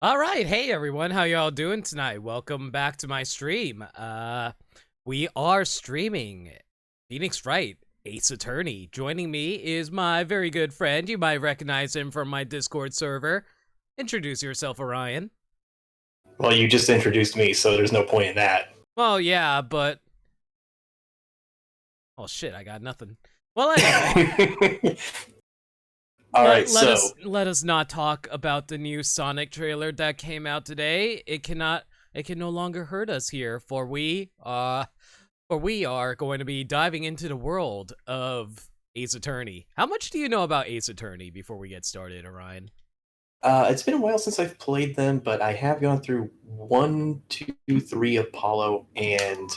All right, hey everyone, how y'all doing tonight? Welcome back to my stream. We are streaming Phoenix Wright, Ace Attorney. Joining me is my very good friend. You might recognize him from my Discord server. Introduce yourself, Orion. Well, you just introduced me, so there's no point in that. Well, yeah, but... Oh shit, I got nothing. Well, anyway. Alright, let us not talk about the new Sonic trailer that came out today. It can no longer hurt us here, for we are going to be diving into the world of Ace Attorney. How much do you know about Ace Attorney before we get started, Orion? It's been a while since I've played them, but I have gone through 1, 2, 3 Apollo, and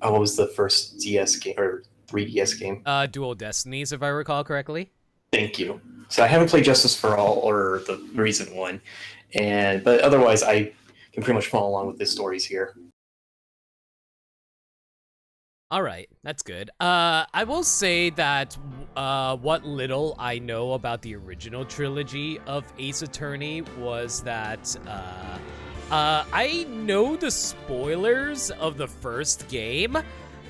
what was the first DS game, or 3DS game? Dual Destinies, if I recall correctly. Thank you. So I haven't played Justice for All, or the recent one, but otherwise I can pretty much follow along with the stories here. All right, that's good. I will say that what little I know about the original trilogy of Ace Attorney was that I know the spoilers of the first game.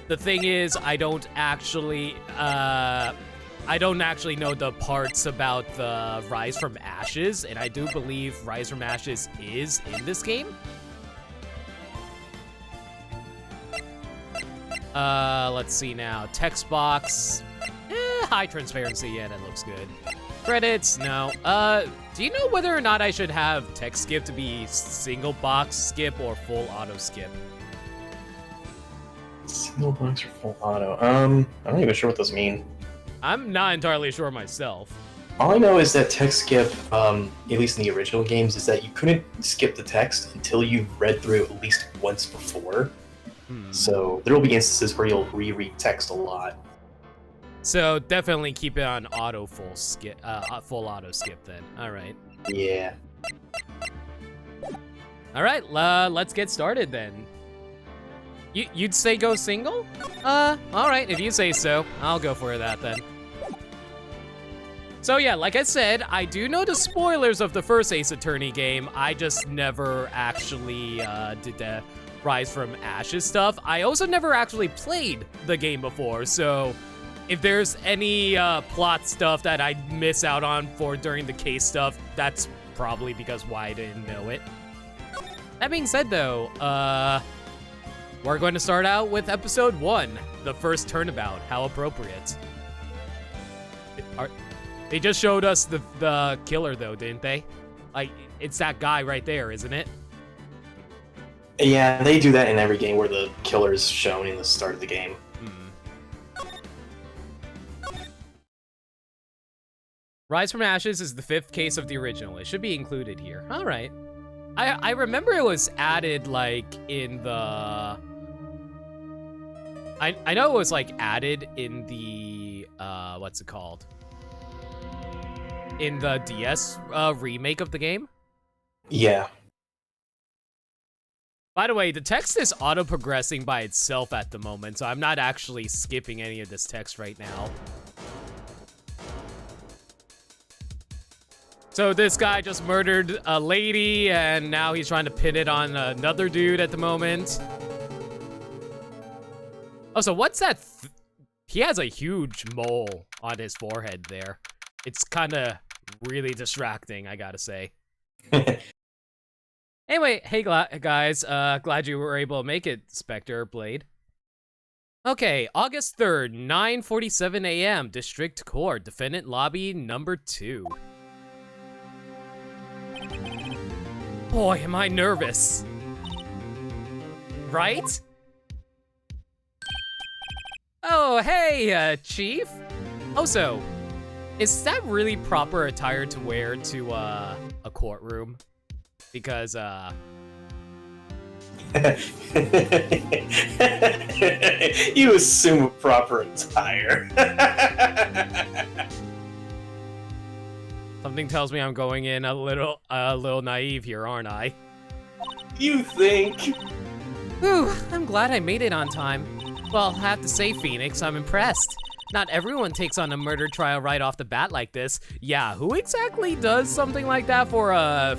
The thing is, I don't actually know the parts about the Rise from Ashes, and I do believe Rise from Ashes is in this game. Let's see now. Text box. High transparency. Yeah, that looks good. Credits. No. Do you know whether or not I should have text skip to be single box skip or full auto skip? Single box or full auto? I'm not even sure what those mean. I'm not entirely sure myself. All I know is that text skip, at least in the original games, is that you couldn't skip the text until you've read through it at least once before. So there will be instances where you'll reread text a lot. So definitely keep it on auto full skip, full auto skip then. All right. Yeah. All right. Let's get started then. You'd say go single? All right. If you say so, I'll go for that then. So yeah, like I said, I do know the spoilers of the first Ace Attorney game. I just never actually did the Rise from Ashes stuff. I also never actually played the game before, so if there's any plot stuff that I miss out on for during the case stuff, that's probably because why I didn't know it. That being said though, we're going to start out with episode 1, the first turnabout. How appropriate. They just showed us the killer though, didn't they? Like, it's that guy right there, isn't it? Yeah, they do that in every game where the killer is shown in the start of the game. Rise from Ashes is the 5th case of the original. It should be included here. All right. I remember it was added, like, in the... I know it was, like, added in the, what's it called? In the DS remake of the game? Yeah. By the way, the text is auto-progressing by itself at the moment, so I'm not actually skipping any of this text right now. So this guy just murdered a lady, and now he's trying to pin it on another dude at the moment. Oh, so what's that? He has a huge mole on his forehead there. It's kind of really distracting, I gotta say. Anyway, hey guys, glad you were able to make it, Spectre Blade. Okay, August 3rd, 9:47 a.m., District Court, Defendant Lobby number 2. Boy, am I nervous. Right? Oh, hey, Chief. Also, is that really proper attire to wear to, a courtroom? Because, You assume proper attire. Something tells me I'm going in a little naive here, aren't I? You think? Whew, I'm glad I made it on time. Well, I have to say, Phoenix, I'm impressed. Not everyone takes on a murder trial right off the bat like this. Yeah, who exactly does something like that for a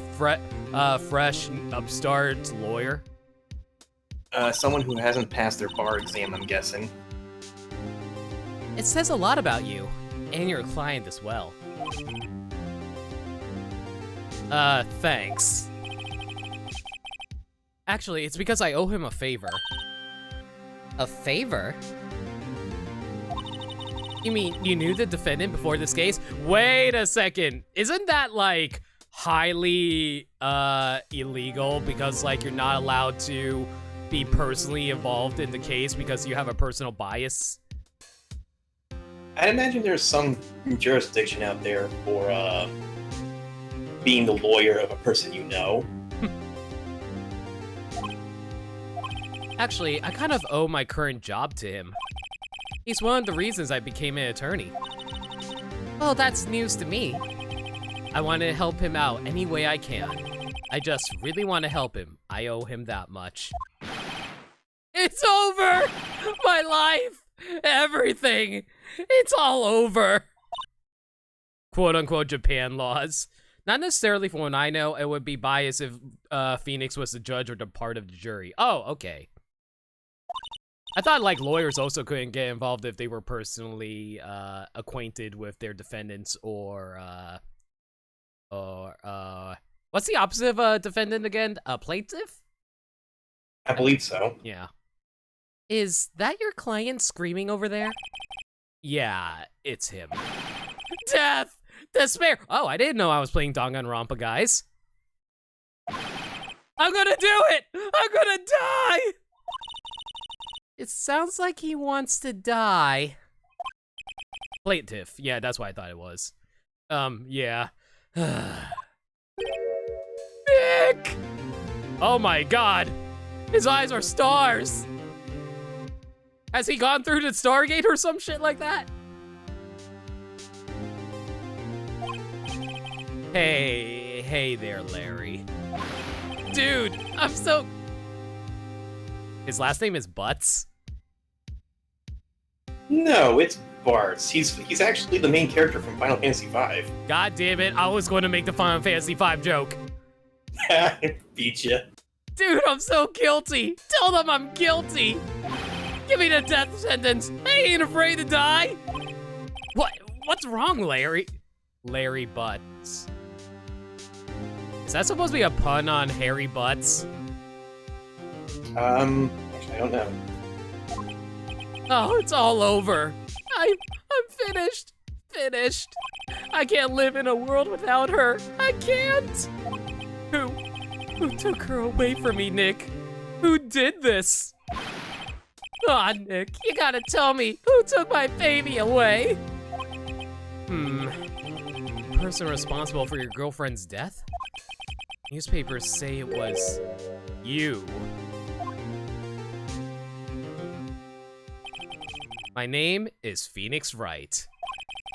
fresh upstart lawyer? Someone who hasn't passed their bar exam, I'm guessing. It says a lot about you, and your client as well. Thanks. Actually, it's because I owe him a favor. A favor? You mean you knew the defendant before this case? Wait a second. Isn't that, like, highly, illegal? Because, like, you're not allowed to be personally involved in the case because you have a personal bias? I'd imagine there's some jurisdiction out there for, being the lawyer of a person you know. Actually, I kind of owe my current job to him. He's one of the reasons I became an attorney. Well, that's news to me. I want to help him out any way I can. I just really want to help him. I owe him that much. It's over! My life! Everything! It's all over! Quote-unquote Japan laws. Not necessarily from what I know, it would be biased if Phoenix was the judge or the part of the jury. Oh, okay. I thought, like, lawyers also couldn't get involved if they were personally acquainted with their defendants or what's the opposite of a defendant again? A plaintiff? I believe so. Yeah. Is that your client screaming over there? Yeah, it's him. Death! Despair! Oh, I didn't know I was playing Danganronpa, guys. I'm gonna do it! I'm gonna die! It sounds like he wants to die. Plaintiff. Yeah, that's what I thought it was. Yeah. Nick! Oh my god! His eyes are stars! Has he gone through the Stargate or some shit like that? Hey there, Larry. Dude, I'm so... His last name is Butts? No, it's Bartz. He's actually the main character from Final Fantasy V. God damn it, I was going to make the Final Fantasy V joke. Beat ya. Dude, I'm so guilty. Tell them I'm guilty. Give me the death sentence. I ain't afraid to die. What's wrong, Larry? Larry Butts. Is that supposed to be a pun on Harry Butts? Actually, I don't know. Oh, it's all over. I'm finished. Finished. I can't live in a world without her. I can't. Who took her away from me, Nick? Who did this? Aw, Nick, you gotta tell me who took my baby away. Person responsible for your girlfriend's death? Newspapers say it was you. My name is Phoenix Wright.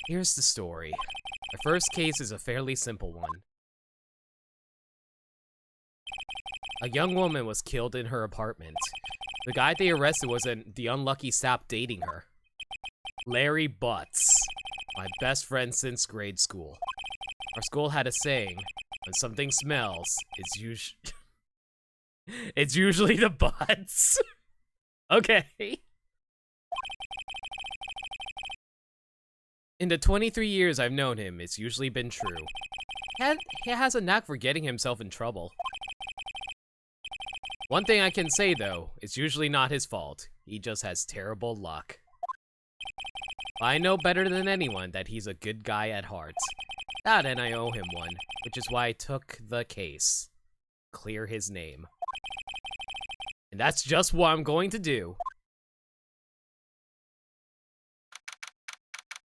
Here's the story. My first case is a fairly simple one. A young woman was killed in her apartment. The guy they arrested was the unlucky sap dating her. Larry Butts, my best friend since grade school. Our school had a saying, when something smells, it's usually the butts. Okay. In the 23 years I've known him, it's usually been true. He has a knack for getting himself in trouble. One thing I can say, though, it's usually not his fault. He just has terrible luck. I know better than anyone that he's a good guy at heart. That and I owe him one, which is why I took the case. Clear his name. And that's just what I'm going to do.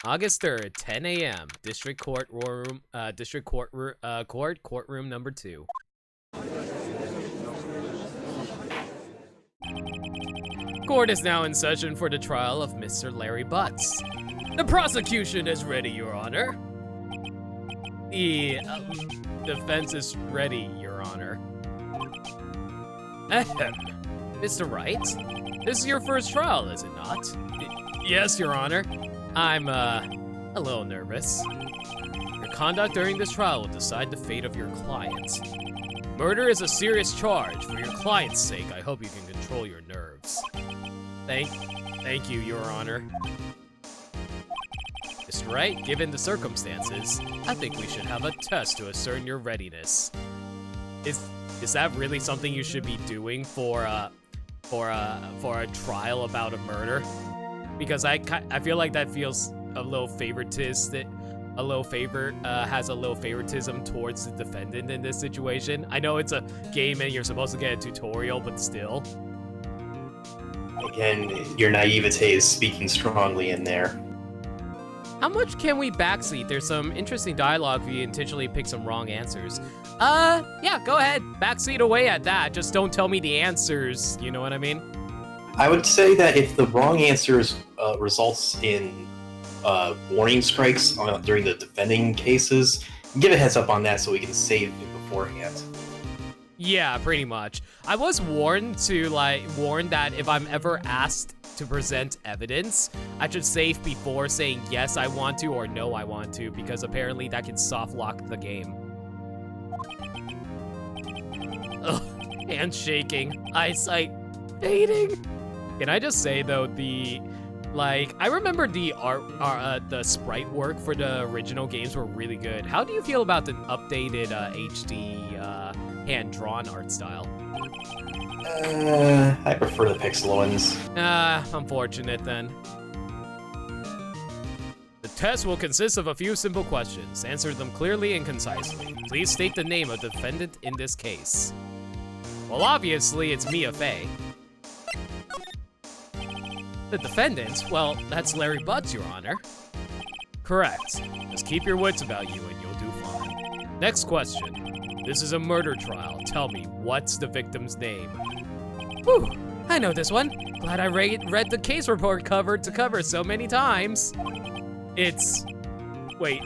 August 3rd, 10 a.m. District Courtroom number 2. Court is now in session for the trial of Mr. Larry Butts. The prosecution is ready, Your Honor. The defense is ready, Your Honor. Ahem. Mr. Wright, this is your first trial, is it not? Yes, Your Honor. I'm, a little nervous. Your conduct during this trial will decide the fate of your client. Murder is a serious charge. For your client's sake, I hope you can control your nerves. Thank you, Your Honor. Mr. Wright, given the circumstances, I think we should have a test to ascertain your readiness. Is that really something you should be doing for a trial about a murder? Because I feel like that feels a little favoritistic. Has a little favoritism towards the defendant in this situation. I know it's a game and you're supposed to get a tutorial, but still. Again, your naivete is speaking strongly in there. How much can we backseat? There's some interesting dialogue if you intentionally pick some wrong answers. Yeah, go ahead. Backseat away at that. Just don't tell me the answers. You know what I mean? I would say that if the wrong answers results in warning strikes during the defending cases, give a heads up on that so we can save it beforehand. Yeah, pretty much. I was warned that if I'm ever asked to present evidence, I should save before saying yes, I want to, or no, I want to, because apparently that can soft lock the game. Ugh, hands shaking, eyesight fading. Can I just say though, I remember the sprite work for the original games were really good. How do you feel about the updated HD hand-drawn art style? I prefer the pixel ones. Unfortunate then. The test will consist of a few simple questions. Answer them clearly and concisely. Please state the name of the defendant in this case. Well, obviously, it's Mia Fey. The defendant? Well, that's Larry Butts, Your Honor. Correct. Just keep your wits about you and you'll do fine. Next question. This is a murder trial. Tell me, what's the victim's name? Whew, I know this one. Glad I read the case report cover to cover so many times. It's... Wait.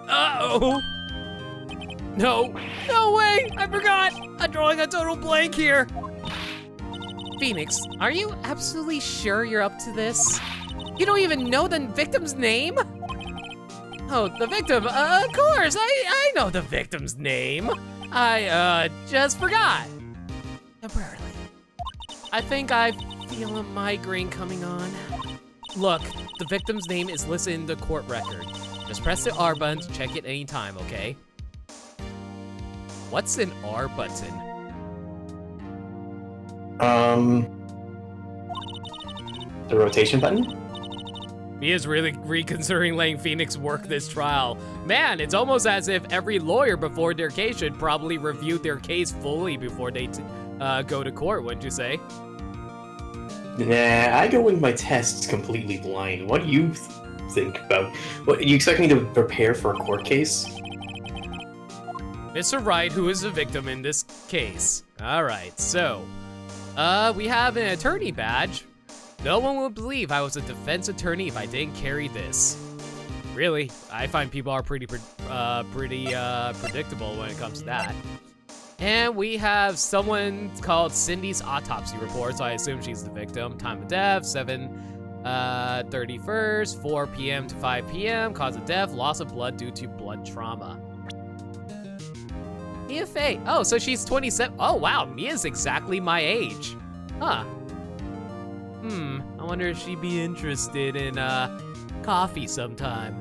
Uh-oh! No! No way! I forgot! I'm drawing a total blank here! Phoenix, are you absolutely sure you're up to this? You don't even know the victim's name? Oh, the victim, of course, I know the victim's name. I, just forgot. Temporarily. I think I feel a migraine coming on. Look, the victim's name is listed in the court record. Just press the R button to check it anytime, okay? What's an R button? The rotation button? He is really reconsidering letting Phoenix work this trial. Man, it's almost as if every lawyer before their case should probably review their case fully before they go to court, wouldn't you say? Nah, I go into my tests completely blind. What do you think about? What, you expect me to prepare for a court case? Mr. Wright, who is the victim in this case. All right, so, we have an attorney badge. No one would believe I was a defense attorney if I didn't carry this. Really, I find people are pretty predictable when it comes to that. And we have someone called Cindy's autopsy report, so I assume she's the victim. Time of death, 7/31st, 4 p.m. to 5 p.m. Cause of death, loss of blood due to blood trauma. Mia Fey. Oh, so she's 27. Oh, wow, Mia's exactly my age. Huh. I wonder if she'd be interested in, coffee sometime.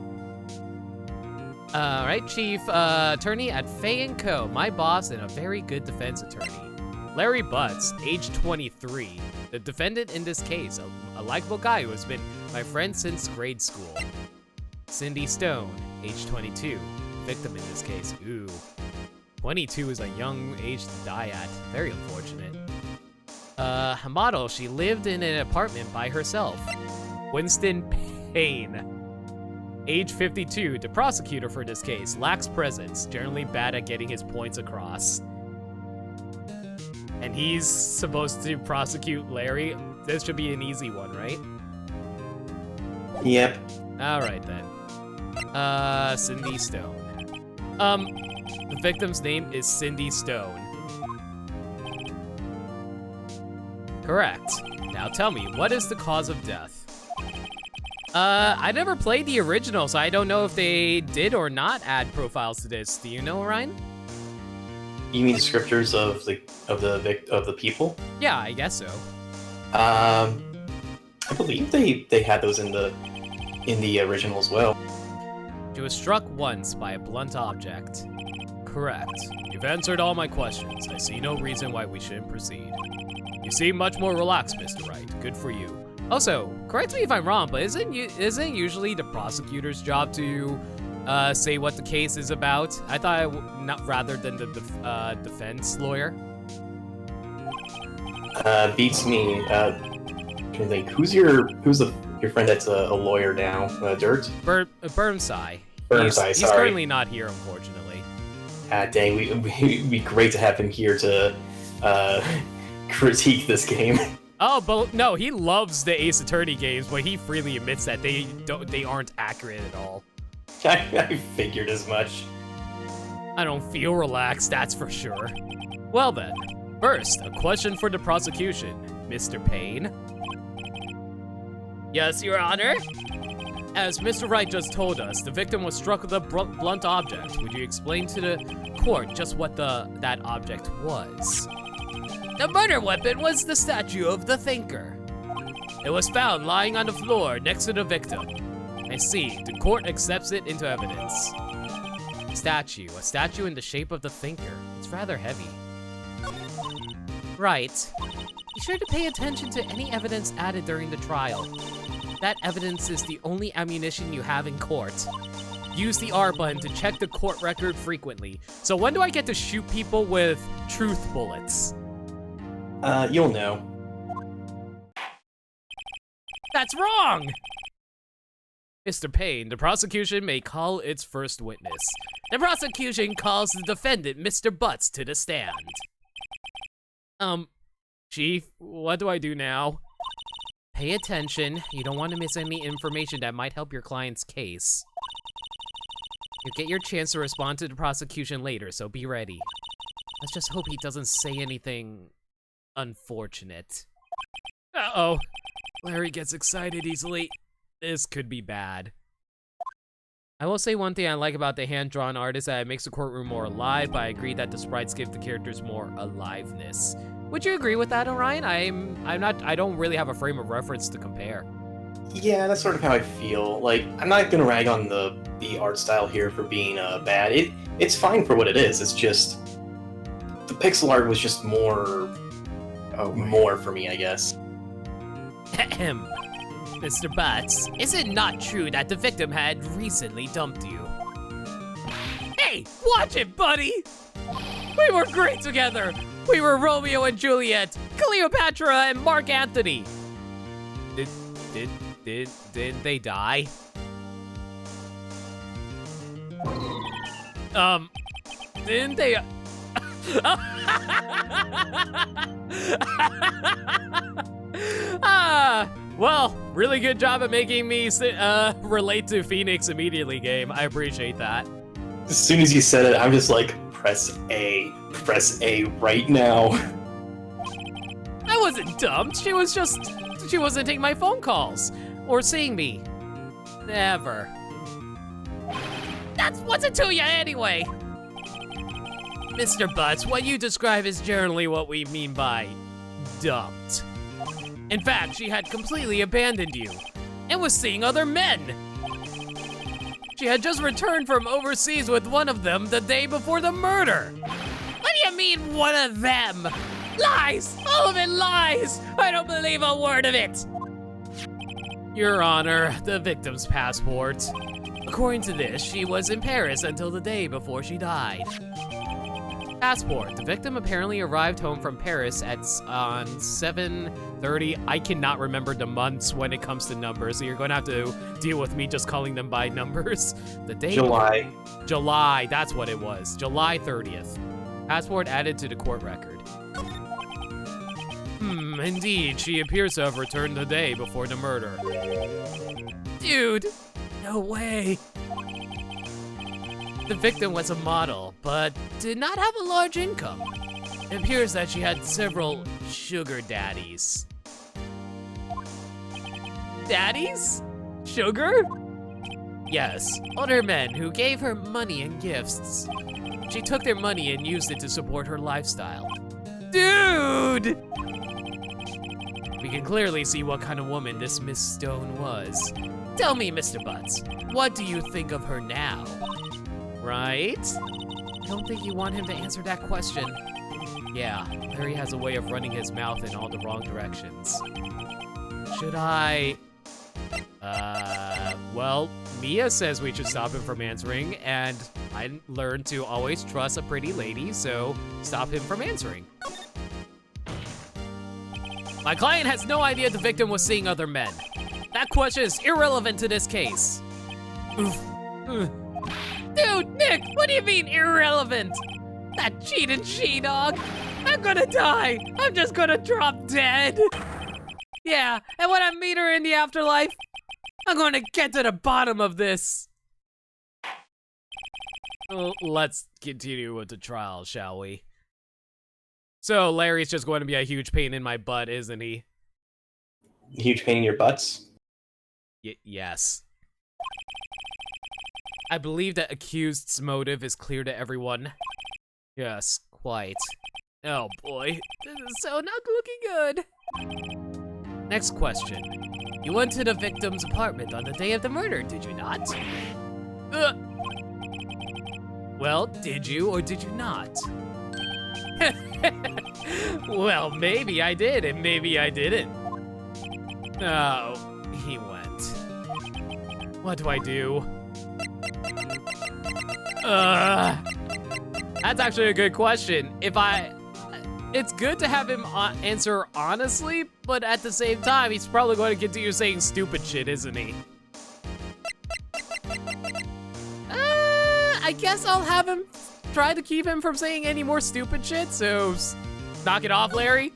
Alright, Chief Attorney at Fey & Co., my boss and a very good defense attorney. Larry Butts, age 23, the defendant in this case, a likable guy who has been my friend since grade school. Cindy Stone, age 22, victim in this case. Ooh, 22 is a young age to die at, very unfortunate. A model, she lived in an apartment by herself. Winston Payne. Age 52, the prosecutor for this case, lacks presence, generally bad at getting his points across. And he's supposed to prosecute Larry? This should be an easy one, right? Yep. Alright then. Cindy Stone. The victim's name is Cindy Stone. Correct. Now tell me, what is the cause of death? I never played the original, so I don't know if they did or not add profiles to this. Do you know, Ryan? You mean descriptors of the people? Yeah, I guess so. I believe they had those in the original as well. She was struck once by a blunt object. Correct. You've answered all my questions. I see no reason why we shouldn't proceed. You seem much more relaxed, Mr. Wright. Good for you. Also, correct me if I'm wrong, but isn't usually the prosecutor's job to say what the case is about? I thought not rather than the defense lawyer. Beats me. Can I think who's your friend that's a lawyer now? Dirt? Burnside. Burnside, He's currently not here, unfortunately. Dang, it'd be great to have him here to critique this game. Oh, but no, he loves the Ace Attorney games, but he freely admits that they aren't accurate at all. I figured as much. I don't feel relaxed, that's for sure. Well then, first, a question for the prosecution, Mr. Payne. Yes, Your Honor? As Mr. Wright just told us, the victim was struck with a blunt object. Would you explain to the court just what that object was? The murder weapon was the statue of the Thinker. It was found lying on the floor next to the victim. I see. The court accepts it into evidence. A statue in the shape of the Thinker. It's rather heavy. Right. Be sure to pay attention to any evidence added during the trial. That evidence is the only ammunition you have in court. Use the R button to check the court record frequently. So when do I get to shoot people with truth bullets? You'll know. That's wrong! Mr. Payne, the prosecution may call its first witness. The prosecution calls the defendant, Mr. Butts, to the stand. Chief, what do I do now? Pay attention. You don't want to miss any information that might help your client's case. You'll get your chance to respond to the prosecution later, so be ready. Let's just hope he doesn't say anything unfortunate. Uh-oh. Larry gets excited easily. This could be bad. I will say one thing I like about the hand-drawn art is that it makes the courtroom more alive, but I agree that the sprites give the characters more aliveness. Would you agree with that, Orion? I don't really have a frame of reference to compare. Yeah, that's sort of how I feel. Like, I'm not gonna rag on the art style here for being bad. It's fine for what it is. It's just the pixel art was just more for me, I guess. Ahem. Mr. Butts, is it not true that the victim had recently dumped you? Hey, watch it, buddy! We were great together! We were Romeo and Juliet, Cleopatra and Mark Antony! Did they die? Didn't they? Well, really good job at making me relate to Phoenix immediately, game. I appreciate that. As soon as you said it, I'm just like, press A right now. I wasn't dumped. She wasn't taking my phone calls or seeing me. Never. What's it to you anyway? Mr. Butts, what you describe is generally what we mean by dumped. In fact, she had completely abandoned you and was seeing other men. She had just returned from overseas with one of them the day before the murder. What do you mean, one of them? Lies! All of it lies! I don't believe a word of it! Your Honor, the victim's passport. According to this, she was in Paris until the day before she died. Passport. The victim apparently arrived home from Paris on 7/30. I cannot remember the months when it comes to numbers, so you're going to have to deal with me just calling them by numbers. The date? July, that's what it was. July 30th. Passport added to the court record. Indeed, she appears to have returned the day before the murder. Dude, no way. The victim was a model, but did not have a large income. It appears that she had several sugar daddies. Daddies? sugar? Yes, older men who gave her money and gifts. She took their money and used it to support her lifestyle. Dude! We can clearly see what kind of woman this Miss Stone was. Tell me, Mr. Butts, what do you think of her now? Right? I don't think you want him to answer that question. Yeah, Larry has a way of running his mouth in all the wrong directions. Should I... well, Mia says we should stop him from answering, and I learned to always trust a pretty lady, so stop him from answering. My client has no idea the victim was seeing other men. That question is irrelevant to this case. Oof. Dude, Nick, what do you mean irrelevant? That cheating she-dog. I'm gonna die. I'm just gonna drop dead. Yeah, and when I meet her in the afterlife, I'm gonna get to the bottom of this. Well, let's continue with the trial, shall we? So Larry's just going to be a huge pain in my butt, isn't he? Huge pain in your butts? Yes. I believe that accused's motive is clear to everyone. Yes, quite. Oh boy, this is so not looking good. Next question. You went to the victim's apartment on the day of the murder, did you not? Well, did you or did you not? Well, maybe I did and maybe I didn't. Oh, he went. What do I do? That's actually a good question. It's good to have him answer honestly, but at the same time, he's probably going to continue saying stupid shit, isn't he? I guess I'll have him try to keep him from saying any more stupid shit, so knock it off, Larry.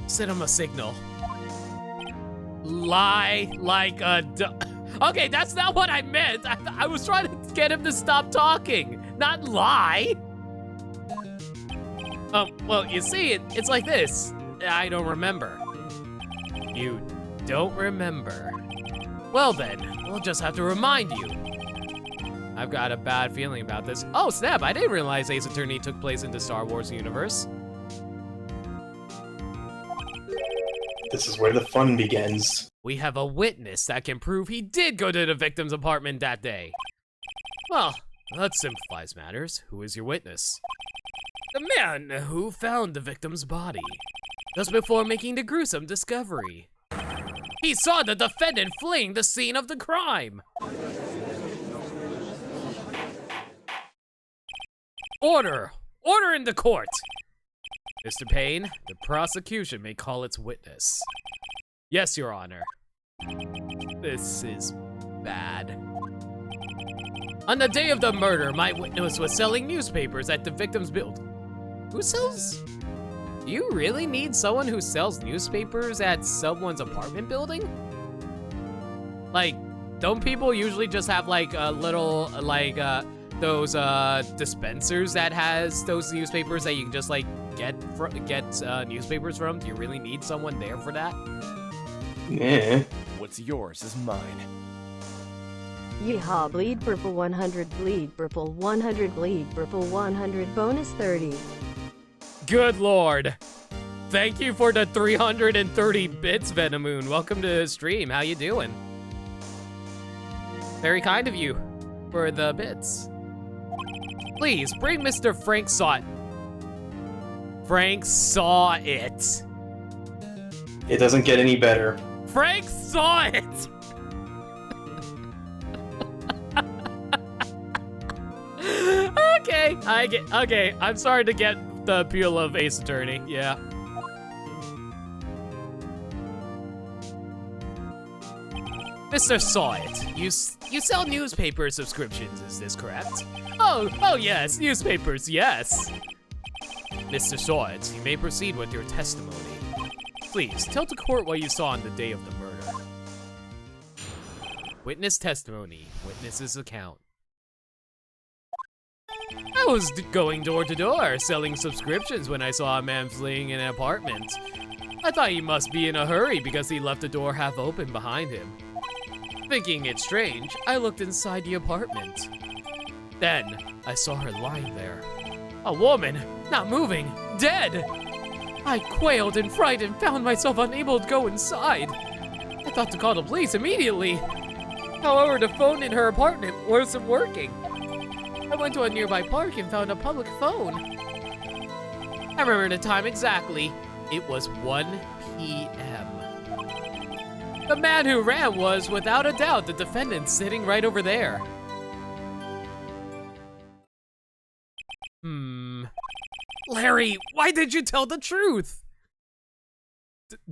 Send him a signal. Lie like a Okay, that's not what I meant. I was trying to get him to stop talking, not lie. Well, you see, it's like this. I don't remember. You don't remember. Well then, we'll just have to remind you. I've got a bad feeling about this. Oh snap, I didn't realize Ace Attorney took place in the Star Wars universe. This is where the fun begins. We have a witness that can prove he did go to the victim's apartment that day. Well, that simplifies matters. Who is your witness? The man who found the victim's body, just before making the gruesome discovery. He saw the defendant fleeing the scene of the crime. Order! Order in the court! Mr. Payne, the prosecution may call its witness. Yes, Your Honor. This is bad. On the day of the murder, my witness was selling newspapers at the victim's building. Who sells? Do you really need someone who sells newspapers at someone's apartment building? Like, don't people usually just have like a little, like, those dispensers that has those newspapers that you can just like get newspapers from? Do you really need someone there for that? Yeah. What's yours is mine. Yeehaw, bleed purple 100, bleed purple 100, bleed purple 100, bonus 30. Good lord. Thank you for the 330 bits, Venomoon. Welcome to the stream. How you doing? Very kind of you for the bits. Please, bring Mr. Frank Saw It. Frank Saw It. It doesn't get any better. Frank Saw It! Okay, I'm sorry to get the appeal of Ace Attorney, yeah. Mr. Saw It, you sell newspaper subscriptions, is this correct? Oh yes, newspapers, yes. Mr. Saw It, you may proceed with your testimony. Please, tell the court what you saw on the day of the murder. Witness testimony, witness's account. I was going door to door, selling subscriptions when I saw a man fleeing an apartment. I thought he must be in a hurry because he left the door half open behind him. Thinking it strange, I looked inside the apartment. Then, I saw her lying there. A woman, not moving, dead! I quailed in fright and found myself unable to go inside. I thought to call the police immediately. However, the phone in her apartment wasn't working. I went to a nearby park and found a public phone. I remember the time exactly. It was 1 p.m. The man who ran was, without a doubt, the defendant sitting right over there. Larry, why did you tell the truth?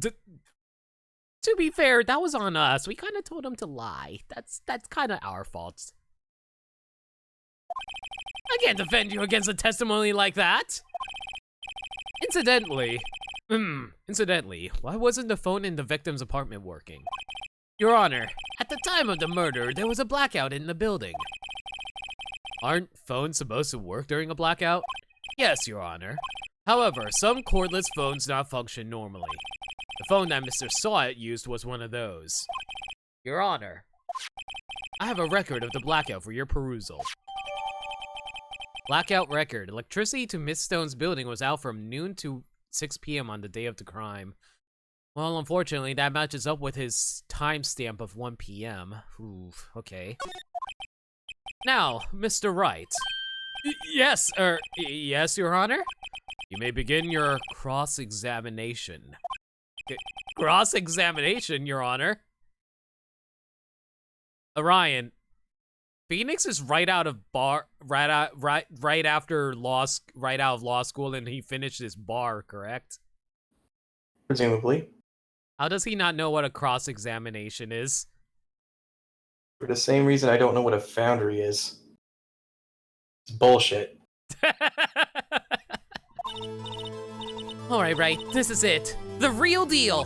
To be fair, that was on us. We kind of told him to lie. That's kind of our fault. I can't defend you against a testimony like that. Incidentally, why wasn't the phone in the victim's apartment working? Your Honor, at the time of the murder, there was a blackout in the building. Aren't phones supposed to work during a blackout? Yes, Your Honor. However, some cordless phones not function normally. The phone that Mr. Sawit used was one of those. Your Honor, I have a record of the blackout for your perusal. Blackout record. Electricity to Miss Stone's building was out from noon to 6 p.m. on the day of the crime. Well, unfortunately, that matches up with his timestamp of 1 p.m. Ooh, okay. Now, Mr. Wright. Yes, Your Honor? You may begin your cross-examination. Cross-examination, Your Honor? Orion, Phoenix is right out of law school, and he finished his bar, correct? Presumably. How does he not know what a cross-examination is? For the same reason I don't know what a foundry is. It's bullshit. Alright, right, this is it. The real deal!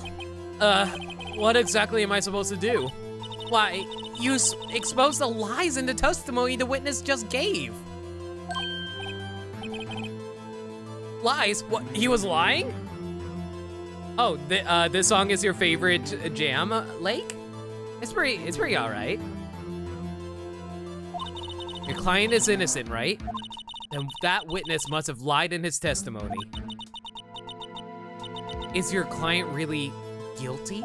What exactly am I supposed to do? Why, you exposed the lies in the testimony the witness just gave. Lies? What, he was lying? Oh, this song is your favorite jam, Lake? It's pretty alright. Your client is innocent, right? Then that witness must have lied in his testimony. Is your client really guilty?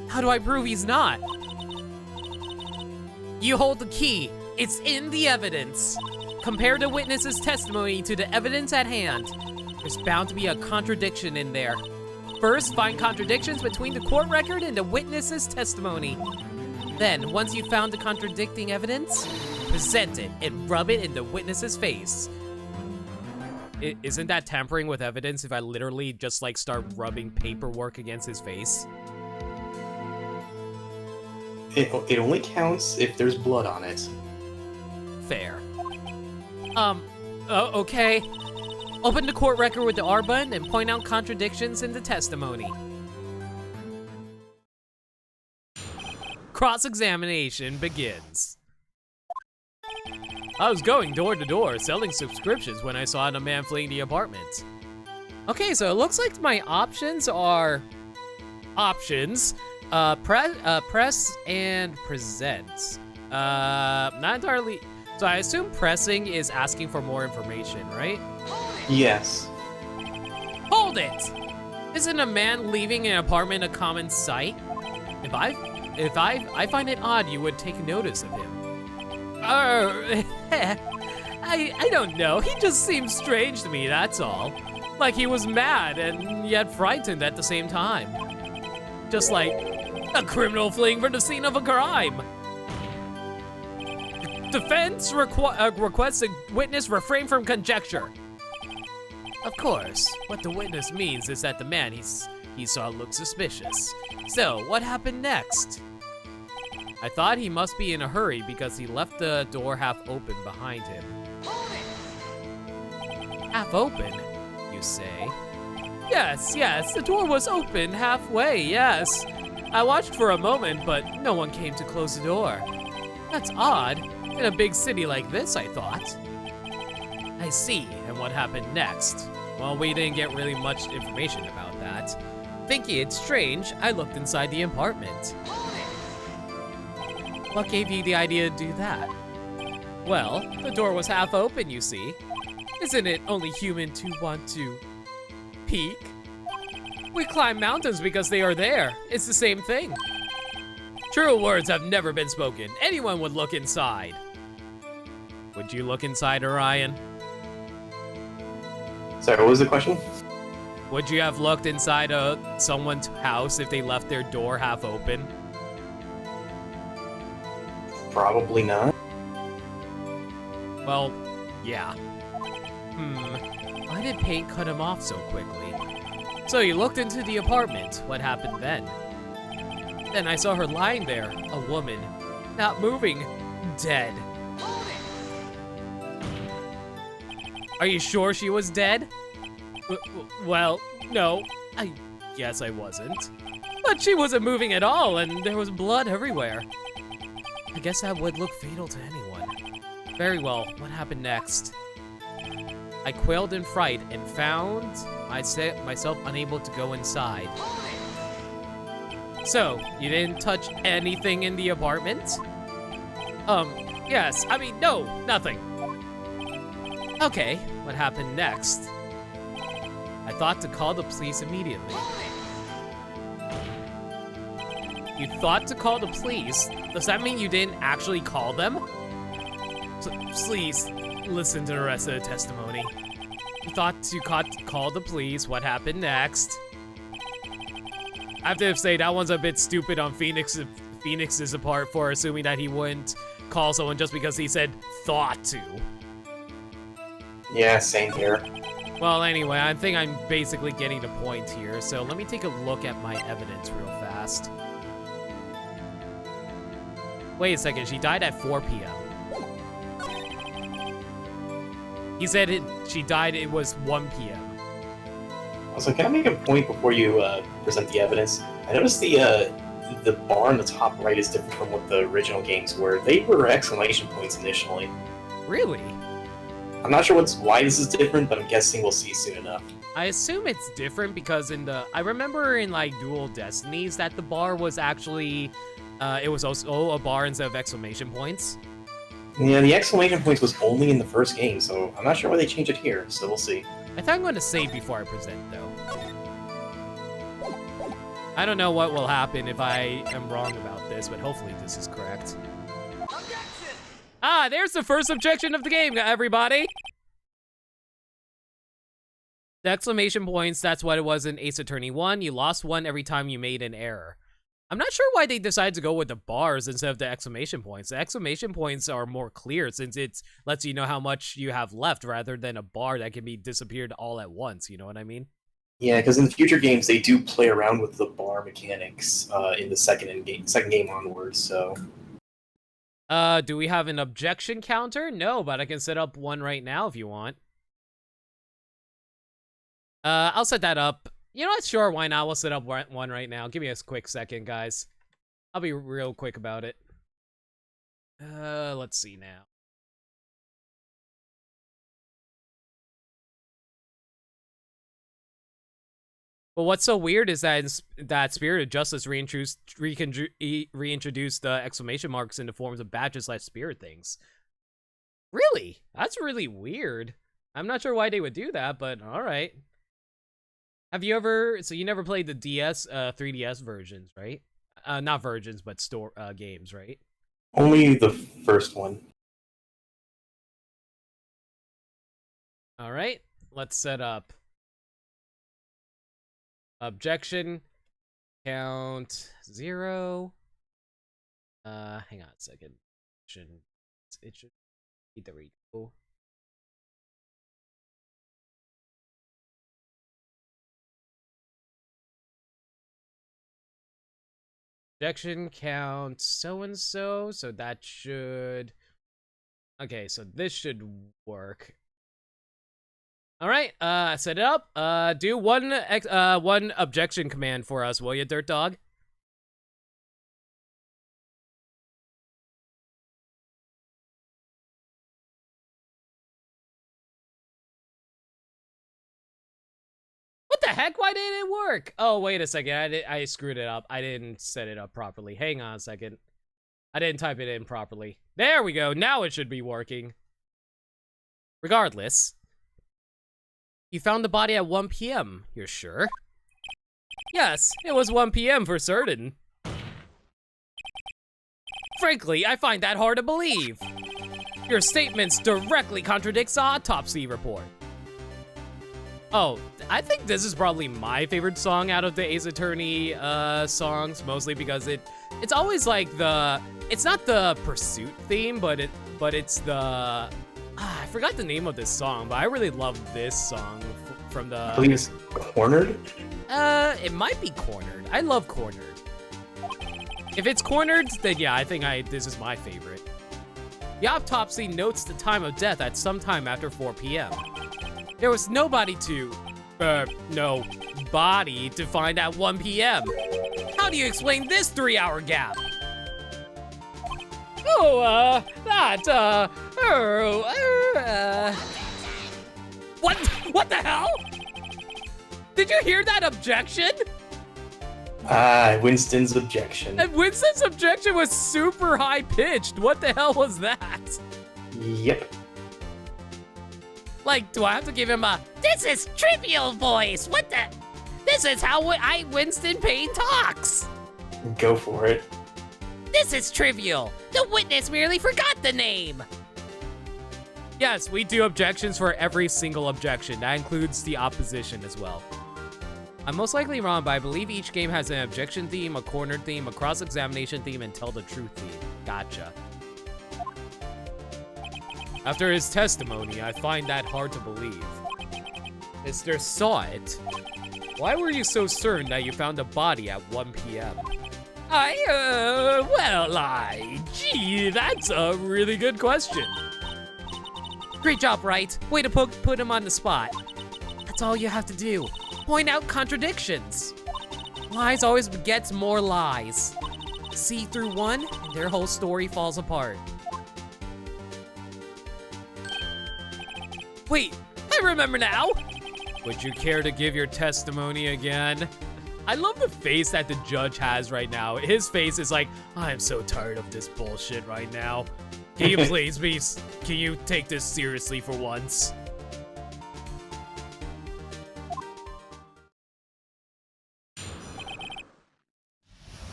How do I prove he's not? You hold the key. It's in the evidence. Compare the witness's testimony to the evidence at hand. There's bound to be a contradiction in there. First, find contradictions between the court record and the witness's testimony. Then, once you've found the contradicting evidence, present it and rub it in the witness's face. Isn't that tampering with evidence if I literally just like start rubbing paperwork against his face? It only counts if there's blood on it. Fair. Okay. Open the court record with the R button and point out contradictions in the testimony. Cross-examination begins. I was going door to door selling subscriptions when I saw a man fleeing the apartment. Okay, so it looks like my options are options. Press and present. Not entirely. So I assume pressing is asking for more information, right? Yes. Hold it! Isn't a man leaving an apartment a common sight? If I find it odd, you would take notice of him. I don't know. He just seems strange to me, that's all. Like he was mad and yet frightened at the same time. Just like a criminal fleeing from the scene of a crime. Defense requests a witness refrain from conjecture. Of course, what the witness means is that the man he saw looked suspicious. So, what happened next? I thought he must be in a hurry because he left the door half open behind him. Half open, you say? Yes, the door was open halfway, yes. I watched for a moment, but no one came to close the door. That's odd. In a big city like this, I thought. I see, and what happened next? Well, we didn't get really much information about that. Thinking it's strange, I looked inside the apartment. What gave you the idea to do that? Well, the door was half open, you see. Isn't it only human to want to peek? We climb mountains because they are there. It's the same thing. True words have never been spoken. Anyone would look inside. Would you look inside, Orion? Sorry, what was the question? Would you have looked inside someone's house if they left their door half open? Probably not. Well, yeah. Why did paint cut him off so quickly? So you looked into the apartment. What happened then? Then I saw her lying there, a woman, not moving, dead. Are you sure she was dead? Well, no, I guess I wasn't. But she wasn't moving at all, and there was blood everywhere. I guess that would look fatal to anyone. Very well, what happened next? I quailed in fright and found myself unable to go inside. So, you didn't touch anything in the apartment? Yes, I mean, no, nothing. Okay, what happened next? I thought to call the police immediately. You thought to call the police? Does that mean you didn't actually call them? Please, listen to the rest of the testimony. You thought to call the police. What happened next? I have to say, that one's a bit stupid on Phoenix's part for assuming that he wouldn't call someone just because he said thought to. Yeah, same here. Well, anyway, I think I'm basically getting the point here, so let me take a look at my evidence real fast. Wait a second, she died at 4 p.m. He said she died, it was 1 p.m. Also, can I make a point before you present the evidence? I noticed the bar on the top right is different from what the original games were. They were exclamation points initially. Really? I'm not sure why this is different, but I'm guessing we'll see soon enough. I assume it's different because I remember in like Dual Destinies that the bar was actually, it was also a bar instead of exclamation points. Yeah, the exclamation points was only in the first game, so I'm not sure why they changed it here, so we'll see. I think I'm going to save before I present, though. I don't know what will happen if I am wrong about this, but hopefully this is correct. Objection! Ah, there's the first objection of the game, everybody! The exclamation points, that's what it was in Ace Attorney 1. You lost one every time you made an error. I'm not sure why they decided to go with the bars instead of the exclamation points. The exclamation points are more clear since it lets you know how much you have left rather than a bar that can be disappeared all at once, you know what I mean? Yeah, because in the future games, they do play around with the bar mechanics in the second game onwards, so... Do we have an objection counter? No, but I can set up one right now if you want. I'll set that up. You know what? Sure, why not? We'll set up one right now. Give me a quick second, guys. I'll be real quick about it. Let's see now. But what's so weird is that that Spirit of Justice reintroduced the exclamation marks in the forms of badges / spirit things. Really? That's really weird. I'm not sure why they would do that, but alright. Have you ever... So you never played the 3DS versions, right? Not versions, but games, right? Only the first one. Alright, let's set up. Objection. Count 0. Hang on a second. It should be... There we go. Objection count so-and-so, so that should... Okay, so this should work. Alright, set it up. Do one objection command for us, will you, Dirt Dog? What the heck? Why didn't it work? Oh, wait a second. I screwed it up. I didn't set it up properly. Hang on a second. I didn't type it in properly. There we go. Now it should be working. Regardless, you found the body at 1 p.m. You're sure? Yes, it was 1 p.m. for certain. Frankly, I find that hard to believe. Your statements directly contradicts the autopsy report. Oh, I think this is probably my favorite song out of the Ace Attorney songs, mostly because it's always like it's not the pursuit theme, but it's the, I forgot the name of this song, but I really love this song from the. I believe it's Cornered. It might be Cornered. I love Cornered. If it's Cornered, then yeah, I think this is my favorite. The autopsy notes the time of death at some time after 4 p.m. There was no body to find at 1 p.m. How do you explain this 3-hour gap? Oh, what the hell? Did you hear that objection? Winston's objection. And Winston's objection was super high-pitched. What the hell was that? Yep. Like, do I have to give him a, this is trivial voice, what the? This is how Winston Payne talks. Go for it. This is trivial. The witness merely forgot the name. Yes, we do objections for every single objection. That includes the opposition as well. I'm most likely wrong, but I believe each game has an objection theme, a cornered theme, a cross-examination theme, and tell the truth theme. Gotcha. After his testimony, I find that hard to believe. Mr. Saw It, why were you so certain that you found a body at 1 p.m.? Gee, that's a really good question. Great job, Wright. Way to put him on the spot. That's all you have to do. Point out contradictions. Lies always begets more lies. See through one, and their whole story falls apart. Wait, I remember now. Would you care to give your testimony again? I love the face that the judge has right now. His face is like, I'm so tired of this bullshit right now. Can you please, can you take this seriously for once?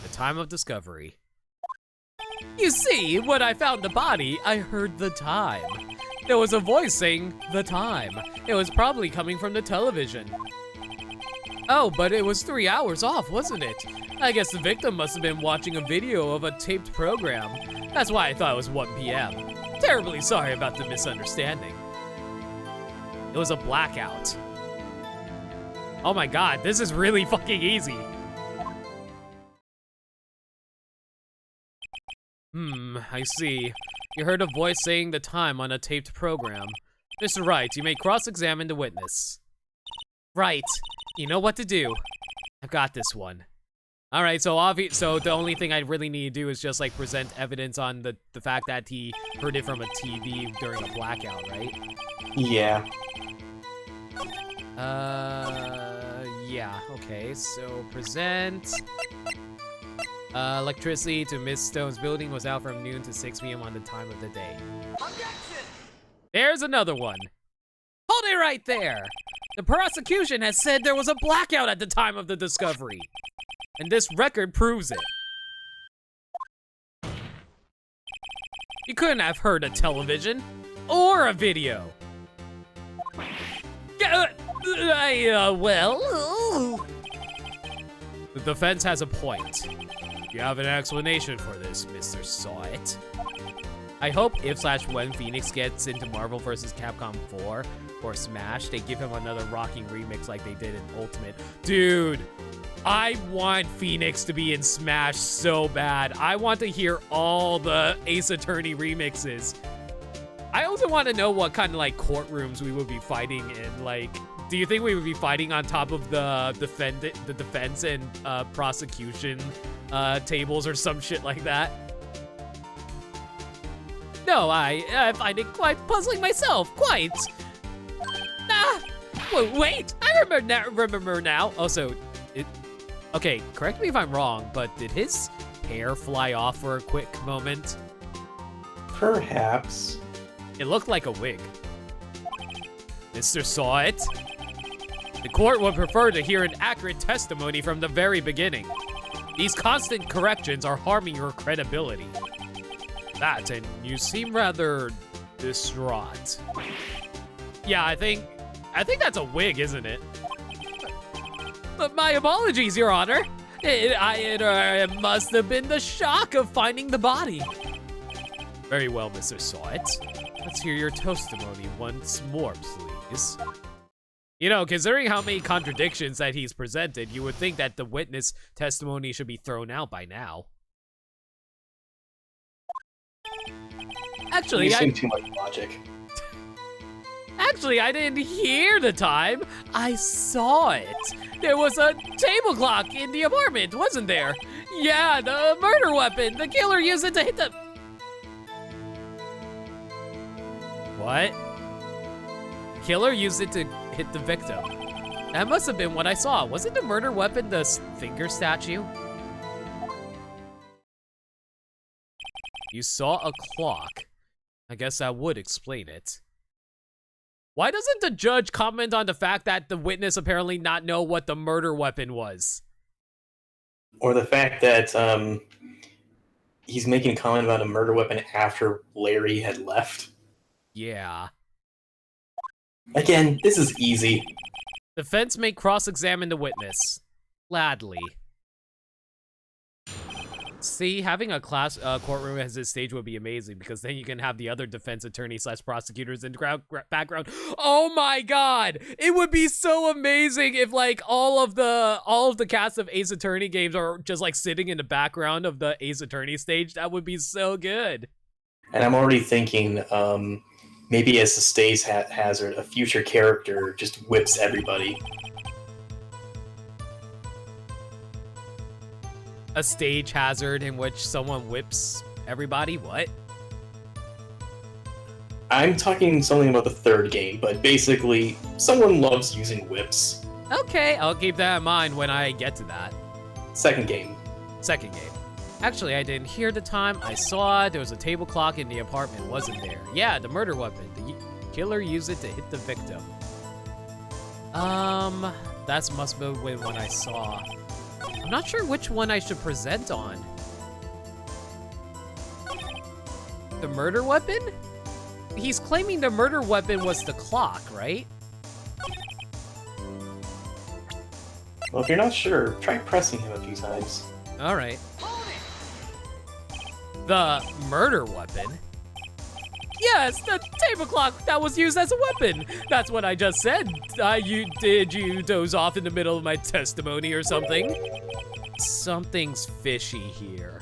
The time of discovery. You see, when I found the body, I heard the time. There was a voice saying the time. It was probably coming from the television. Oh, but it was 3 hours off, wasn't it? I guess the victim must have been watching a video of a taped program. That's why I thought it was 1 p.m. Terribly sorry about the misunderstanding. It was a blackout. Oh my god, this is really fucking easy. I see. You heard a voice saying the time on a taped program. Mr. Wright, you may cross-examine the witness. Right. You know what to do. I've got this one. All right, so the only thing I really need to do is just like present evidence on the fact that he heard it from a TV during a blackout, right? Yeah. Yeah, okay, so present. Electricity to Miss Stone's building was out from noon to 6 p.m. on the time of the day. Objection! There's another one. Hold it right there. The prosecution has said there was a blackout at the time of the discovery. And this record proves it. You couldn't have heard a television or a video. Well. The defense has a point. You have an explanation for this, Mr. Saw It. I hope if/when Phoenix gets into Marvel vs. Capcom 4 or Smash, they give him another rocking remix like they did in Ultimate. Dude, I want Phoenix to be in Smash so bad. I want to hear all the Ace Attorney remixes. I also want to know what kind of like courtrooms we would be fighting in. Like, do you think we would be fighting on top of the defense and prosecution tables or some shit like that? No, I find it quite puzzling myself. Quite. Wait, I remember now. Also, okay, correct me if I'm wrong, but did his hair fly off for a quick moment? Perhaps. It looked like a wig. Mr. Saw It. The court would prefer to hear an accurate testimony from the very beginning. These constant corrections are harming your credibility. That, and you seem rather distraught. Yeah, I think that's a wig, isn't it? But my apologies, Your Honor. It must have been the shock of finding the body. Very well, Mr. Saw It. Let's hear your testimony once more, please. You know, considering how many contradictions that he's presented, you would think that the witness testimony should be thrown out by now. Actually, you seem too much logic. Actually, I didn't hear the time. I saw it. There was a table clock in the apartment, wasn't there? Yeah, the murder weapon. The killer used it to hit the... What? The killer used it to hit the victim. That must have been what I saw. Wasn't the murder weapon the finger statue? You saw a clock. I guess that would explain it. Why doesn't the judge comment on the fact that the witness apparently not know what the murder weapon was? Or the fact that he's making a comment about a murder weapon after Larry had left. Yeah. Again, this is easy. Defense may cross-examine the witness. Gladly. See, having a courtroom as this stage would be amazing, because then you can have the other defense attorneys / prosecutors in the background. Oh my god! It would be so amazing if like all of the cast of Ace Attorney games are just like sitting in the background of the Ace Attorney stage. That would be so good. And I'm already thinking, maybe as a stage hazard, a future character just whips everybody. A stage hazard in which someone whips everybody? What? I'm talking something about the third game, but basically, someone loves using whips. Okay, I'll keep that in mind when I get to that. Second game. Second game. Actually, I didn't hear the time. I saw there was a table clock in the apartment, wasn't there? Yeah, the murder weapon. The killer used it to hit the victim. That must have been when I saw. I'm not sure which one I should present on. The murder weapon? He's claiming the murder weapon was the clock, right? Well, if you're not sure, try pressing him a few times. All right. The murder weapon? Yes, the table clock that was used as a weapon. That's what I just said. Did you doze off in the middle of my testimony or something? Something's fishy here.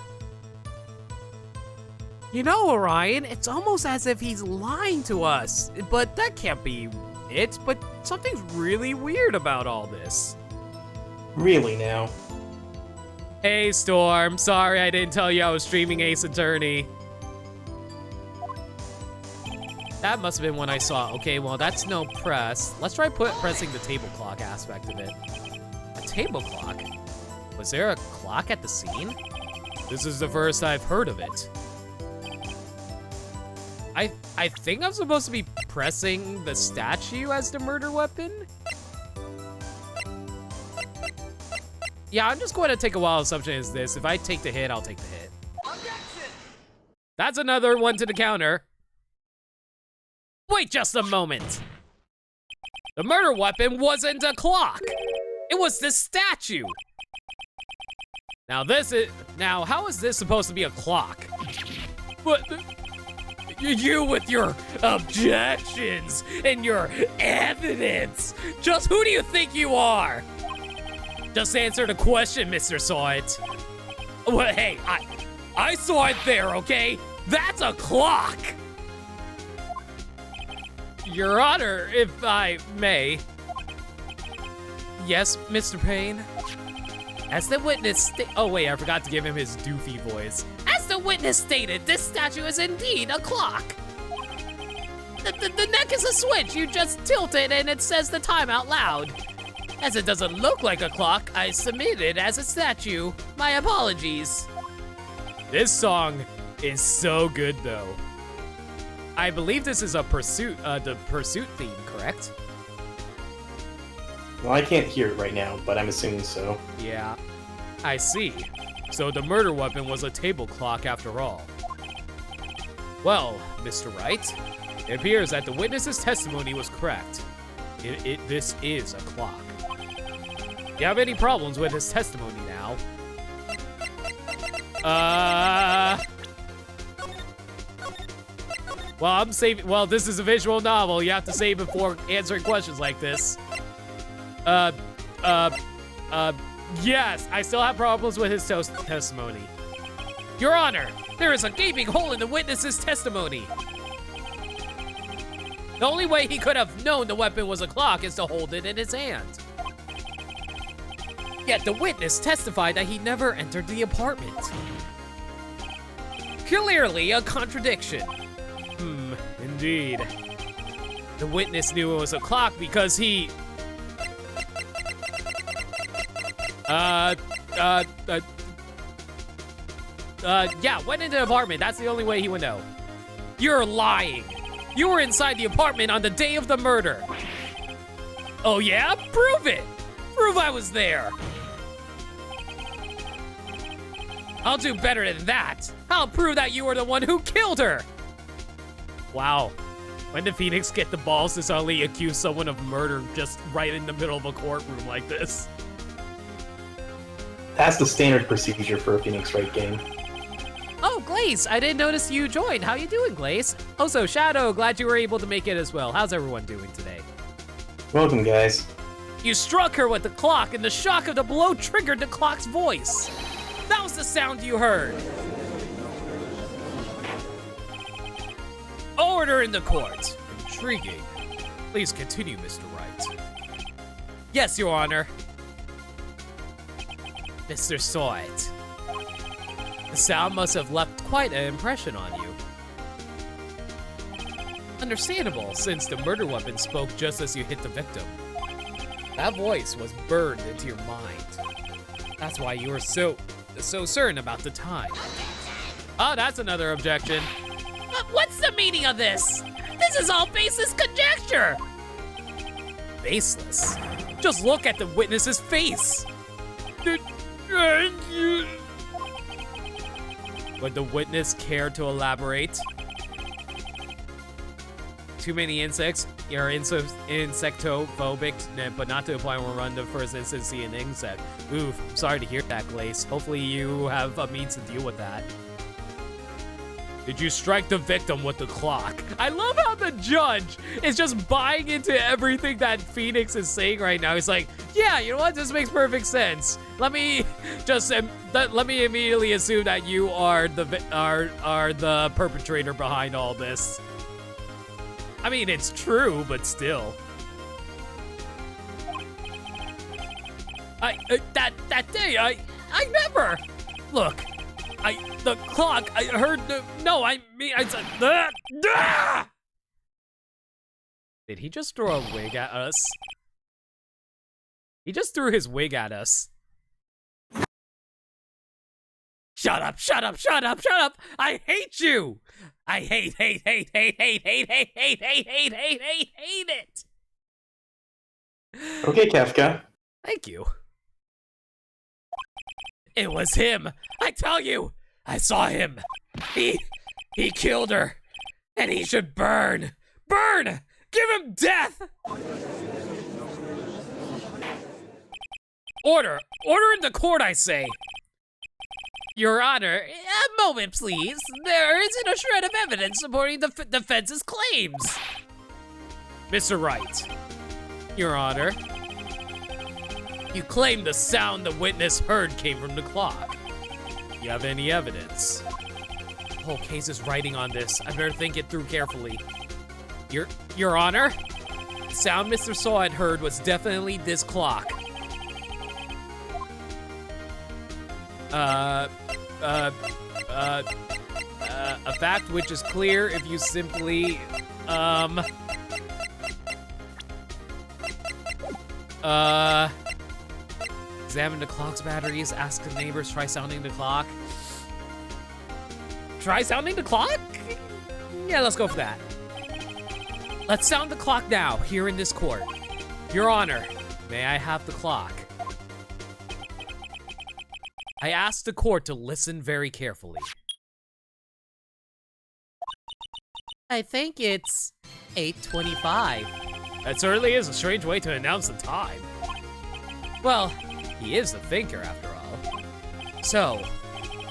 You know, Orion, it's almost as if he's lying to us. But that can't be it. But something's really weird about all this. Really now? Hey, Storm. Sorry I didn't tell you I was streaming Ace Attorney. That must have been when I saw. Okay, well, that's no press. Let's try pressing the table clock aspect of it. A table clock? Was there a clock at the scene? This is the first I've heard of it. I think I'm supposed to be pressing the statue as the murder weapon? Yeah, I'm just going to take a wild assumption as this. If I take the hit, I'll take the hit. Objection! That's another one to the counter. Wait just a moment. The murder weapon wasn't a clock. It was the statue. Now how is this supposed to be a clock? What? You with your objections and your evidence. Just who do you think you are? Just answer the question, Mr. Saw It. Well, hey, I saw it there, okay? That's a clock. Your Honor, if I may. Yes, Mr. Payne? As the witness oh wait, I forgot to give him his doofy voice. As the witness stated, this statue is indeed a clock. The neck is a switch. You just tilt it and it says the time out loud. As it doesn't look like a clock, I submit it as a statue. My apologies. This song is so good though. I believe this is a the Pursuit theme, correct? Well, I can't hear it right now, but I'm assuming so. Yeah, I see. So the murder weapon was a table clock after all. Well, Mr. Wright, it appears that the witness's testimony was correct. This is a clock. You have any problems with his testimony now? Well, I'm saving. Well, this is a visual novel. You have to save before answering questions like this. Yes, I still have problems with his testimony. Your Honor, there is a gaping hole in the witness's testimony. The only way he could have known the weapon was a clock is to hold it in his hand. Yet the witness testified that he never entered the apartment. Clearly a contradiction. Indeed. The witness knew it was a clock because he... yeah, went into the apartment. That's the only way he would know. You're lying. You were inside the apartment on the day of the murder. Oh yeah? Prove it. Prove I was there. I'll do better than that. I'll prove that you were the one who killed her. Wow. When did Phoenix get the balls to suddenly accuse someone of murder just right in the middle of a courtroom like this? That's the standard procedure for a Phoenix Wright game. Oh, Glaze, I didn't notice you joined. How you doing, Glaze? Also, Shadow, glad you were able to make it as well. How's everyone doing today? Welcome, guys. You struck her with the clock, and the shock of the blow triggered the clock's voice. That was the sound you heard. Order in the court. Intriguing. Please continue, Mr. Wright. Yes, Your Honor. Mr. Soit. The sound must have left quite an impression on you. Understandable, since the murder weapon spoke just as you hit the victim. That voice was burned into your mind. That's why you were so certain about the time. Oh, that's another objection. What's the meaning of this? This is all baseless conjecture. Baseless? Just look at the witness's face. Would the witness care to elaborate? Too many insects? You're insectophobic, but not to the point where run the first instance see an insect. Oof, I'm sorry to hear that, Glaze. Hopefully you have a means to deal with that. Did you strike the victim with the clock? I love how the judge is just buying into everything that Phoenix is saying right now. He's like, yeah, you know what? This makes perfect sense. Let me immediately assume that you are the perpetrator behind all this. I mean, it's true, but still. That day, I never. Look. The clock, I heard I said, Did he just throw a wig at us? He just threw his wig at us. Shut up, shut up, shut up, shut up! I hate you! I hate it! Okay, Kafka. Thank you. It was him. I tell you, I saw him. He killed her, and he should burn. Burn! Give him death! Order in the court, I say. Your Honor, a moment, please. There isn't a shred of evidence supporting the defense's claims. Mr. Wright, Your Honor. You claim the sound the witness heard came from the clock. You have any evidence? The whole case is riding on this. I better think it through carefully. Your Honor? The sound Mr. Saw had heard was definitely this clock. A fact which is clear if you simply Examine the clock's batteries, ask the neighbors, try sounding the clock. Try sounding the clock? Yeah, let's go for that. Let's sound the clock now, here in this court. Your Honor, may I have the clock? I ask the court to listen very carefully. I think it's 8:25. That certainly is a strange way to announce the time. Well, he is a thinker after all. So,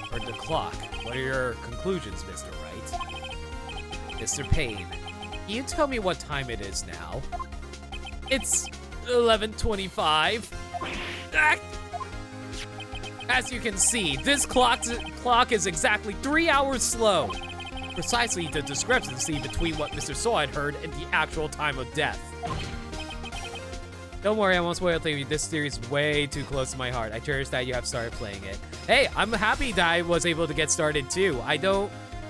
for the clock, what are your conclusions, Mr. Wright? Mr. Payne, can you tell me what time it is now? It's 11:25. As you can see, this clock is exactly 3 hours slow. Precisely the discrepancy between what Mr. Saw had heard and the actual time of death. Don't worry, I won't spoil things. This series is way too close to my heart. I cherish that you have started playing it. Hey, I'm happy that I was able to get started too. I do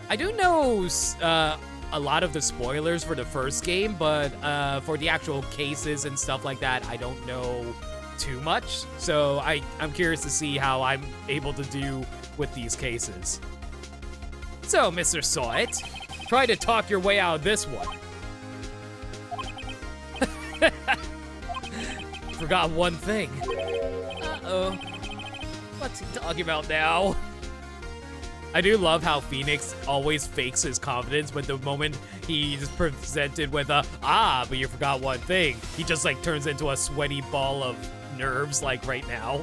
know a lot of the spoilers for the first game, but for the actual cases and stuff like that, I don't know too much. So I'm curious to see how I'm able to do with these cases. So, Mr. Sawit, try to talk your way out of this one. Forgot one thing. Uh-oh. What's he talking about now? I do love how Phoenix always fakes his confidence, but the moment he's presented with but you forgot one thing, he just like turns into a sweaty ball of nerves like right now.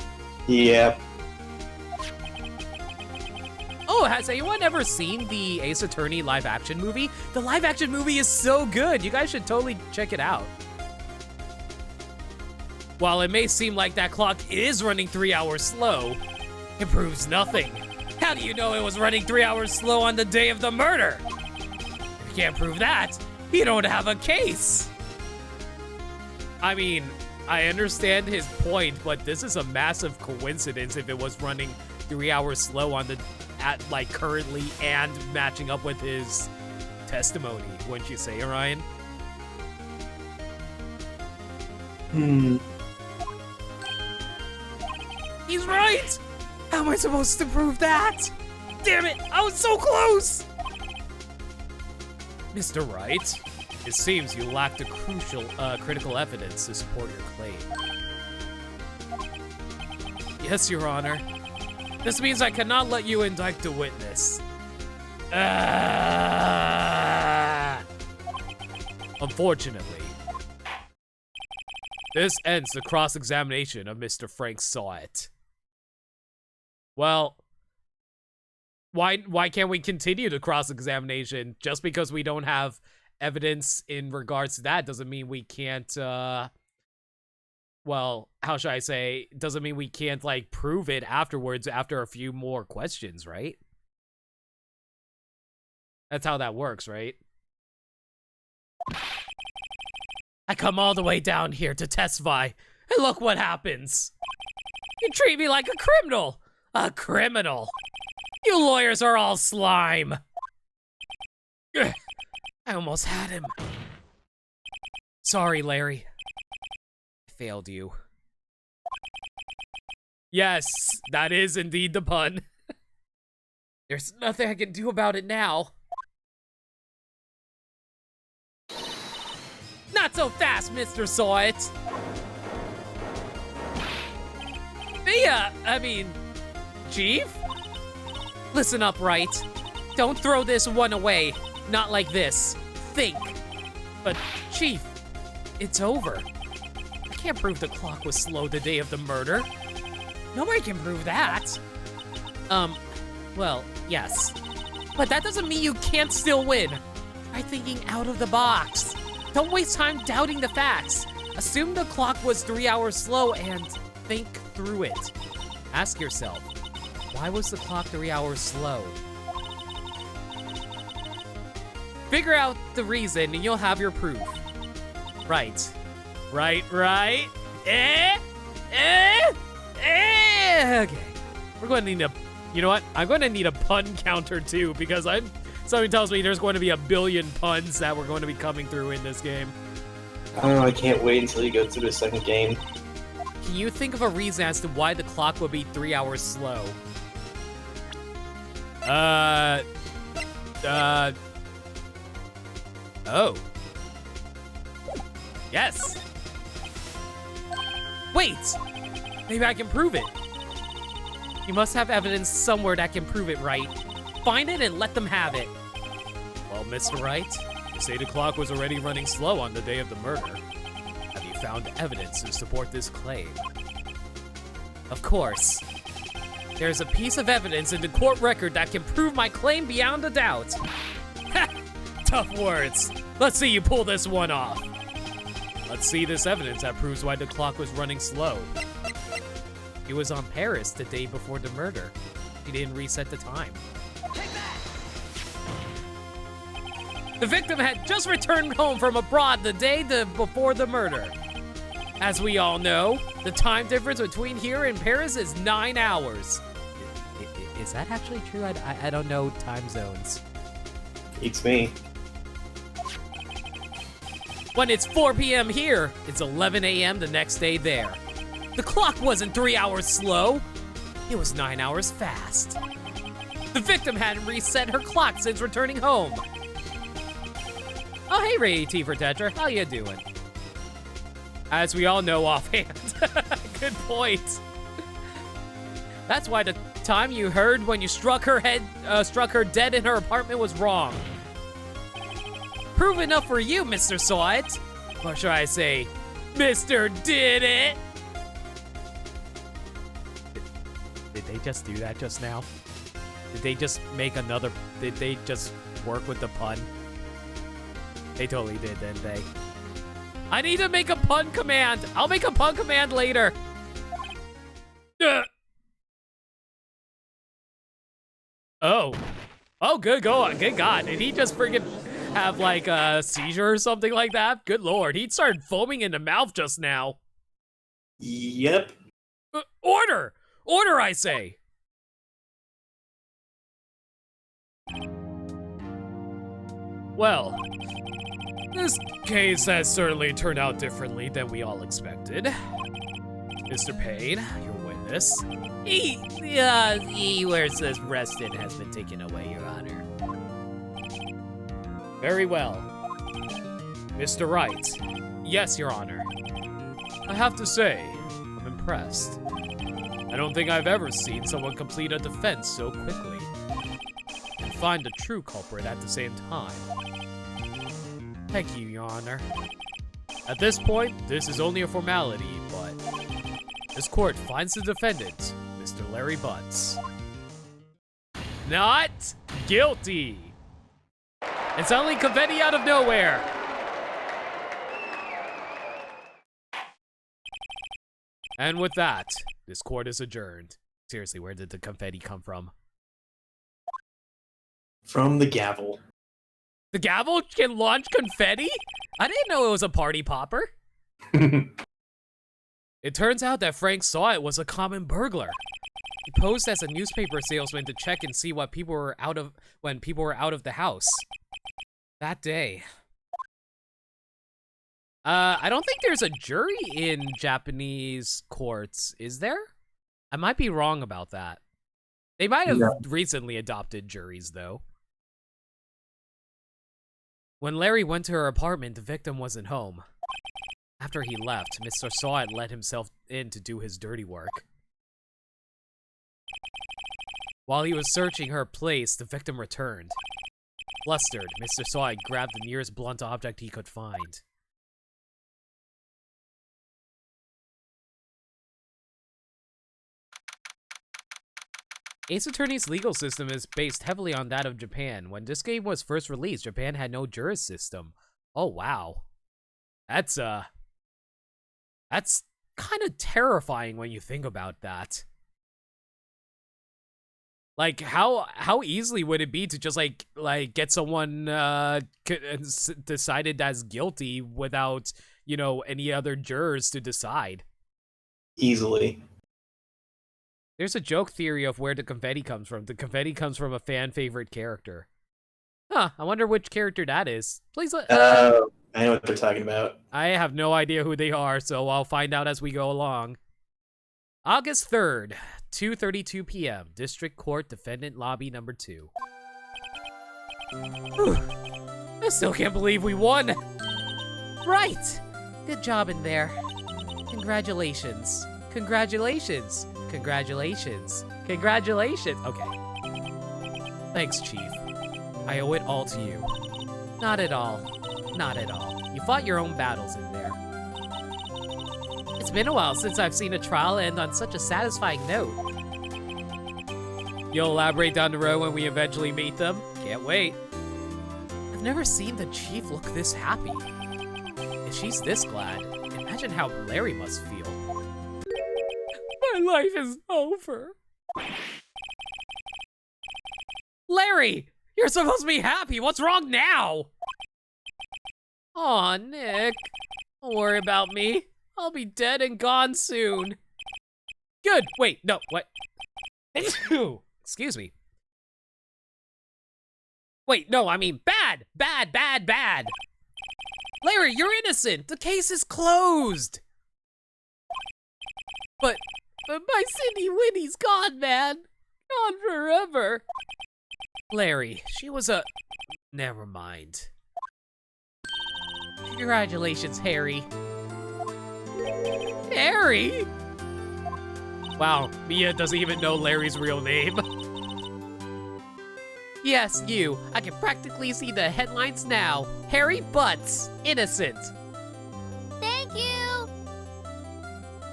Yep. Oh, has anyone ever seen the Ace Attorney live action movie? The live action movie is so good. You guys should totally check it out. While it may seem like that clock is running 3 hours slow, it proves nothing. How do you know it was running 3 hours slow on the day of the murder? If you can't prove that, you don't have a case. I mean, I understand his point, but this is a massive coincidence if it was running 3 hours slow on the like currently and matching up with his testimony, wouldn't you say, Orion? He's right! How am I supposed to prove that? Damn it, I was so close! Mr. Wright, it seems you lack the critical evidence to support your claim. Yes, Your Honor. This means I cannot let you indict the witness. Unfortunately, this ends the cross-examination of Mr. Frank Sawit. Well, why can't we continue the cross-examination? Just because we don't have evidence in regards to that doesn't mean we can't, well, how should I say, doesn't mean we can't, like, prove it afterwards after a few more questions, right? That's how that works, right? I come all the way down here to testify, and look what happens. You treat me like a criminal. A criminal. You lawyers are all slime. Ugh, I almost had him. Sorry, Larry. I failed you. Yes, that is indeed the pun. There's nothing I can do about it now. Not so fast, Mr. Sawit. Chief? Listen up, Wright. Don't throw this one away. Not like this. Think. But, Chief, it's over. I can't prove the clock was slow the day of the murder. Nobody can prove that. Well, yes. But that doesn't mean you can't still win. Try thinking out of the box. Don't waste time doubting the facts. Assume the clock was 3 hours slow and think through it. Ask yourself, why was the clock 3 hours slow? Figure out the reason and you'll have your proof. Right. Right. Okay. We're going to need a, you know what? I'm going to need a pun counter too because I'm Something tells me there's going to be a billion puns that were going to be coming through in this game. Oh, I can't wait until you go through the second game. Can you think of a reason as to why the clock would be 3 hours slow? Oh. Yes. Wait! Maybe I can prove it. You must have evidence somewhere that can prove it, Wright. Find it and let them have it. Well, Mr. Wright, you say the clock was already running slow on the day of the murder. Have you found evidence to support this claim? Of course. There's a piece of evidence in the court record that can prove my claim beyond a doubt. Ha! Tough words. Let's see you pull this one off. Let's see this evidence that proves why the clock was running slow. He was on Paris the day before the murder. He didn't reset the time. The victim had just returned home from abroad the day before the murder. As we all know, the time difference between here and Paris is 9 hours. Is that actually true? I don't know time zones. It's me. When it's 4 p.m. here, it's 11 a.m. the next day there. The clock wasn't 3 hours slow. It was 9 hours fast. The victim hadn't reset her clock since returning home. Oh, hey, Ray T for Tetra. How you doing? As we all know offhand. Good point. That's why the time you heard when you struck her dead in her apartment was wrong. Prove enough for you, Mr. Saw It. Or should I say, Mr. Did It? Did they just do that just now? Did they just make another, did they just work with the pun? They totally did, didn't they? I need to make a pun command. I'll make a pun command later. Oh. Oh, good God. Good God. Did he just freaking have like a seizure or something like that? Good Lord. He started foaming in the mouth just now. Yep. Order! Order, I say! Well, this case has certainly turned out differently than we all expected. Mr. Payne, your witness. He where it says rested has been taken away, Your Honor. Very well. Mr. Wright. Yes, Your Honor. I have to say, I'm impressed. I don't think I've ever seen someone complete a defense so quickly and find the true culprit at the same time. Thank you, Your Honor. At this point, this is only a formality, but this court finds the defendant, Mr. Larry Butts, not guilty. And suddenly confetti out of nowhere. And with that, this court is adjourned. Seriously, where did the confetti come from? From the gavel. The gavel can launch confetti? I didn't know it was a party popper. It turns out that Frank Saw It was a common burglar. He posed as a newspaper salesman to check and see what people were when people were out of the house. That day. I don't think there's a jury in Japanese courts, is there? I might be wrong about that. They might have recently adopted juries, though. When Larry went to her apartment, the victim wasn't home. After he left, Mr. Saw It let himself in to do his dirty work. While he was searching her place, the victim returned. Flustered, Mr. Saw It grabbed the nearest blunt object he could find. Ace Attorney's legal system is based heavily on that of Japan. When this game was first released, Japan had no juris system. Oh, wow. That's kind of terrifying when you think about that. Like, how easily would it be to just, like get someone decided as guilty without, you know, any other jurors to decide? Easily. There's a joke theory of where the confetti comes from. The confetti comes from a fan favorite character. Huh, I wonder which character that is. Please let... I know what they're talking about. I have no idea who they are, so I'll find out as we go along. August 3rd, 2:32 p.m. District Court Defendant Lobby number 2. Whew. I still can't believe we won. Right. Good job in there. Congratulations. Congratulations. Congratulations. Congratulations. Okay. Thanks, Chief. I owe it all to you. Not at all. Not at all. You fought your own battles in there. It's been a while since I've seen a trial end on such a satisfying note. You'll elaborate down the road when we eventually meet them? Can't wait. I've never seen the Chief look this happy. If she's this glad, imagine how Larry must feel. My life is over. Larry! You're supposed to be happy! What's wrong now? Aw, Nick. Don't worry about me. I'll be dead and gone soon. Good! Wait, no, what? Excuse me. Wait, no, I mean bad! Bad, bad, bad! Larry, you're innocent! The case is closed! But my Cindy Winnie's gone, man! Gone forever! Larry, she was a... Never mind. Congratulations, Harry. Harry? Wow, Mia doesn't even know Larry's real name. Yes, you. I can practically see the headlines now. Harry Butts, innocent. Thank you!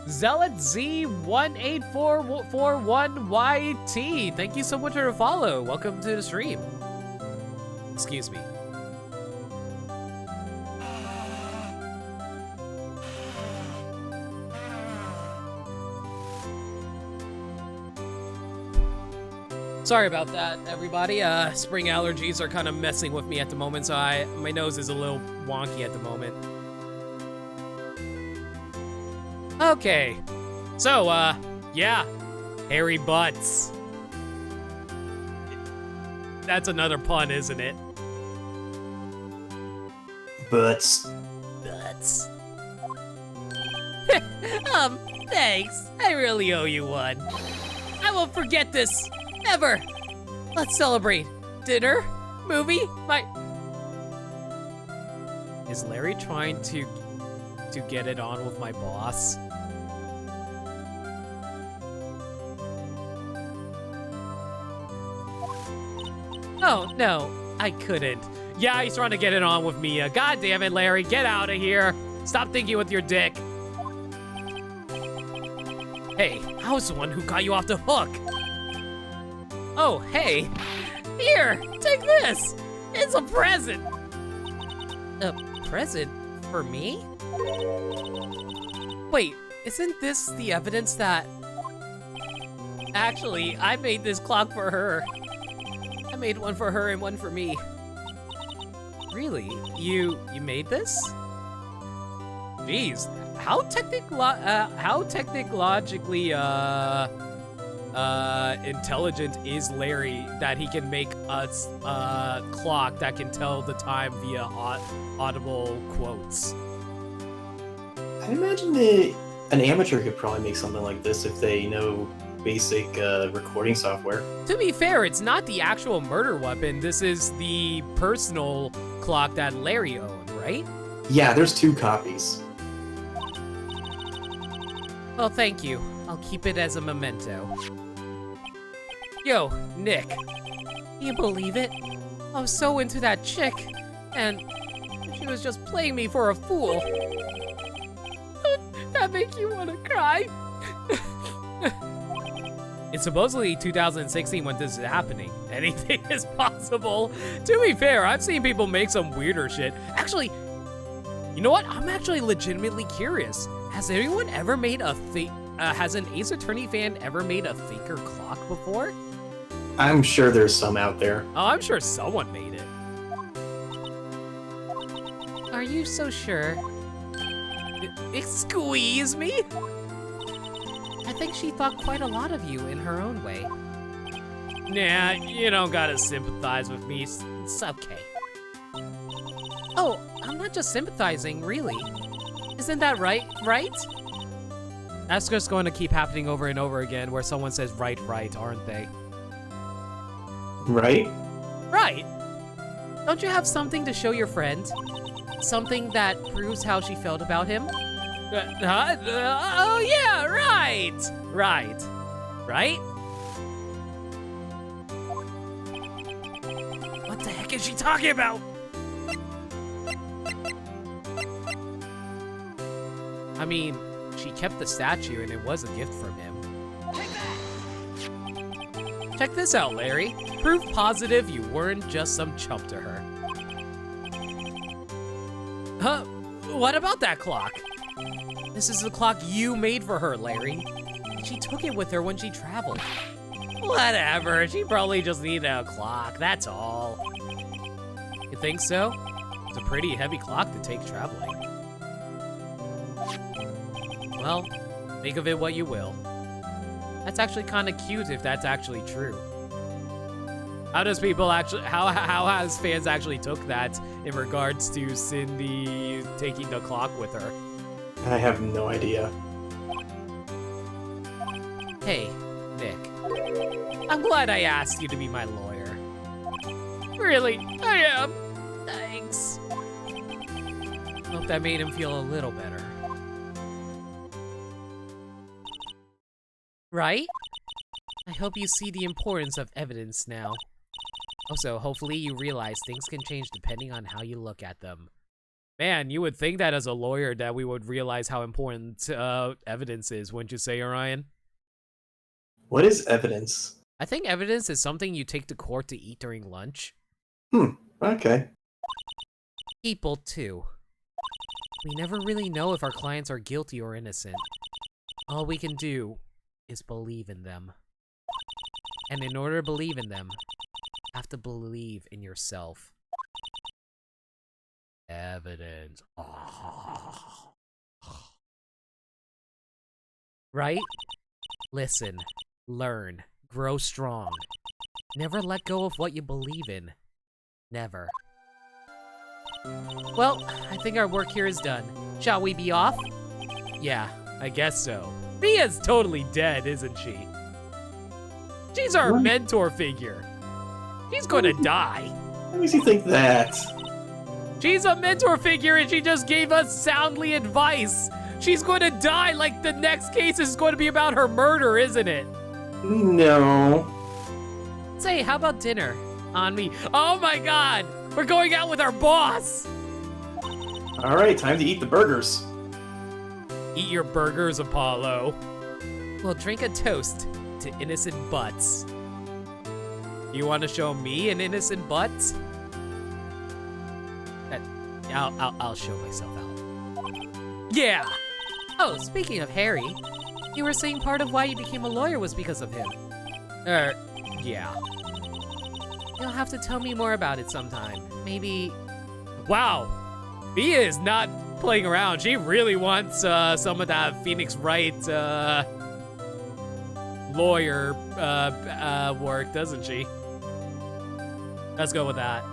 Zealot Z18441YT. Thank you so much for the follow. Welcome to the stream. Excuse me. Sorry about that, everybody. Spring allergies are kind of messing with me at the moment, so my nose is a little wonky at the moment. Okay, so, yeah, Harry Butts. That's another pun, isn't it? Butts. Butts. Thanks. I really owe you one. I won't forget this, ever. Let's celebrate. Dinner? Movie? Is Larry trying to get it on with my boss? Oh, no, I couldn't. Yeah, he's trying to get it on with Mia. God damn it, Larry, get out of here. Stop thinking with your dick. Hey, I was the one who got you off the hook. Oh, hey. Here, take this. It's a present. A present for me? Wait, isn't this the evidence that... Actually, I made this clock for her. I made one for her and one for me. Really? You made this? Jeez, how technologically intelligent is Larry that he can make a clock that can tell the time via audible quotes? I imagine an amateur could probably make something like this if they know basic recording software. To be fair, it's not the actual murder weapon. This is the personal clock that Larry owned, right? Yeah, there's 2 copies. Well, thank you. I'll keep it as a memento. Yo, Nick. Can you believe it? I was so into that chick, and she was just playing me for a fool. That make you want to cry? It's supposedly 2016 when this is happening. Anything is possible. To be fair, I've seen people make some weirder shit. Actually, you know what? I'm actually legitimately curious. Has anyone ever made has an Ace Attorney fan ever made a faker clock before? I'm sure there's some out there. Oh, I'm sure someone made it. Are you so sure? Squeeze me? I think she thought quite a lot of you in her own way. Nah, you don't gotta sympathize with me. It's okay. Oh, I'm not just sympathizing, really. Isn't that right? Right? That's just going to keep happening over and over again where someone says right, aren't they? Right? Right. Don't you have something to show your friend? Something that proves how she felt about him? Oh yeah, right! Right. Right? What the heck is she talking about? I mean, she kept the statue and it was a gift from him. Check this out, Larry. Proof positive you weren't just some chump to her. Huh? What about that clock? This is the clock you made for her, Larry. She took it with her when she traveled. Whatever, she probably just needed a clock, that's all. You think so? It's a pretty heavy clock to take traveling. Well, think of it what you will. That's actually kind of cute if that's actually true. How does people actually, how has fans actually took that in regards to Cindy taking the clock with her? I have no idea. Hey, Nick. I'm glad I asked you to be my lawyer. Really, I am. Thanks. Hope that made him feel a little better. Right? I hope you see the importance of evidence now. Also, hopefully you realize things can change depending on how you look at them. Man, you would think that as a lawyer that we would realize how important evidence is, wouldn't you say, Orion? What is evidence? I think evidence is something you take to court to eat during lunch. Okay. People, too. We never really know if our clients are guilty or innocent. All we can do is believe in them. And in order to believe in them, you have to believe in yourself. Evidence. Oh. Right? Listen, learn, grow strong. Never let go of what you believe in. Never. Well, I think our work here is done. Shall we be off? Yeah, I guess so. Mia's totally dead, isn't she? She's our mentor figure. She's gonna die. Why makes you think that? She's a mentor figure and she just gave us soundly advice. She's going to die like the next case is going to be about her murder, isn't it? No. Say, how about dinner? On me. Oh my god! We're going out with our boss! Alright, time to eat the burgers. Eat your burgers, Apollo. We'll drink a toast to innocent butts. You want to show me an innocent butt? I'll show myself out. Yeah! Oh, speaking of Harry, you were saying part of why you became a lawyer was because of him. Yeah. You'll have to tell me more about it sometime. Maybe... Wow! Mia is not playing around. She really wants some of that Phoenix Wright lawyer work, doesn't she? Let's go with that.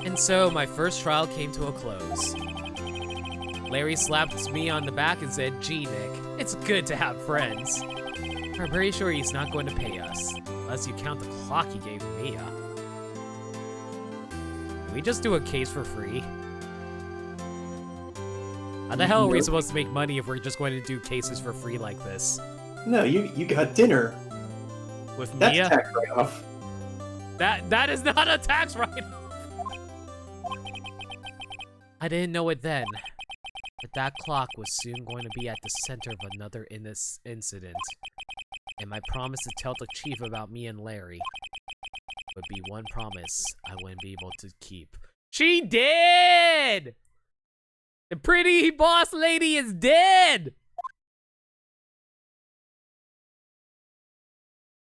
And so my first trial came to a close. Larry slapped me on the back and said, "Gee, Nick, it's good to have friends." I'm pretty sure he's not going to pay us, unless you count the clock he gave Mia. Can we just do a case for free? How the hell are we supposed to make money if we're just going to do cases for free like this? No, you got dinner. With That's Mia? tax write-off. That is not a tax write-off. I didn't know it then, but that clock was soon going to be at the center of another incident. And my promise to tell the chief about me and Larry would be one promise I wouldn't be able to keep. She did! The pretty boss lady is dead!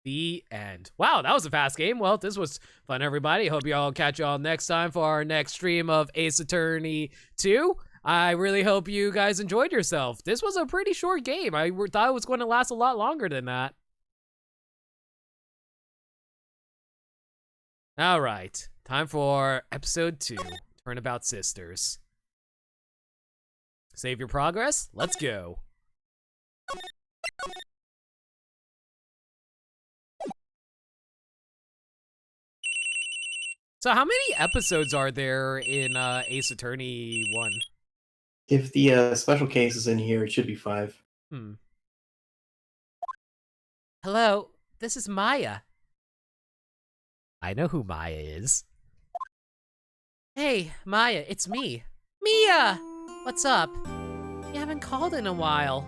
The end. Wow, that was a fast game. Well, this was fun, everybody. Hope you all catch y'all next time for our next stream of Ace Attorney 2. I really hope you guys enjoyed yourself. This was a pretty short game. I thought it was going to last a lot longer than that. All right, time for episode 2, Turnabout Sisters. Save your progress, let's go. So how many episodes are there in Ace Attorney 1? If the special case is in here, it should be 5. Hello, this is Maya. I know who Maya is. Hey, Maya, it's me. Mia! What's up? You haven't called in a while.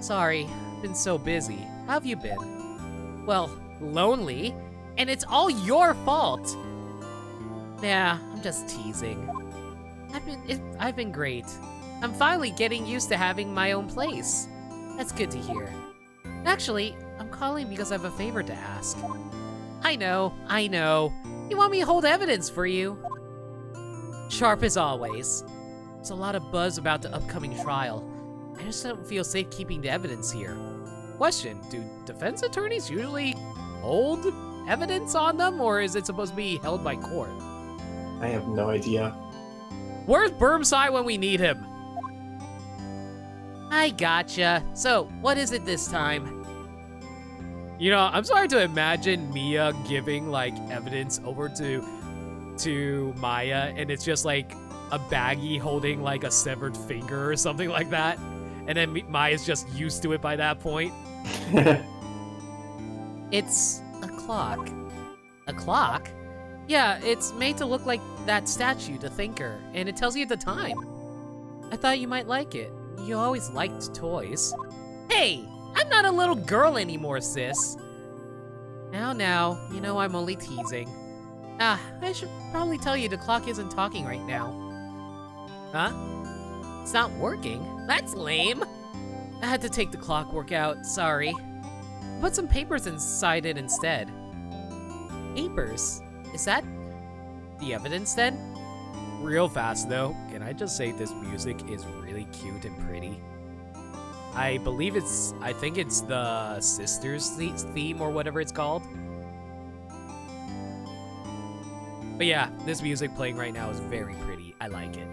Sorry, been so busy. How have you been? Well, lonely, and it's all your fault. Nah, I'm just teasing. I've been great. I'm finally getting used to having my own place. That's good to hear. Actually, I'm calling because I have a favor to ask. I know. You want me to hold evidence for you? Sharp as always. There's a lot of buzz about the upcoming trial. I just don't feel safe keeping the evidence here. Question, do defense attorneys usually hold evidence on them, or is it supposed to be held by court? I have no idea. Where's Burmside when we need him? I gotcha. So, what is it this time? You know, I'm sorry to imagine Mia giving, like, evidence over to Maya, and it's just, like, a baggie holding, like, a severed finger or something like that. And then Maya's just used to it by that point. It's a clock. A clock? Yeah, it's made to look like that statue, the Thinker, and it tells you the time. I thought you might like it. You always liked toys. Hey! I'm not a little girl anymore, sis. Now, you know I'm only teasing. I should probably tell you the clock isn't talking right now. Huh? It's not working? That's lame. I had to take the clockwork out, sorry. Put some papers inside it instead. Papers? Is that the evidence then? Real fast though, can I just say this music is really cute and pretty? I think it's the Sisters theme or whatever it's called. But yeah, this music playing right now is very pretty. I like it.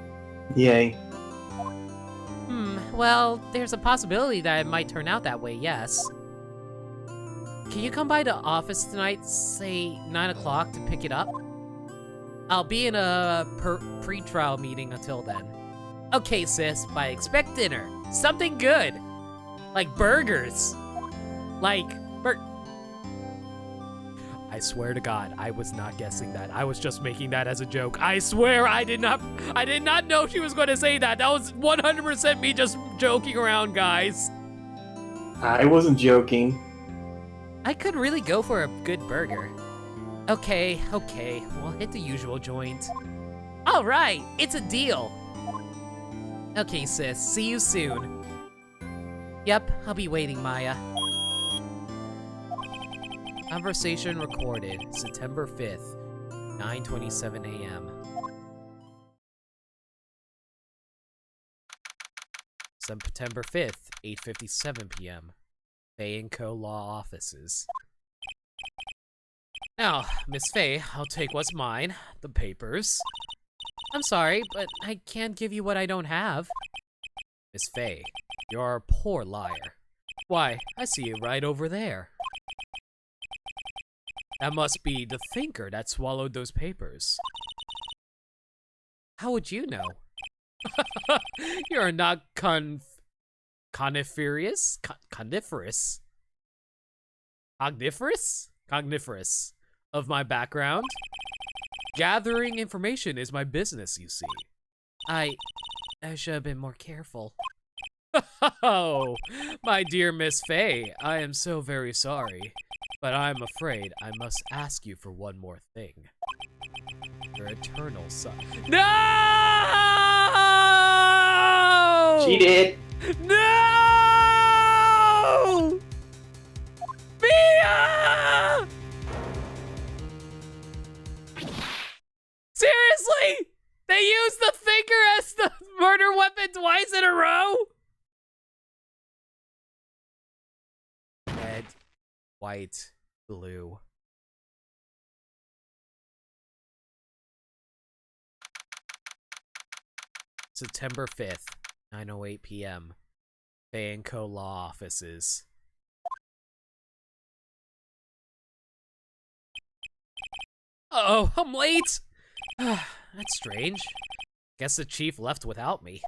Yay. Well, there's a possibility that it might turn out that way, yes. Can you come by the office tonight, say 9 o'clock, to pick it up? I'll be in a pre-trial meeting until then. Okay, sis, but I expect dinner. Something good. Like burgers. I swear to God, I was not guessing that. I was just making that as a joke. I swear I did not know she was going to say that. That was 100% me just joking around, guys. I wasn't joking. I could really go for a good burger. Okay, we'll hit the usual joint. All right, it's a deal. Okay, sis, see you soon. Yep, I'll be waiting, Maya. Conversation recorded, September 5th, 9:27 a.m. September 5th, 8:57 p.m. Faye & Co. Law Offices. Now, Miss Faye, I'll take what's mine, the papers. I'm sorry, but I can't give you what I don't have. Miss Faye, you're a poor liar. Why, I see you right over there. That must be the Thinker that swallowed those papers. How would you know? You're not coniferous? Cogniferous of my background. Gathering information is my business, you see. I should have been more careful. Oh, my dear Miss Faye, I am so very sorry, but I'm afraid I must ask you for one more thing. Your eternal son. No! Cheated! No! Mia! Seriously? They used the Thinker as white, blue. September 5th, 9:08 p.m. Bay & Co. Law Offices. Uh-oh, I'm late! That's strange. Guess the chief left without me.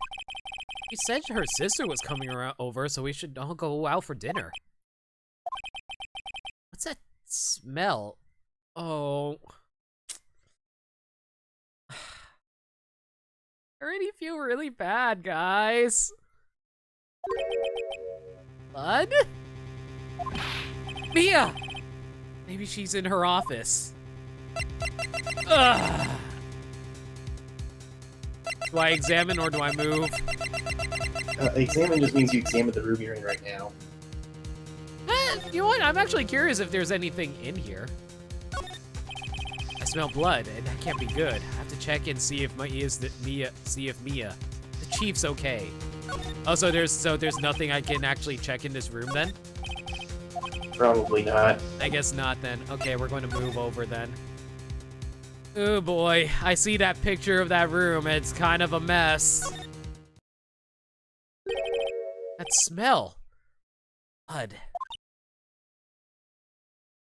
She said her sister was coming over, so we should all go out for dinner. What's that smell? Oh. I already feel really bad, guys. Blood? Mia! Maybe she's in her office. Ugh. Do I examine or do I move? Examine just means you examine the room you're in right now. You know what? I'm actually curious if there's anything in here. I smell blood, and that can't be good. I have to check and see if Mia. The chief's okay. Oh, so there's nothing I can actually check in this room then? Probably not. I guess not then. Okay, we're going to move over then. Oh boy, I see that picture of that room. It's kind of a mess. That smell. Blood.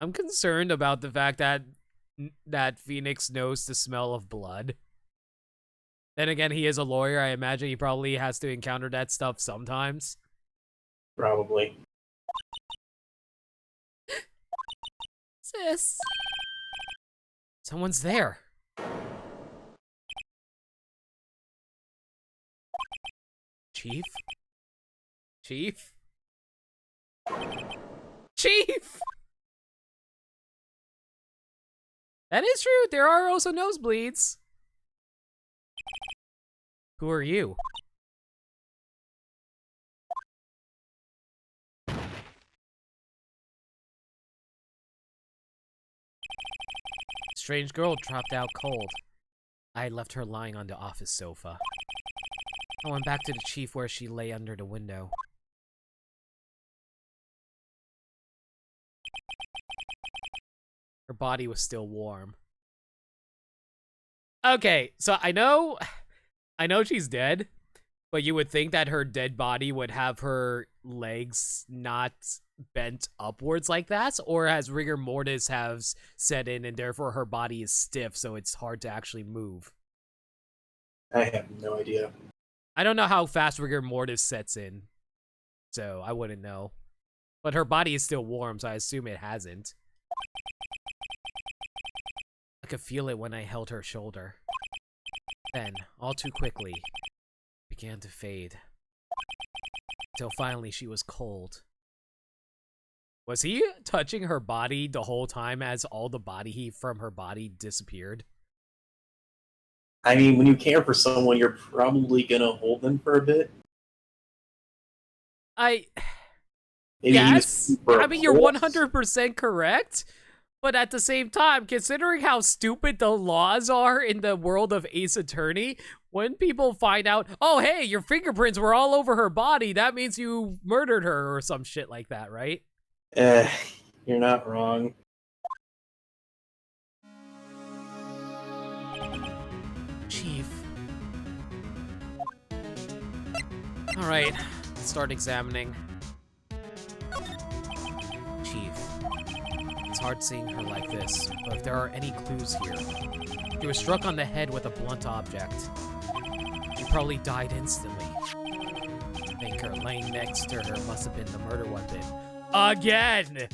I'm concerned about the fact that Phoenix knows the smell of blood. Then again, he is a lawyer. I imagine he probably has to encounter that stuff sometimes. Probably. Sis. Someone's there. Chief? Chief? Chief! That is true. There are also nosebleeds. Who are you? Strange girl dropped out cold. I left her lying on the office sofa. I went back to the chief where she lay under the window. Her body was still warm. Okay, so I know she's dead, but you would think that her dead body would have her legs not bent upwards like that, or has rigor mortis has set in and therefore her body is stiff, so it's hard to actually move. I have no idea. I don't know how fast rigor mortis sets in, so I wouldn't know. But her body is still warm, so I assume it hasn't. I could feel it when I held her shoulder. Then, all too quickly, it began to fade. Until finally she was cold. Was he touching her body the whole time as all the body heat from her body disappeared? I mean, when you care for someone, you're probably gonna hold them for a bit. Maybe yes, I mean, you're 100% correct. But at the same time, considering how stupid the laws are in the world of Ace Attorney, when people find out, oh, hey, your fingerprints were all over her body, that means you murdered her or some shit like that, right? You're not wrong. Chief. All right, let's start examining. Chief. It's hard seeing her like this, but if there are any clues here. She was struck on the head with a blunt object. She probably died instantly. I think her laying next to her must have been the murder weapon. Again!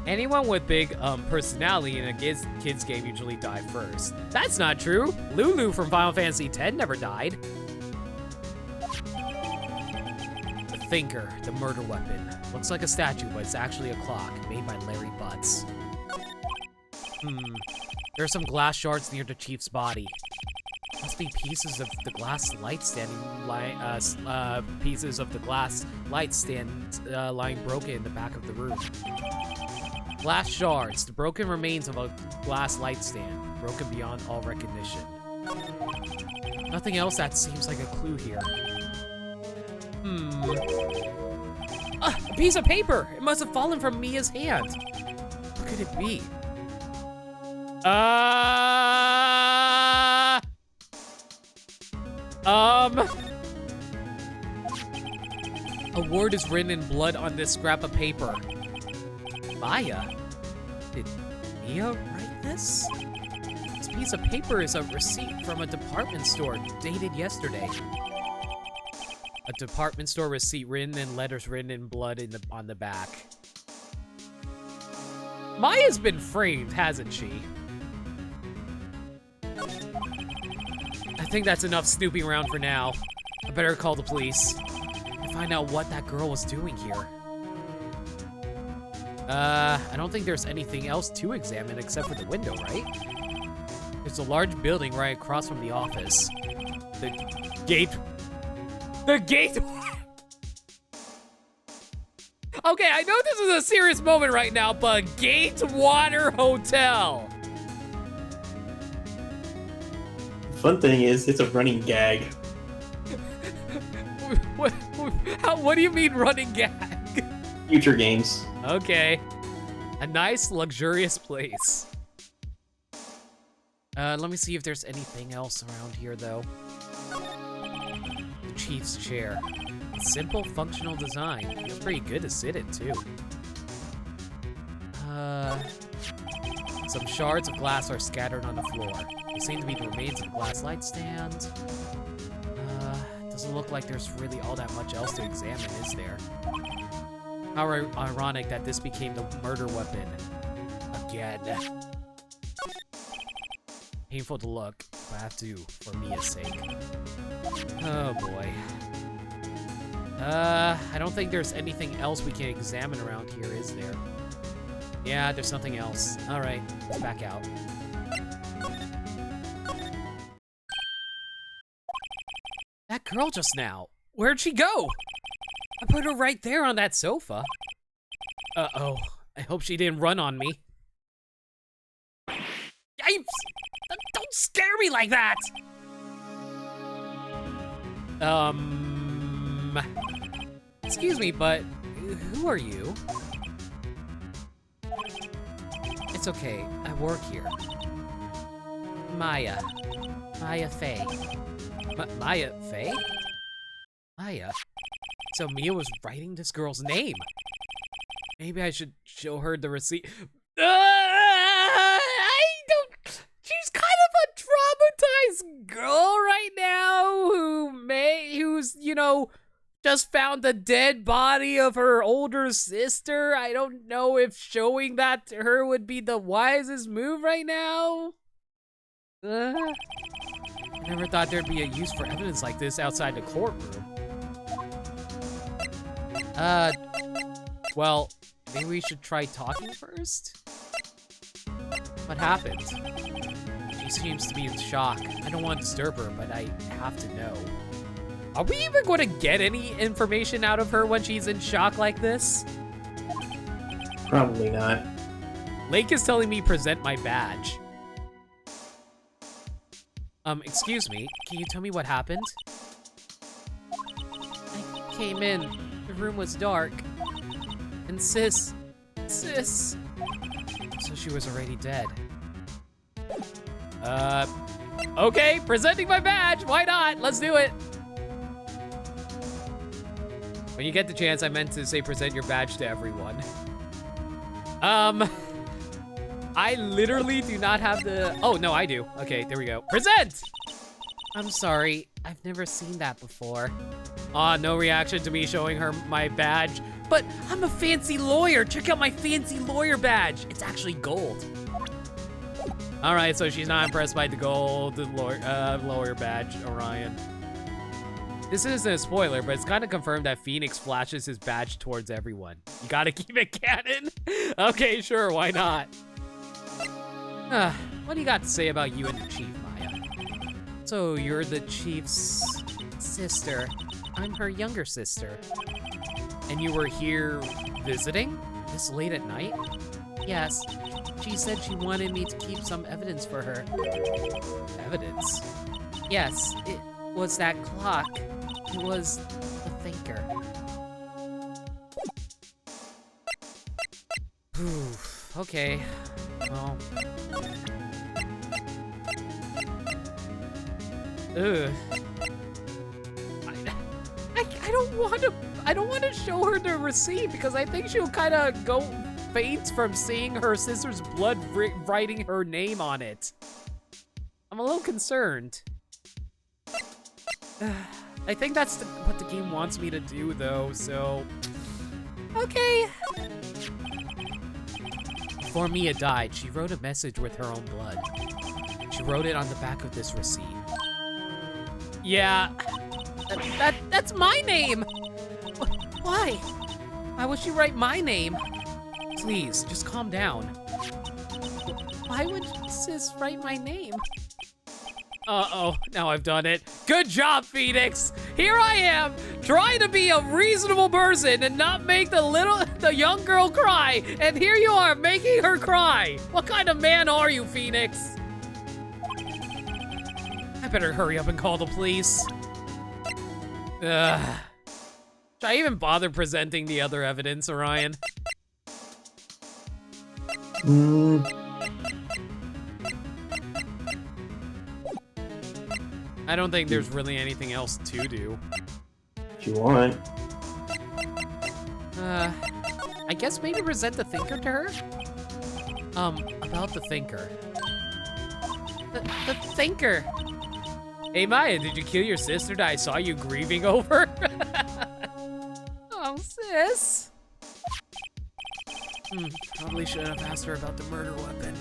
Anyone with big personality in a kids game usually die first. That's not true. Lulu from Final Fantasy X never died. The Thinker, the murder weapon. Looks like a statue, but it's actually a clock made by Larry Butts. There are some glass shards near the chief's body. Must be pieces of the glass light pieces of the glass light stand lying broken in the back of the room. Glass shards, the broken remains of a glass light stand, broken beyond all recognition. Nothing else that seems like a clue here. A piece of paper! It must have fallen from Mia's hand. What could it be? A word is written in blood on this scrap of paper. Maya? Did Mia write this? This piece of paper is a receipt from a department store dated yesterday. A department store receipt written in letters written in blood on the back. Maya's been framed, hasn't she? I think that's enough snooping around for now. I better call the police and find out what that girl was doing here. I don't think there's anything else to examine except for the window, right? There's a large building right across from the office. The gate. Okay, I know this is a serious moment right now, but Gatewater Hotel. Fun thing is, it's a running gag. What do you mean running gag? Future games. Okay. A nice, luxurious place. Let me see if there's anything else around here, though. The chief's chair. Simple, functional design. Feels pretty good to sit in, too. Some shards of glass are scattered on the floor. They seem to be the remains of a glass light stand. Doesn't look like there's really all that much else to examine, is there? How ironic that this became the murder weapon. Again. Painful to look, but I have to, for Mia's sake. Oh boy. I don't think there's anything else we can examine around here, is there? Yeah, there's something else. Alright, let's back out. That girl just now. Where'd she go? I put her right there on that sofa. Uh-oh. I hope she didn't run on me. Yipes! Don't scare me like that! Excuse me, but who are you? It's okay, I work here. Maya. Maya Faye. Maya Faye? Maya? So Mia was writing this girl's name. Maybe I should show her the receipt. She's kind of a traumatized girl right now who's, you know, just found the dead body of her older sister. I don't know if showing that to her would be the wisest move right now. I never thought there'd be a use for evidence like this outside the courtroom. Well, maybe we should try talking first? What happened? She seems to be in shock. I don't want to disturb her, but I have to know. Are we even going to get any information out of her when she's in shock like this? Probably not. Lake is telling me present my badge. Excuse me, can you tell me what happened? I came in, the room was dark, and sis, so she was already dead. Okay, presenting my badge, why not? Let's do it. When you get the chance, I meant to say present your badge to everyone. I literally do not have the... Oh, no, I do. Okay, there we go. Present! I'm sorry. I've never seen that before. No reaction to me showing her my badge. But I'm a fancy lawyer. Check out my fancy lawyer badge. It's actually gold. All right, so she's not impressed by the gold lawyer badge, Orion. This isn't a spoiler, but it's kind of confirmed that Phoenix flashes his badge towards everyone. You gotta keep it canon? Okay, sure, why not? What do you got to say about you and the Chief, Maya? So, you're the Chief's sister. I'm her younger sister. And you were here visiting? This late at night? Yes. She said she wanted me to keep some evidence for her. Evidence? Yes, it was that clock. It was a thinker. Okay. Well. Ugh. I don't want to show her the receipt because I think she'll kind of go faint from seeing her sister's blood writing her name on it. I'm a little concerned. I think that's what the game wants me to do, though, so... Okay. Before Mia died, she wrote a message with her own blood. She wrote it on the back of this receipt. Yeah, that's my name! Why? Why would she write my name? Please, just calm down. Why would sis write my name? Uh-oh, now I've done it. Good job, Phoenix! Here I am, trying to be a reasonable person and not make the young girl cry, and here you are, making her cry! What kind of man are you, Phoenix? I better hurry up and call the police. Ugh. Should I even bother presenting the other evidence, Orion? I don't think there's really anything else to do. If you want. I guess maybe present the thinker to her? About the thinker. The thinker! Hey Maya, did you kill your sister that I saw you grieving over? Oh, sis. Probably shouldn't have asked her about the murder weapon.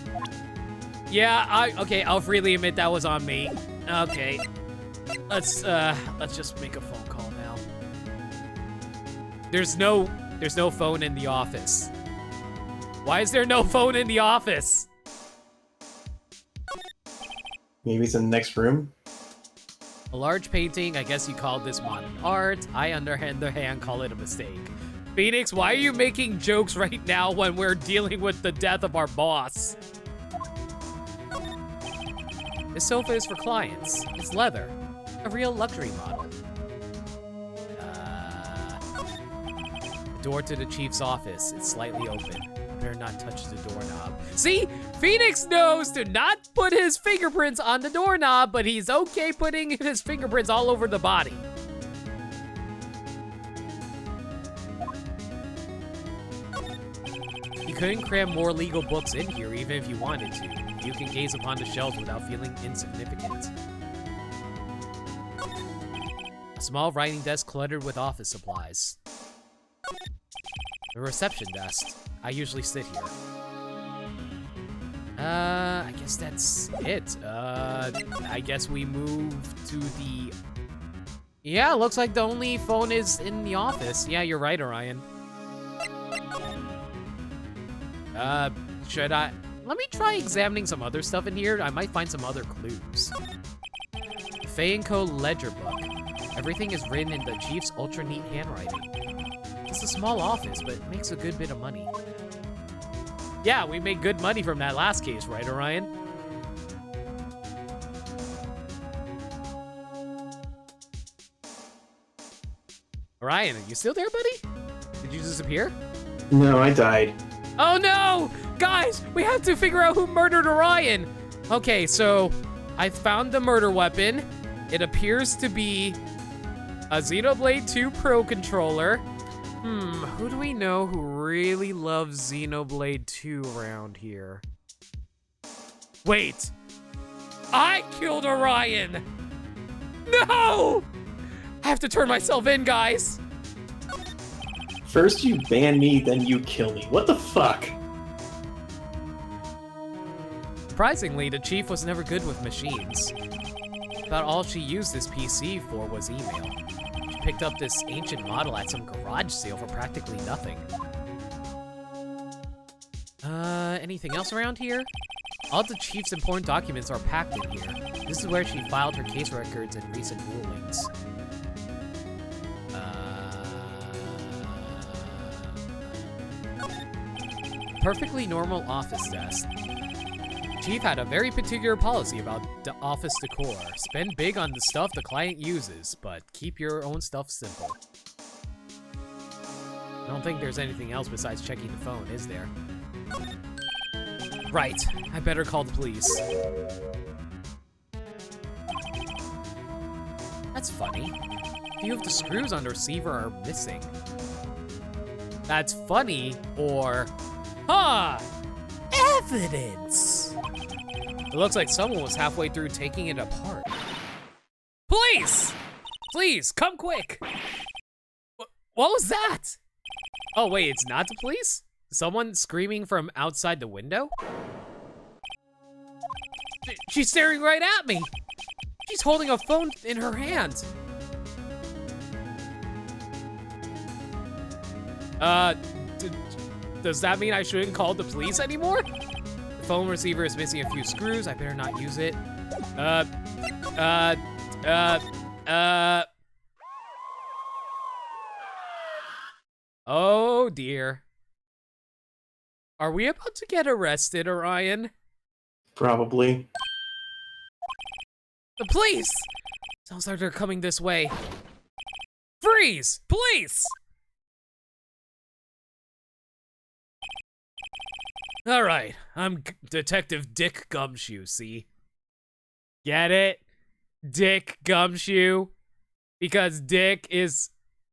Yeah, okay, I'll freely admit that was on me. Okay. Let's just make a phone call now. There's no phone in the office. Why is there no phone in the office? Maybe it's in the next room? A large painting, I guess you called this modern art. I, on the other hand, call it a mistake. Phoenix, why are you making jokes right now when we're dealing with the death of our boss? This sofa is for clients. It's leather. A real luxury model. The door to the chief's office. It's slightly open. Better not touch the doorknob. See? Phoenix knows to not put his fingerprints on the doorknob, but he's okay putting his fingerprints all over the body. You couldn't cram more legal books in here even if you wanted to. You can gaze upon the shelves without feeling insignificant. A small writing desk cluttered with office supplies. The reception desk. I usually sit here. I guess that's it. I guess we move to the... Yeah, looks like the only phone is in the office. Yeah, you're right, Orion. Should I... Let me try examining some other stuff in here. I might find some other clues. Fay & Co. ledger book. Everything is written in the chief's ultra neat handwriting. It's a small office, but it makes a good bit of money. Yeah, we made good money from that last case, right, Orion? Orion, are you still there, buddy? Did you disappear? No, I died. Oh no! Guys, we have to figure out who murdered Orion! Okay, so I found the murder weapon. It appears to be a Xenoblade 2 Pro controller. Who do we know who really loves Xenoblade 2 around here? Wait! I killed Orion! No! I have to turn myself in, guys! First you ban me, then you kill me. What the fuck? Surprisingly, the chief was never good with machines. About all she used this PC for was email. She picked up this ancient model at some garage sale for practically nothing. Anything else around here? All the chief's important documents are packed in here. This is where she filed her case records and recent rulings. Perfectly normal office desk. Chief had a very particular policy about the office decor. Spend big on the stuff the client uses, but keep your own stuff simple. I don't think there's anything else besides checking the phone, is there? Right, I better call the police. That's funny. A few of the screws on the receiver are missing. That's funny, or... Huh! Evidence! It looks like someone was halfway through taking it apart. Police! Please, come quick! What was that? Oh wait, it's not the police? Someone screaming from outside the window? She's staring right at me! She's holding a phone in her hand. Does that mean I shouldn't call the police anymore? The phone receiver is missing a few screws. I better not use it. Oh dear. Are we about to get arrested, Orion? Probably. The police! Sounds like they're coming this way. Freeze! Police! All right, I'm Detective Dick Gumshoe, see? Get it? Dick Gumshoe? Because Dick is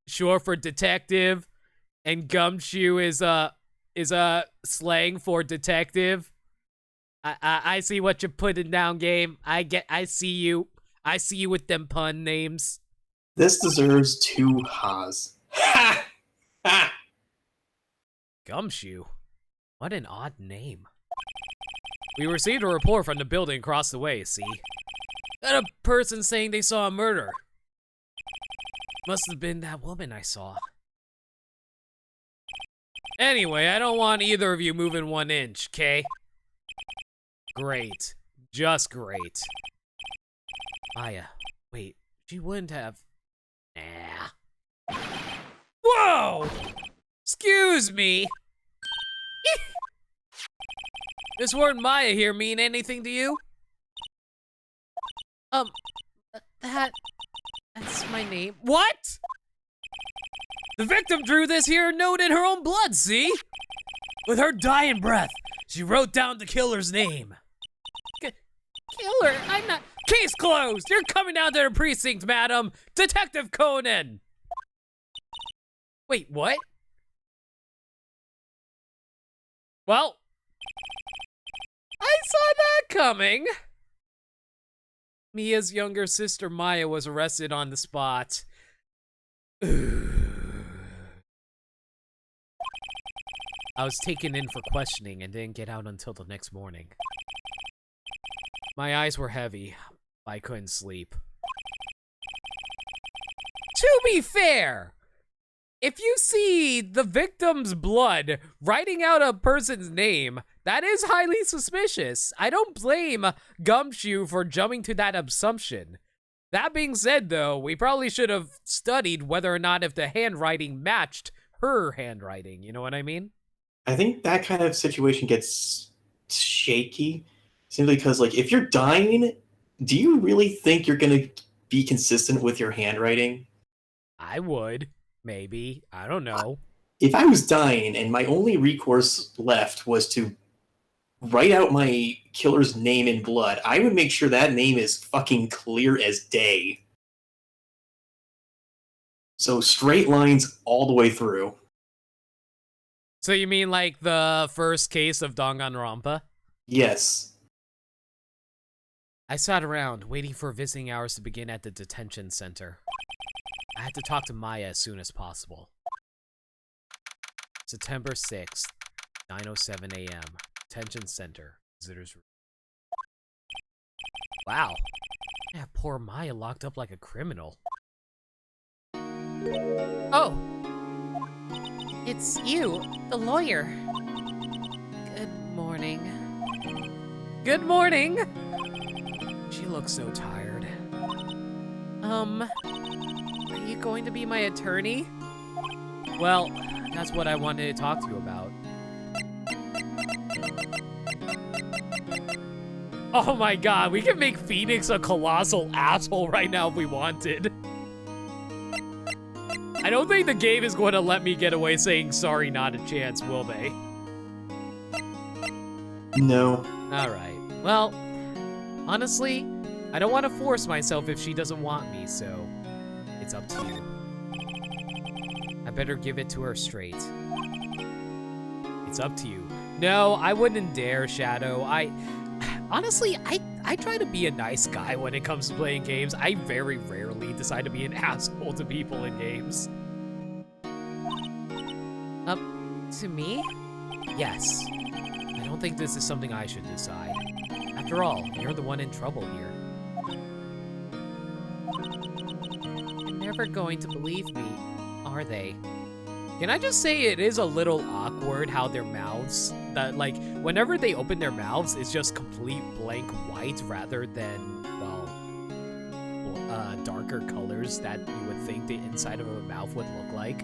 short for detective, and Gumshoe is a slang for detective. I see what you're putting down, game. I see you. I see you with them pun names. This deserves 2 ha's. Ha! Ha! Gumshoe? What an odd name. We received a report from the building across the way, see? Got a person saying they saw a murder. Must have been that woman I saw. Anyway, I don't want either of you moving 1 inch, okay? Great. Just great. Maya, wait, she wouldn't have... Nah. Whoa! Excuse me! This word Maya here mean anything to you? That's my name. What? The victim drew this here note in her own blood, see? With her dying breath, she wrote down the killer's name. Killer? I'm not... Case closed! You're coming down to the precinct, madam! Detective Conan! Wait, what? Well... I saw that coming! Mia's younger sister Maya was arrested on the spot. I was taken in for questioning and didn't get out until the next morning. My eyes were heavy. I couldn't sleep. To be fair, if you see the victim's blood writing out a person's name, that is highly suspicious. I don't blame Gumshoe for jumping to that assumption. That being said, though, we probably should have studied whether or not if the handwriting matched her handwriting. You know what I mean? I think that kind of situation gets shaky simply because, like, if you're dying, do you really think you're going to be consistent with your handwriting? I would. Maybe. I don't know. If I was dying and my only recourse left was to write out my killer's name in blood, I would make sure that name is fucking clear as day. So straight lines all the way through. So you mean like the first case of Danganronpa? Yes. I sat around, waiting for visiting hours to begin at the detention center. I had to talk to Maya as soon as possible. September 6th, 9:07 a.m. Detention center. Visitors room. Wow. I have poor Maya locked up like a criminal. Oh. It's you, the lawyer. Good morning. Good morning! She looks so tired. Are you going to be my attorney? Well, that's what I wanted to talk to you about. Oh my god, we can make Phoenix a colossal asshole right now if we wanted. I don't think the game is going to let me get away saying sorry, not a chance, will they? No. Alright. Well, honestly, I don't want to force myself if she doesn't want me, so it's up to you. I better give it to her straight. It's up to you. No, I wouldn't dare, Shadow. Honestly, I try to be a nice guy when it comes to playing games. I very rarely decide to be an asshole to people in games. Up to me? Yes. I don't think this is something I should decide. After all, you're the one in trouble here. They're never going to believe me, are they? Can I just say it is a little awkward how their mouths, that like, whenever they open their mouths, it's just complete blank white rather than, well, darker colors that you would think the inside of a mouth would look like.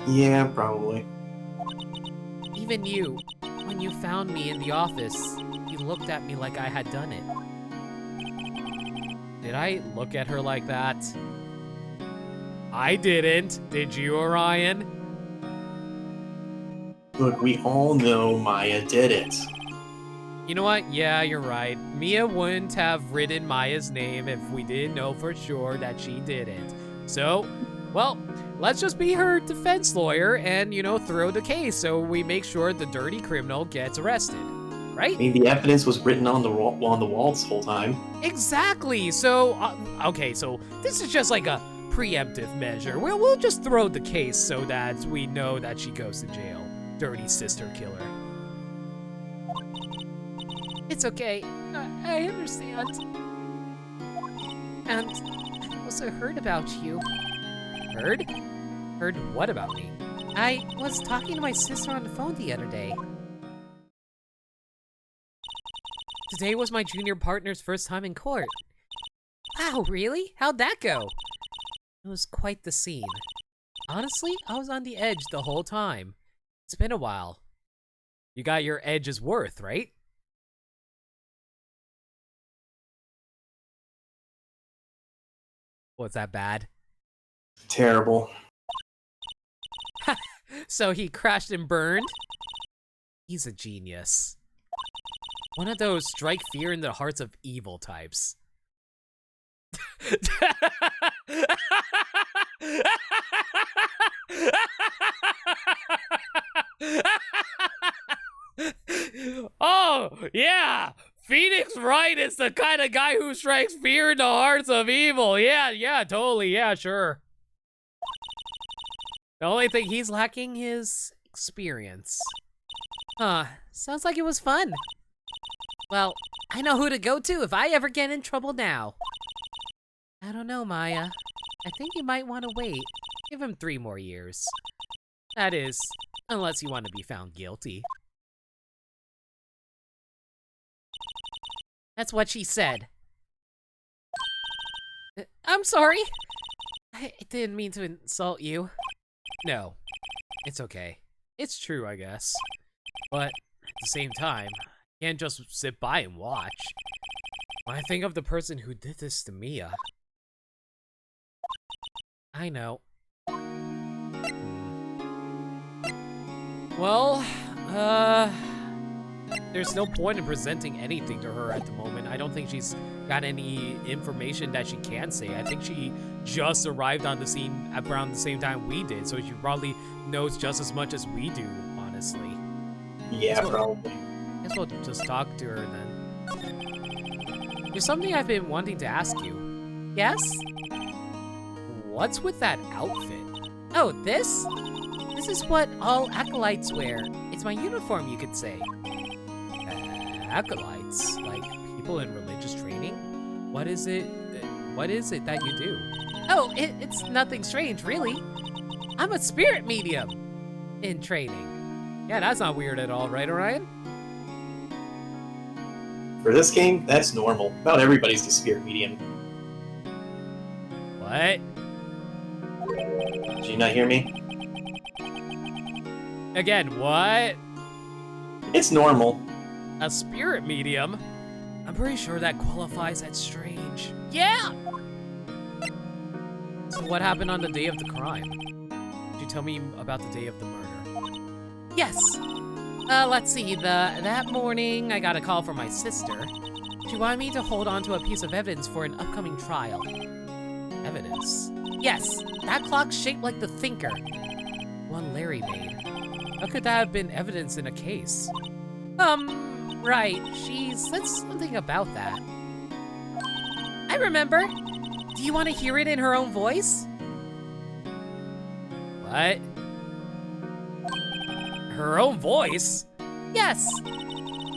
Yeah, probably. Even you, when you found me in the office, you looked at me like I had done it. Did I look at her like that? I didn't. Did you, Orion? Look, we all know Maya did it. You know what? Yeah, you're right. Mia wouldn't have written Maya's name if we didn't know for sure that she didn't. So, well, let's just be her defense lawyer and, you know, throw the case so we make sure the dirty criminal gets arrested. Right? I mean, the evidence was written on the wall this whole time. Exactly. So, okay, so this is just like a preemptive measure. We'll just throw the case so that we know that she goes to jail. Dirty sister killer. It's okay. I understand. And I also heard about you. Heard? Heard what about me? I was talking to my sister on the phone the other day. Today was my junior partner's first time in court. Wow, really? How'd that go? It was quite the scene. Honestly, I was on the edge the whole time. It's been a while. You got your edge's worth, right? Was that bad? Terrible. So he crashed and burned? He's a genius. One of those strike fear in the hearts of evil types. Oh, yeah! Phoenix Wright is the kind of guy who strikes fear in the hearts of evil. Yeah, totally, yeah, sure. The only thing he's lacking is experience. Huh, sounds like it was fun. Well, I know who to go to if I ever get in trouble now. I don't know, Maya. I think you might want to wait. Give him 3 more years. That is, unless you want to be found guilty. That's what she said. I'm sorry. I didn't mean to insult you. No, it's okay. It's true, I guess. But at the same time, I can't just sit by and watch. When I think of the person who did this to Mia. I know. Well, there's no point in presenting anything to her at the moment. I don't think she's got any information that she can say. I think she just arrived on the scene around the same time we did, so she probably knows just as much as we do, honestly. Yeah, probably. Guess we'll just talk to her then. There's something I've been wanting to ask you. Yes? What's with that outfit? Oh, this? This is what all acolytes wear. It's my uniform, you could say. Acolytes? Like people in religious training? What is it that you do? Oh, it's nothing strange, really. I'm a spirit medium in training. Yeah, that's not weird at all, right, Orion? For this game, that's normal. Not everybody's the spirit medium. What? Did you not hear me? Again, what? It's normal. A spirit medium? I'm pretty sure that qualifies as strange. Yeah! So what happened on the day of the crime? Could you tell me about the day of the murder? Yes! Let's see, that morning I got a call from my sister. She wanted me to hold on to a piece of evidence for an upcoming trial. Evidence? Yes, that clock shaped like the thinker. One Larry made. How could that have been evidence in a case? Right, she said something about that. I remember. Do you want to hear it in her own voice? What? Her own voice? Yes.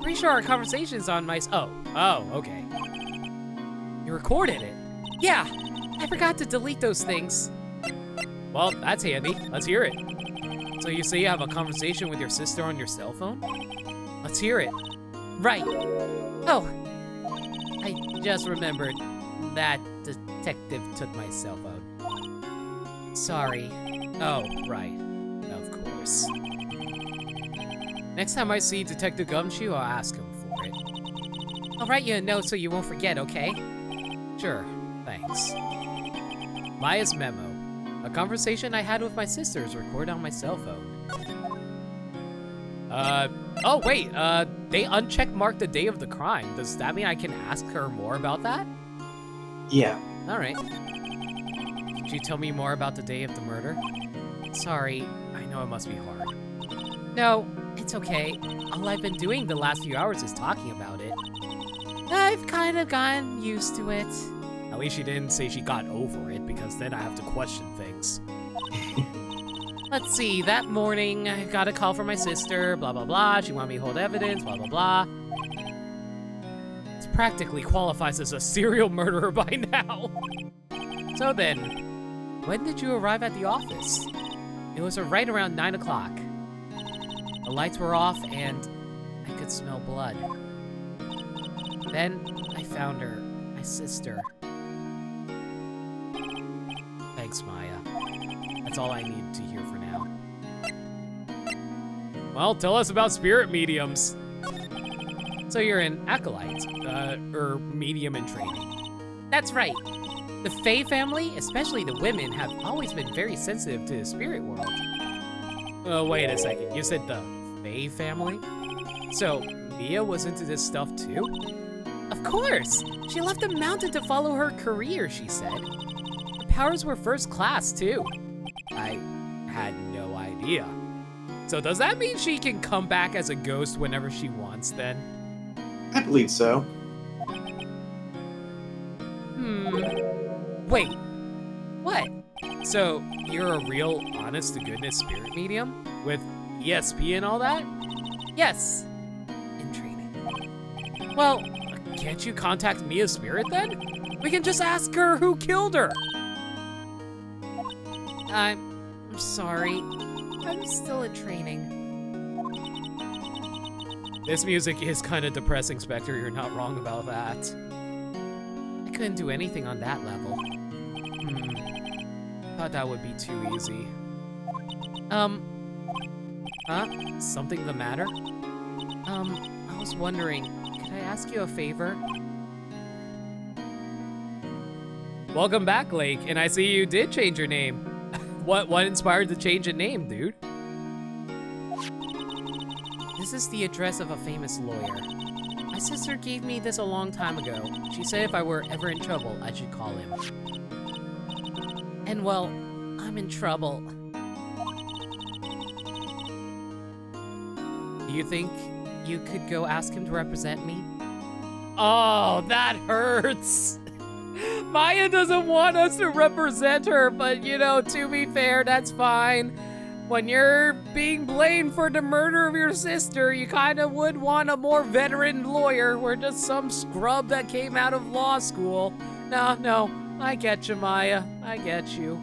Pretty sure our conversation's on my... Oh, okay. You recorded it? Yeah. I forgot to delete those things. Well, that's handy. Let's hear it. So you say you have a conversation with your sister on your cell phone? Let's hear it. Right. Oh. I just remembered. That detective took my cell phone. Sorry. Oh, right. Of course. Next time I see Detective Gumshoe, I'll ask him for it. I'll write you a note so you won't forget, okay? Sure, thanks. Maya's memo. A conversation I had with my sister is recorded on my cell phone. Oh wait, they uncheck-marked the day of the crime. Does that mean I can ask her more about that? Yeah. Alright. Could you tell me more about the day of the murder? Sorry, I know it must be hard. No, it's okay. All I've been doing the last few hours is talking about it. I've kind of gotten used to it. At least she didn't say she got over it, because then I have to question things. Let's see, that morning, I got a call from my sister, blah, blah, blah. She wanted me to hold evidence, blah, blah, blah. This practically qualifies as a serial murderer by now. So then, when did you arrive at the office? It was right around 9 o'clock. The lights were off, and I could smell blood. Then, I found her, my sister. Thanks, Maya. That's all I need to hear for now. Well, tell us about spirit mediums. So you're an acolyte, or medium in training. That's right. The Fae family, especially the women, have always been very sensitive to the spirit world. Wait a second, you said the Fae family? So, Mia was into this stuff too? Of course! She left the mountain to follow her career, she said. Her powers were first class too. I had no idea. So does that mean she can come back as a ghost whenever she wants then? I believe so. Wait, what? So you're a real honest-to-goodness spirit medium? With ESP and all that? Yes, in training. Well, can't you contact Mia's spirit then? We can just ask her who killed her. I'm sorry. I'm still in training. This music is kind of depressing, Spectre. You're not wrong about that. I couldn't do anything on that level. Thought that would be too easy. Something the matter? I was wondering, could I ask you a favor? Welcome back, Lake, and I see you did change your name. What inspired the change in name, dude? This is the address of a famous lawyer. My sister gave me this a long time ago. She said if I were ever in trouble, I should call him. And well, I'm in trouble. Do you think you could go ask him to represent me? Oh, that hurts! Maya doesn't want us to represent her, but you know, to be fair, that's fine. When you're being blamed for the murder of your sister, you kind of would want a more veteran lawyer. We're just some scrub that came out of law school. No, I get you, Maya. I get you.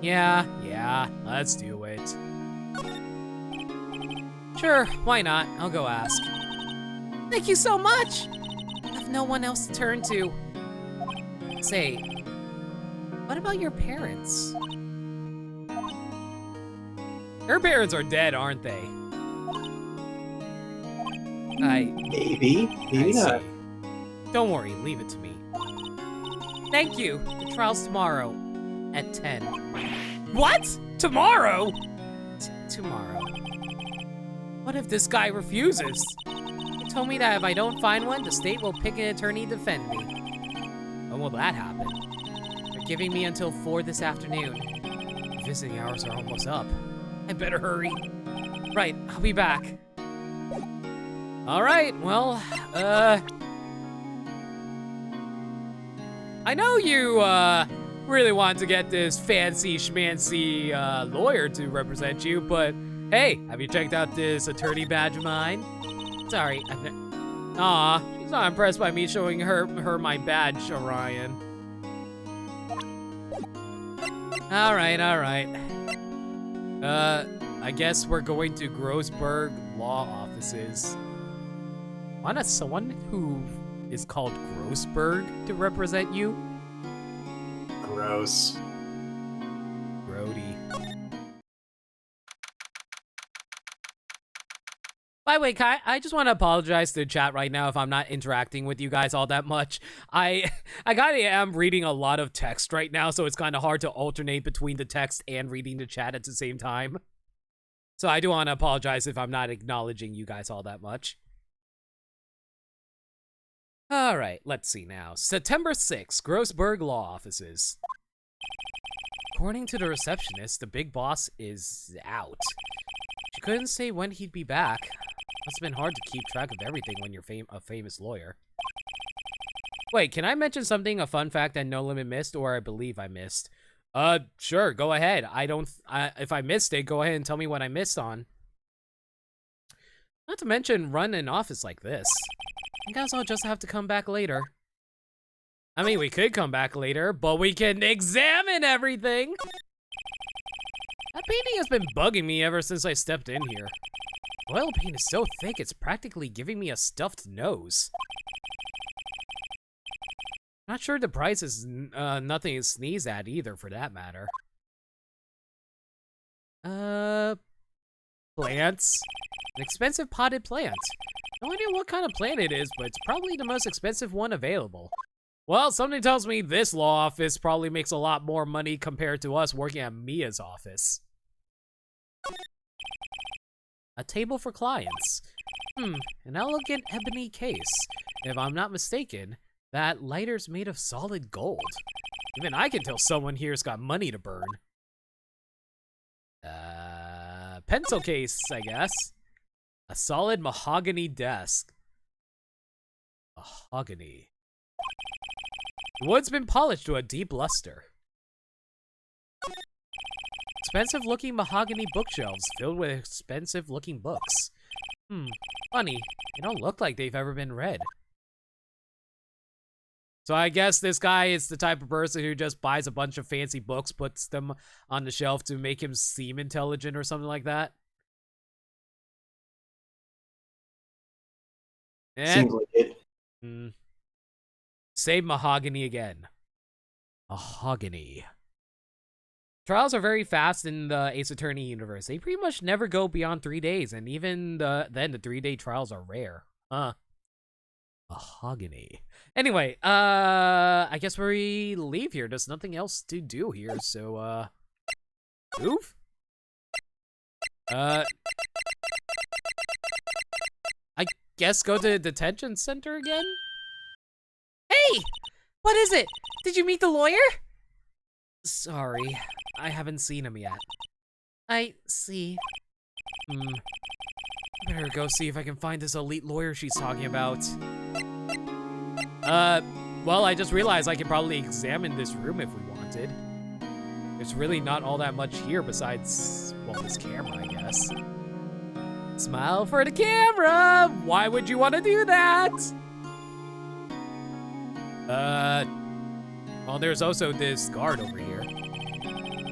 Yeah, let's do it. Sure, why not? I'll go ask. Thank you so much! I have no one else to turn to. Say, what about your parents? Her parents are dead, aren't they? Maybe not. See. Don't worry, leave it to me. Thank you. The trial's tomorrow at 10. What? Tomorrow? Tomorrow. What if this guy refuses? He told me that if I don't find one, the state will pick an attorney to defend me. When will that happen? They're giving me until 4 this afternoon. The visiting hours are almost up. I better hurry. Right, I'll be back. All right, well, I know you, really want to get this fancy schmancy, lawyer to represent you, but hey, have you checked out this attorney badge of mine? Sorry, Aw, she's not impressed by me showing her my badge, Orion. All right. I guess we're going to Grossberg Law Offices. Want someone who is called Grossberg to represent you? Gross. Grody. By the way, Kai, I just want to apologize to the chat right now if I'm not interacting with you guys all that much. I kind of am reading a lot of text right now, so it's kind of hard to alternate between the text and reading the chat at the same time. So I do want to apologize if I'm not acknowledging you guys all that much. All right, let's see now. September 6th, Grossberg Law Offices. According to the receptionist, the big boss is out. She couldn't say when he'd be back. Must have been hard to keep track of everything when you're a famous lawyer. Wait, can I mention something, a fun fact that No Limit missed, or I believe I missed? Sure, go ahead. If I missed it, go ahead and tell me what I missed on. Not to mention, run an office like this. I guess I'll just have to come back later. I mean, we could come back later, but we can examine everything! That painting has been bugging me ever since I stepped in here. Oil paint is so thick, it's practically giving me a stuffed nose. Not sure the price is nothing to sneeze at either, for that matter. Plants. An expensive potted plant. No idea what kind of plant it is, but it's probably the most expensive one available. Well, something tells me this law office probably makes a lot more money compared to us working at Mia's office. A table for clients. An elegant ebony case. If I'm not mistaken, that lighter's made of solid gold. Even I can tell someone here's got money to burn. Pencil case, I guess. A solid mahogany desk. Mahogany. The wood's been polished to a deep luster. Expensive-looking mahogany bookshelves filled with expensive-looking books. Funny. They don't look like they've ever been read. So I guess this guy is the type of person who just buys a bunch of fancy books, puts them on the shelf to make him seem intelligent or something like that. Seems like it. Say mahogany again. Mahogany. Trials are very fast in the Ace Attorney universe. They pretty much never go beyond 3 days, and even then the 3-day trials are rare. Mahogany. Anyway, I guess we leave here. There's nothing else to do here, so, move? I guess go to the detention center again? Hey! What is it? Did you meet the lawyer? Sorry, I haven't seen him yet. I see. Better go see if I can find this elite lawyer she's talking about. Well, I just realized I could probably examine this room if we wanted. There's really not all that much here besides, well, this camera, I guess. Smile for the camera! Why would you want to do that? Well, there's also this guard over here.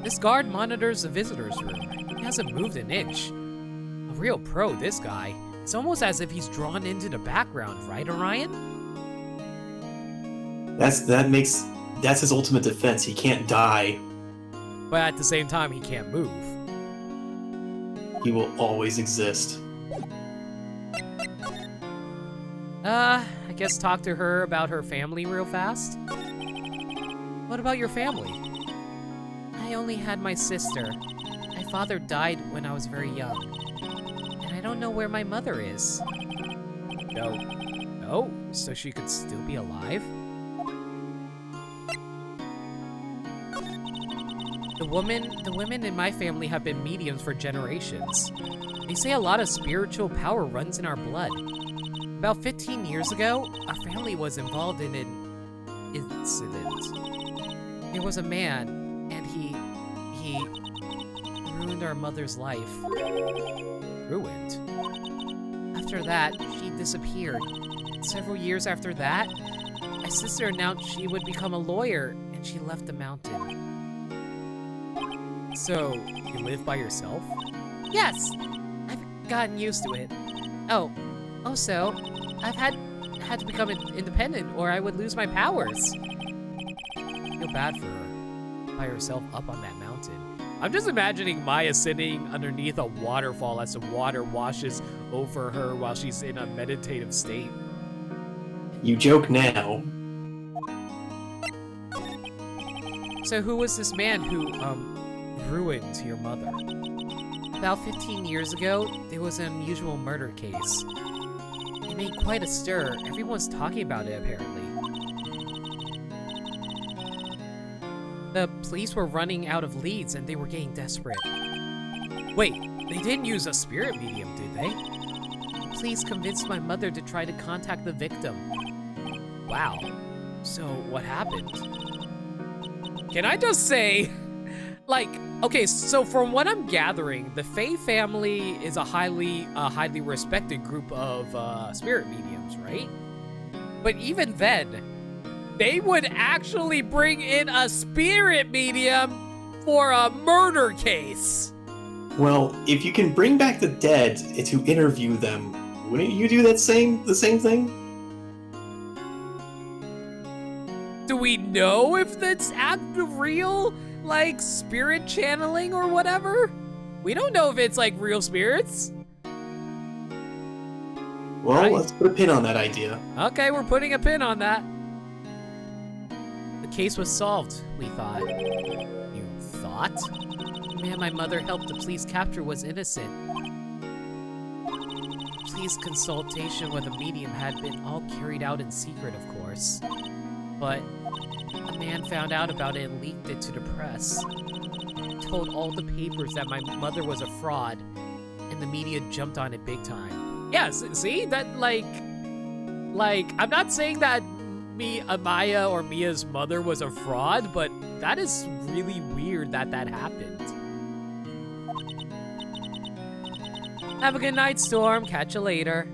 This guard monitors the visitor's room. He hasn't moved an inch. A real pro, this guy. It's almost as if he's drawn into the background, right, Orion? That's his ultimate defense. He can't die. But at the same time, he can't move. He will always exist. I guess talk to her about her family real fast. What about your family? I only had my sister. father died when I was very young. And I don't know where my mother is. No. No? So she could still be alive? The women in my family have been mediums for generations. They say a lot of spiritual power runs in our blood. About 15 years ago, our family was involved in an incident. There was a man, and he ruined our mother's life. Ruined? After that, she disappeared. Several years after that, my sister announced she would become a lawyer, and she left the mountain. So, you live by yourself? Yes! I've gotten used to it. Oh, also, I've had to become independent or I would lose my powers. I feel bad for her, by herself up on that mountain. I'm just imagining Maya sitting underneath a waterfall as the water washes over her while she's in a meditative state. You joke now. So who was this man who, ruined your mother? About 15 years ago, there was an unusual murder case. It made quite a stir. Everyone's talking about it, apparently. The police were running out of leads and they were getting desperate. Wait, they didn't use a spirit medium, did they? The police convinced my mother to try to contact the victim. Wow. So, what happened? Can I just say, like, okay, so from what I'm gathering, the Fae family is a highly respected group of spirit mediums, right? But even then, they would actually bring in a spirit medium for a murder case. Well, if you can bring back the dead to interview them, wouldn't you do the same thing? Do we know if that's real, like, spirit channeling or whatever? We don't know if it's, like, real spirits. Well, Right. Let's put a pin on that idea. Okay, we're putting a pin on that. The case was solved, we thought. You thought? The man my mother helped the police capture was innocent. The police consultation with a medium had been all carried out in secret, of course. But a man found out about it and leaked it to the press. He told all the papers that my mother was a fraud, and the media jumped on it big time. Yes, see? That, like, I'm not saying that Maya or Mia's mother was a fraud, but that is really weird that happened. Have a good night, Storm. Catch you later.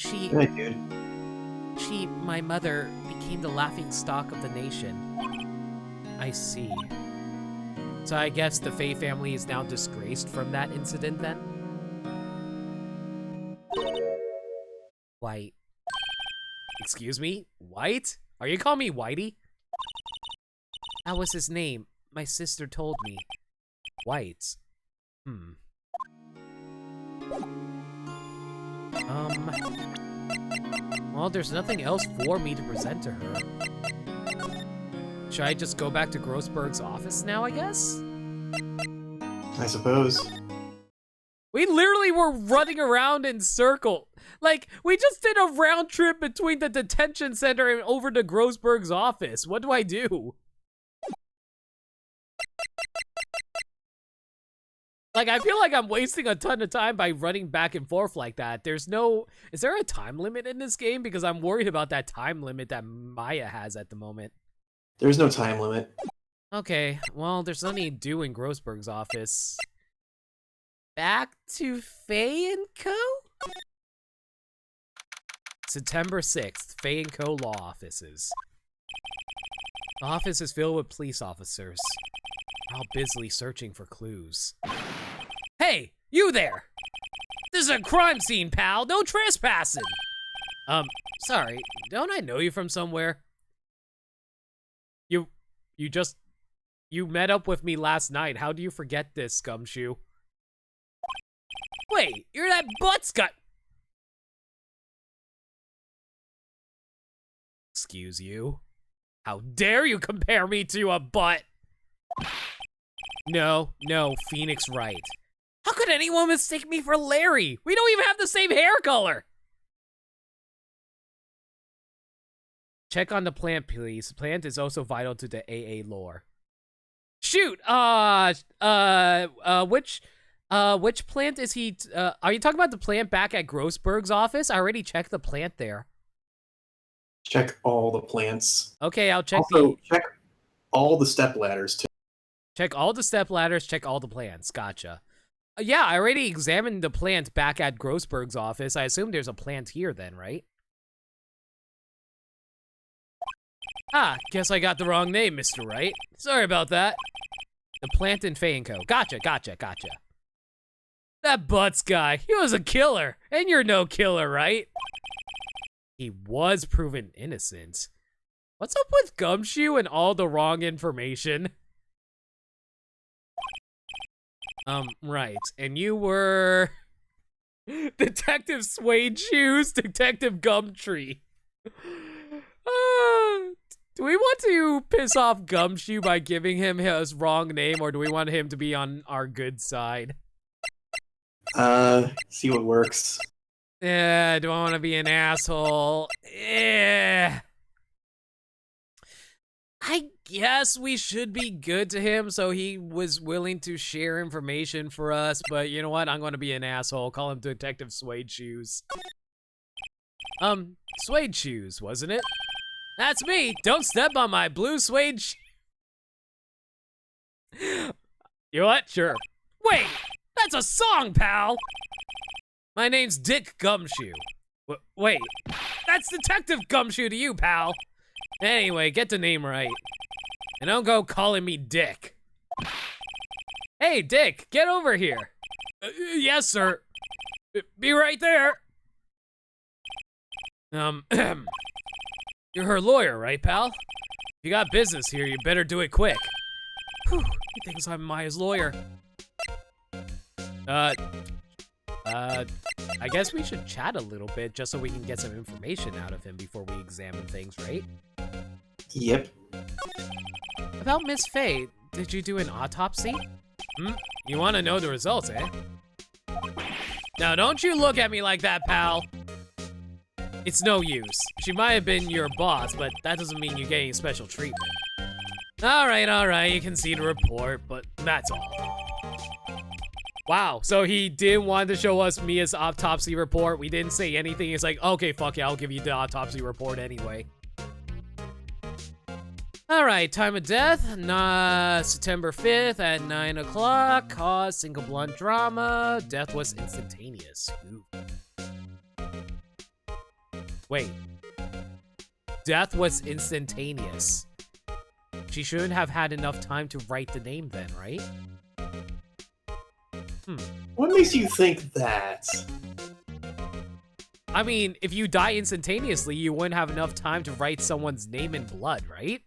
Good night, dude. My mother, became the laughing stock of the nation. I see. So I guess the Fae family is now disgraced from that incident then? White. Excuse me? White? Are you calling me Whitey? That was his name. My sister told me. White. Well, there's nothing else for me to present to her. Should I just go back to Grossberg's office now, I guess? I suppose. We literally were running around in circle. Like, we just did a round trip between the detention center and over to Grossberg's office. What do I do? Like, I feel like I'm wasting a ton of time by running back and forth like that. Is there a time limit in this game? Because I'm worried about that time limit that Maya has at the moment. There's no time limit. Okay, well, there's nothing to do in Grossberg's office. Back to Faye & Co.? September 6th, Faye & Co. Law Offices. The office is filled with police officers. They're all busily searching for clues. Hey, you there! This is a crime scene, pal! No trespassing! Sorry, don't I know you from somewhere? You met up with me last night. How do you forget this, Gumshoe? Wait, you're that butt-scut! Excuse you? How dare you compare me to a butt? No, Phoenix Wright. How could anyone mistake me for Larry? We don't even have the same hair color. Check on the plant, please. Plant is also vital to the AA lore. Shoot, which plant is he, are you talking about the plant back at Grossberg's office? I already checked the plant there. Check all the plants. Okay, I'll check check all the step ladders too. Check all the step ladders, check all the plants. Gotcha. Yeah, I already examined the plant back at Grossberg's office. I assume there's a plant here then, right? Ah, guess I got the wrong name, Mr. Wright. Sorry about that. The plant in Fayenco. Gotcha. That Butts guy, he was a killer. And you're no killer, right? He was proven innocent. What's up with Gumshoe and all the wrong information? Right. And you were... Detective Suede Shoes, Detective Gumtree. Do we want to piss off Gumshoe by giving him his wrong name, or do we want him to be on our good side? See what works. Yeah, do I want to be an asshole? Yeah. I guess we should be good to him, so he was willing to share information for us, but you know what? I'm going to be an asshole. Call him Detective Suede Shoes. Suede Shoes, wasn't it? That's me! Don't step on my blue suede You know what? Sure. Wait! That's a song, pal! My name's Dick Gumshoe. Wait. That's Detective Gumshoe to you, pal! Anyway, get the name right. And don't go calling me Dick. Hey, Dick, get over here. Yes, sir. Be right there. You're her lawyer, right, pal? If you got business here, you better do it quick. Whew, he thinks I'm Maya's lawyer. I guess we should chat a little bit just so we can get some information out of him before we examine things, right? Yep. About Miss Faye, did you do an autopsy? You want to know the results, eh? Now, don't you look at me like that, pal. It's no use. She might have been your boss, but that doesn't mean you're getting special treatment. All right, you can see the report, but that's all. Wow, so he didn't want to show us Mia's autopsy report. We didn't say anything. It's like, okay, fuck it, I'll give you the autopsy report anyway. All right, time of death, September 5th at 9 o'clock. Cause, single blunt trauma. Death was instantaneous. Ooh. Wait. Death was instantaneous. She shouldn't have had enough time to write the name then, right? What makes you think that? I mean, if you die instantaneously, you wouldn't have enough time to write someone's name in blood, right?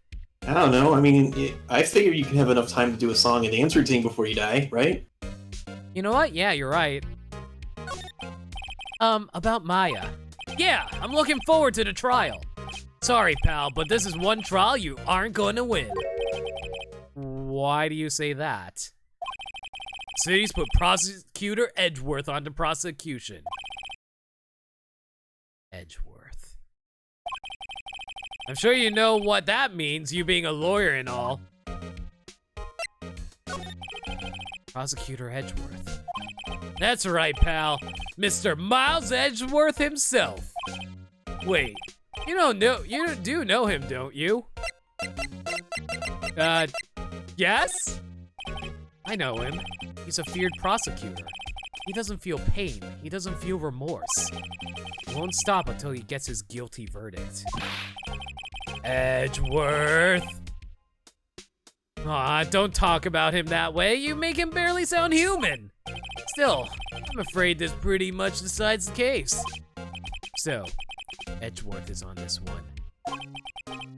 I don't know. I mean, I figure you can have enough time to do a song and dance routine before you die, right? You know what? Yeah, you're right. About Maya. Yeah, I'm looking forward to the trial. Sorry, pal, but this is one trial you aren't going to win. Why do you say that? Cities put Prosecutor Edgeworth onto prosecution. Edgeworth. I'm sure you know what that means, you being a lawyer and all. Prosecutor Edgeworth. That's right, pal. Mr. Miles Edgeworth himself. Wait, you do know him, don't you? Yes? I know him. He's a feared prosecutor. He doesn't feel pain. He doesn't feel remorse. He won't stop until he gets his guilty verdict. Edgeworth. Aw, don't talk about him that way. You make him barely sound human. Still, I'm afraid this pretty much decides the case. So, Edgeworth is on this one.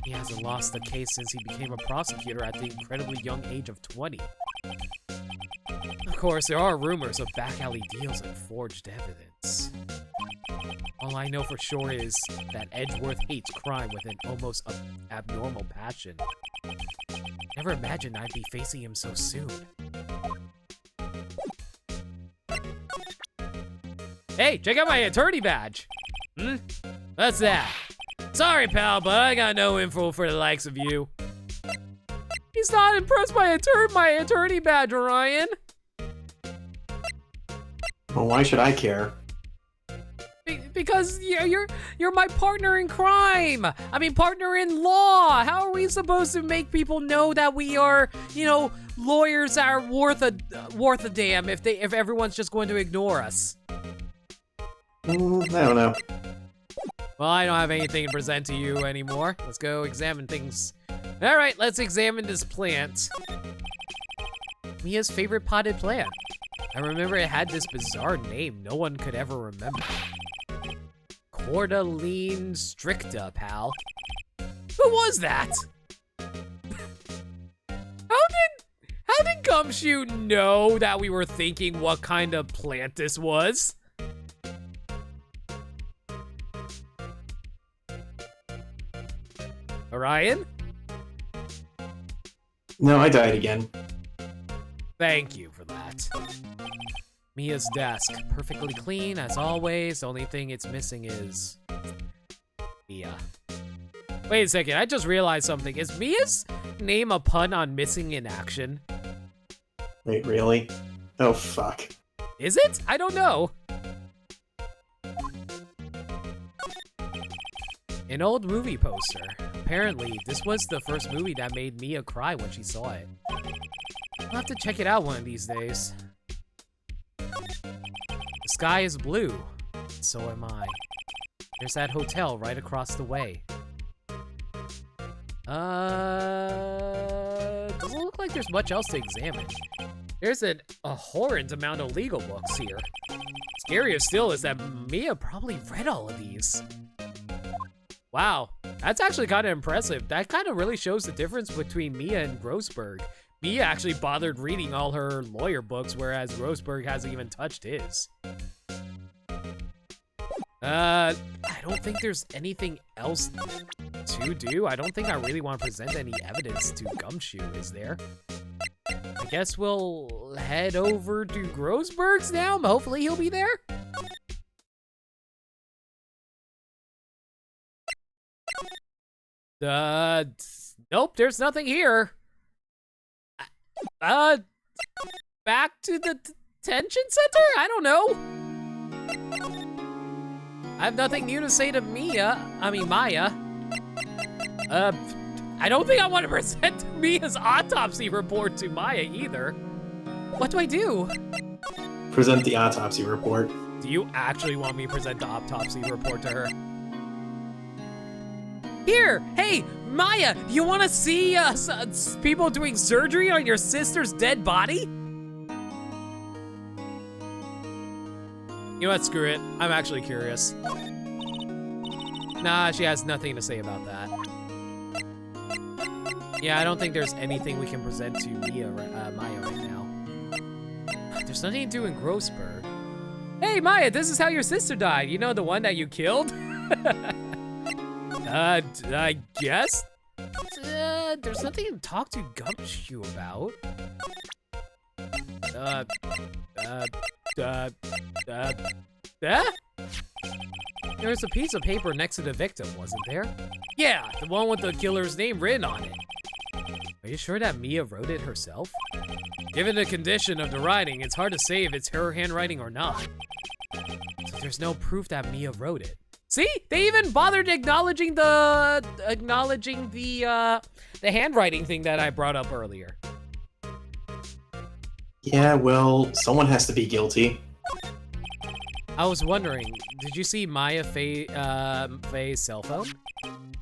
He hasn't lost the case since he became a prosecutor at the incredibly young age of 20. Of course, there are rumors of back alley deals and forged evidence. All I know for sure is that Edgeworth hates crime with an almost abnormal passion. Never imagined I'd be facing him so soon. Hey, check out my attorney badge. What's that? Sorry, pal, but I got no info for the likes of you. He's not impressed by my attorney badge, Orion. Well, why should I care? Because you're my partner in crime. I mean, partner in law. How are we supposed to make people know that we are, lawyers that are worth a damn if everyone's just going to ignore us? I don't know. Well, I don't have anything to present to you anymore. Let's go examine things. All right, let's examine this plant. Mia's favorite potted plant. I remember it had this bizarre name no one could ever remember. Cordyline stricta, pal. Who was that? How did Gumshoe know that we were thinking what kind of plant this was? Orion? No, I died again. Thank you for that. Mia's desk, perfectly clean as always. The only thing it's missing is Mia. Wait a second, I just realized something. Is Mia's name a pun on missing in action? Wait, really? Oh, fuck. Is it? I don't know. An old movie poster. Apparently, this was the first movie that made Mia cry when she saw it. I'll have to check it out one of these days. The sky is blue. So am I. There's that hotel right across the way. Doesn't look like there's much else to examine. There's a horrend amount of legal books here. Scarier still is that Mia probably read all of these. Wow, that's actually kind of impressive. That kind of really shows the difference between Mia and Grossberg. Mia actually bothered reading all her lawyer books, whereas Grossberg hasn't even touched his. I don't think there's anything else to do. I don't think I really want to present any evidence to Gumshoe, is there? I guess we'll head over to Grossberg's now. Hopefully he'll be there. Nope, there's nothing here. Back to the detention center? I don't know. I have nothing new to say to Maya. I don't think I want to present Mia's autopsy report to Maya either. What do I do? Present the autopsy report. Do you actually want me to present the autopsy report to her? Here, hey, Maya, you want to see people doing surgery on your sister's dead body? You know what, screw it. I'm actually curious. Nah, she has nothing to say about that. Yeah, I don't think there's anything we can present to Maya right now. There's nothing to do in Grossberg. Hey, Maya, this is how your sister died. You know, the one that you killed? I guess? There's nothing to talk to Gumshoe about. There's a piece of paper next to the victim, wasn't there? Yeah, the one with the killer's name written on it. Are you sure that Mia wrote it herself? Given the condition of the writing, it's hard to say if it's her handwriting or not. So there's no proof that Mia wrote it. See? They even bothered acknowledging the handwriting thing that I brought up earlier. Yeah, well, someone has to be guilty. I was wondering, did you see Maya Faye's cell phone?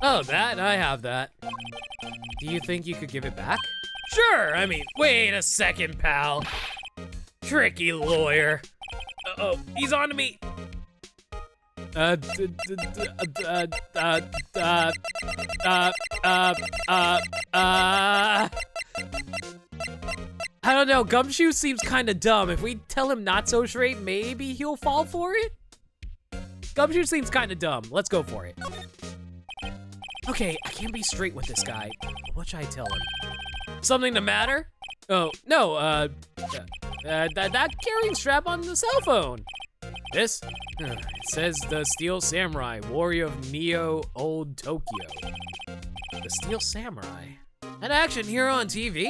Oh, that? I have that. Do you think you could give it back? Sure, I mean, wait a second, pal. Tricky lawyer. Uh-oh, he's on to me. I don't know, Gumshoe seems kinda dumb. If we tell him not so straight, maybe he'll fall for it? Gumshoe seems kinda dumb. Let's go for it. Okay, I can't be straight with this guy. What should I tell him? Something the matter? Oh, no, that carrying strap on the cell phone. This? It says the Steel Samurai, warrior of Neo Old Tokyo. The Steel Samurai? An action hero on TV?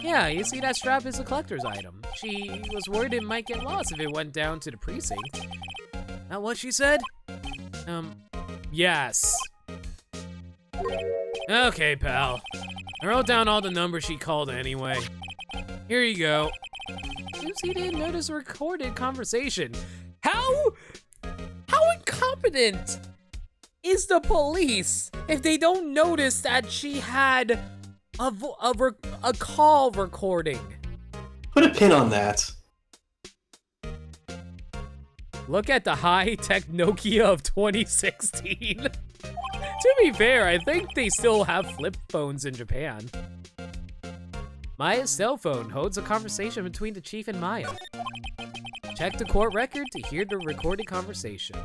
Yeah, you see that strap is a collector's item. She was worried it might get lost if it went down to the precinct. That what she said? Yes. Okay, pal. I wrote down all the numbers she called anyway. Here you go. Seems he didn't notice a recorded conversation. How incompetent is the police if they don't notice that she had a call recording? Put a pin on that. Look at the high-tech Nokia of 2016. To be fair, I think they still have flip phones in Japan. Maya's cell phone holds a conversation between the chief and Maya. Check the court record to hear the recorded conversation.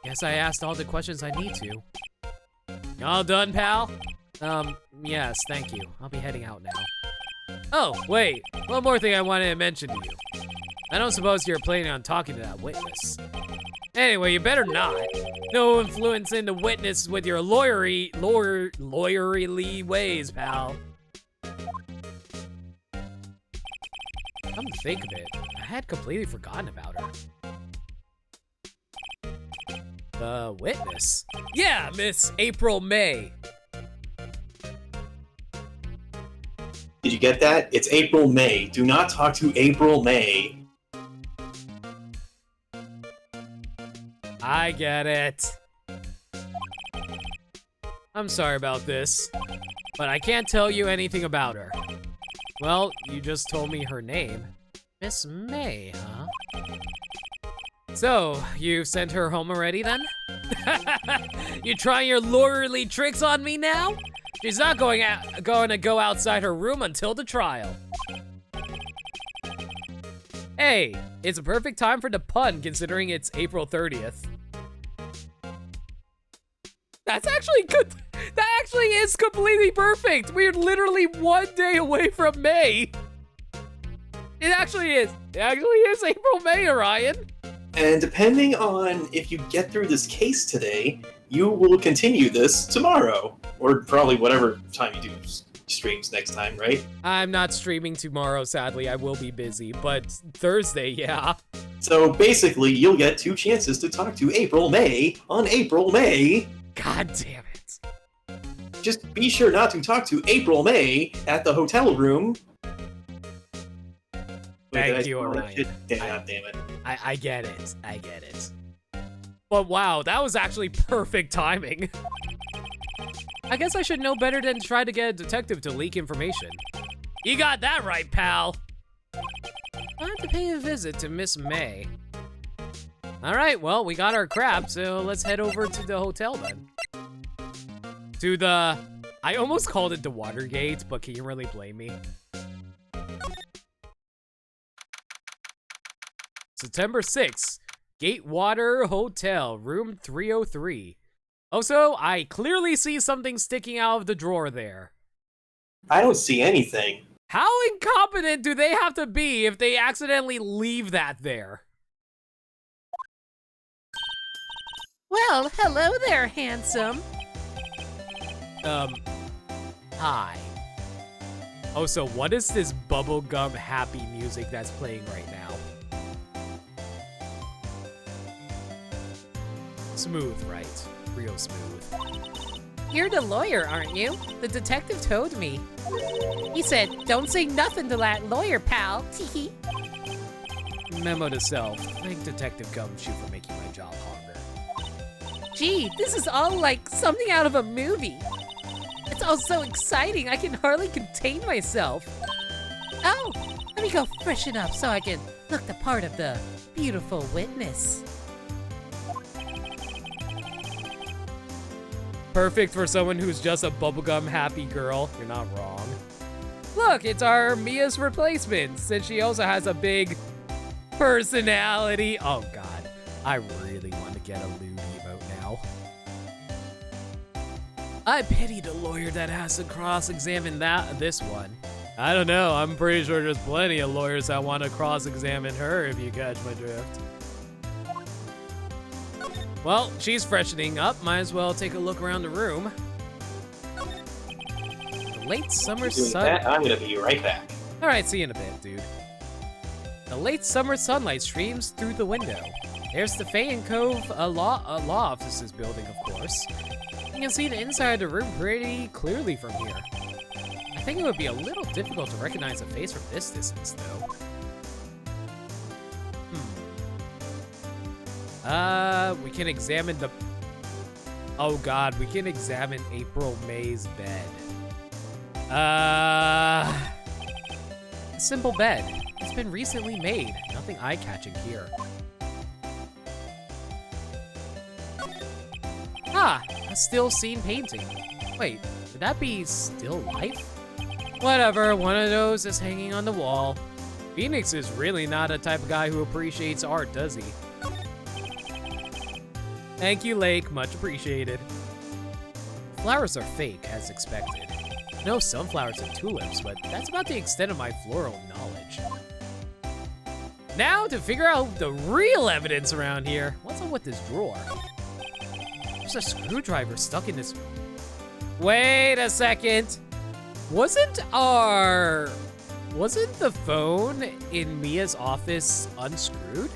Guess I asked all the questions I need to. All done, pal? Yes, thank you. I'll be heading out now. Oh, wait. One more thing I wanted to mention to you. I don't suppose you're planning on talking to that witness. Anyway, you better not. No influencing the witness with your lawyerly ways, pal. Come to think of it, I had completely forgotten about her. The witness? Yeah, Miss April May. Did you get that? It's April May. Do not talk to April May. I get it. I'm sorry about this, but I can't tell you anything about her. Well, you just told me her name. Miss May, huh? So, you sent her home already then? You trying your lawyerly tricks on me now? She's not going to go outside her room until the trial. Hey, it's a perfect time for the pun considering it's April 30th. That's actually good. That actually is completely perfect. We're literally 1 day away from May. It actually is. It actually is April, May, Orion. And depending on if you get through this case today, you will continue this tomorrow. Or probably whatever time you do streams next time, right? I'm not streaming tomorrow, sadly. I will be busy, but Thursday, yeah. So basically, you'll get 2 chances to talk to April May on April May. God damn it. Just be sure not to talk to April May at the hotel room. Thank you, Orion. God damn it. I get it. I get it. But wow, that was actually perfect timing. I guess I should know better than try to get a detective to leak information. You got that right, pal. I have to pay a visit to Miss May. All right, well, we got our crap, so let's head over to the hotel then. To the... I almost called it the Watergate, but can you really blame me? September 6th, Gatewater Hotel, room 303. Also, I clearly see something sticking out of the drawer there. I don't see anything. How incompetent do they have to be if they accidentally leave that there? Well, hello there, handsome. Hi. Oh, so what is this bubblegum happy music that's playing right now? Smooth, right? Real smooth. You're the lawyer, aren't you? The detective told me. He said, don't say nothing to that lawyer, pal. Teehee. Memo to self. Thank Detective Gumshoe for making my job harder. Gee, this is all like something out of a movie. It's all so exciting, I can hardly contain myself. Oh, let me go freshen up so I can look the part of the beautiful witness. Perfect for someone who's just a bubblegum happy girl. You're not wrong. Look, it's our Mia's replacement, since she also has a big personality. Oh god, I really want to get a Lou emote now. I pity the lawyer that has to cross-examine this one. I don't know, I'm pretty sure there's plenty of lawyers that want to cross-examine her, if you catch my drift. Well, she's freshening up. Might as well take a look around the room. The late summer Doing sun. that, I'm gonna be right back. All right, see you in a bit, dude. The late summer sunlight streams through the window. There's the Fay and Cove law offices building, of course. You can see the inside of the room pretty clearly from here. I think it would be a little difficult to recognize a face from this distance, though. We can examine the... Oh god, we can examine April May's bed. A simple bed. It's been recently made. Nothing eye-catching here. Ah, a still scene painting. Wait, would that be still life? Whatever, one of those is hanging on the wall. Phoenix is really not a type of guy who appreciates art, does he? Thank you, Lake. Much appreciated. Flowers are fake, as expected. No sunflowers and tulips, but that's about the extent of my floral knowledge. Now to figure out the real evidence around here. What's up with this drawer? There's a screwdriver stuck in this... Wait a second. Wasn't the phone in Mia's office unscrewed?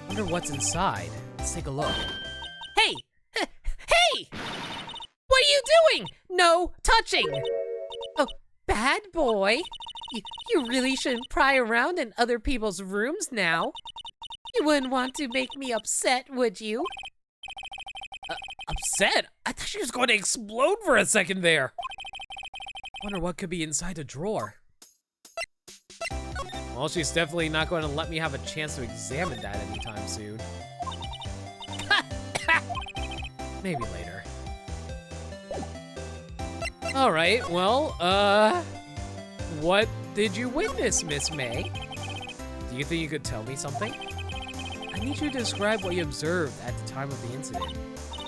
Wonder what's inside. Let's take a look. Hey! Hey! What are you doing? No touching! Oh, bad boy. You really shouldn't pry around in other people's rooms now. You wouldn't want to make me upset, would you? Upset? I thought she was going to explode for a second there. Wonder what could be inside a drawer. Well, she's definitely not going to let me have a chance to examine that anytime soon. Maybe later. All right, well, what did you witness, Miss May? Do you think you could tell me something? I need you to describe what you observed at the time of the incident.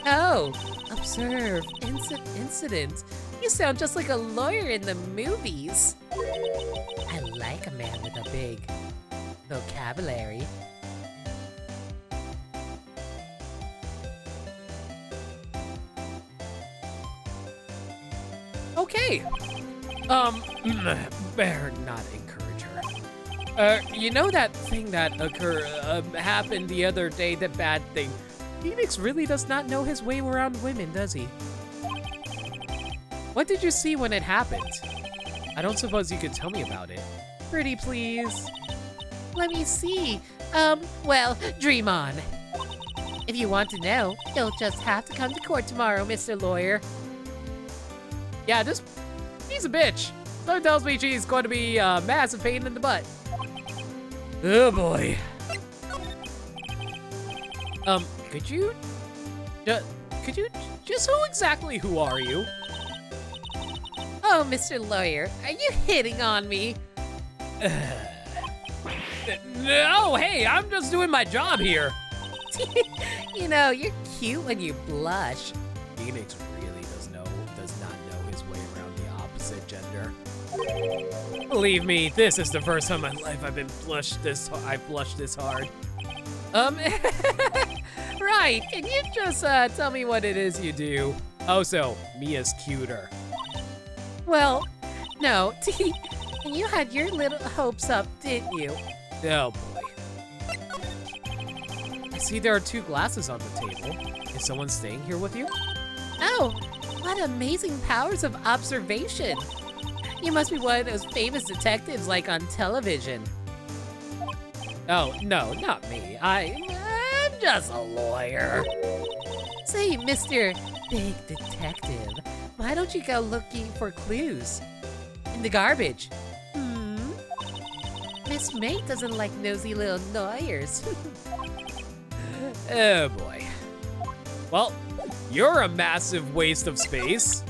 Oh, observe, incident. You sound just like a lawyer in the movies. I like a man with a big vocabulary. Okay. Better not encourage her. You know that thing that happened the other day, the bad thing? Phoenix really does not know his way around women, does he? What did you see when it happened? I don't suppose you could tell me about it. Pretty please. Let me see. Well, dream on. If you want to know, you'll just have to come to court tomorrow, Mr. Lawyer. Yeah, she's a bitch. Someone tells me she's going to be a massive pain in the butt. Oh boy. Could you just who are you? Oh, Mr. Lawyer, are you hitting on me? No, hey, I'm just doing my job here. You know, you're cute when you blush. Phoenix really does not know his way around the opposite gender. Believe me, this is the first time in my life I've blushed this hard. Right, can you just tell me what it is you do? Oh, so Mia's cuter. Well, no, you had your little hopes up, didn't you? Oh boy. I see there are 2 glasses on the table. Is someone staying here with you? Oh, what amazing powers of observation. You must be one of those famous detectives like on television. Oh, no, not me. I'm just a lawyer. Say, Mr. Big Detective, why don't you go looking for clues? In the garbage. Miss May doesn't like nosy little lawyers. Oh boy. Well, you're a massive waste of space.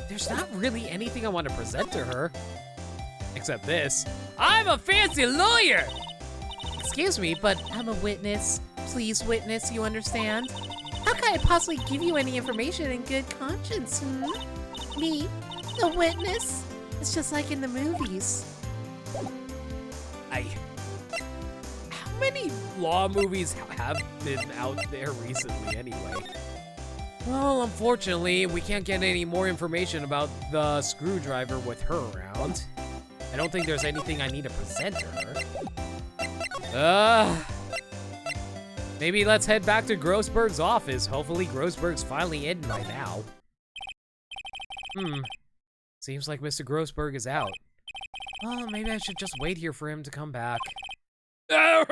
There's not really anything I want to present to her. Except this. I'm a fancy lawyer! Excuse me, but I'm a witness. Please, witness, you understand? How can I possibly give you any information in good conscience, Me, the witness? It's just like in the movies. How many Law movies have been out there recently anyway? Well, unfortunately, we can't get any more information about the screwdriver with her around. I don't think there's anything I need to present to her. Maybe let's head back to Grossberg's office. Hopefully Grossberg's finally in by now. Seems like Mr. Grossberg is out. Well, maybe I should just wait here for him to come back. That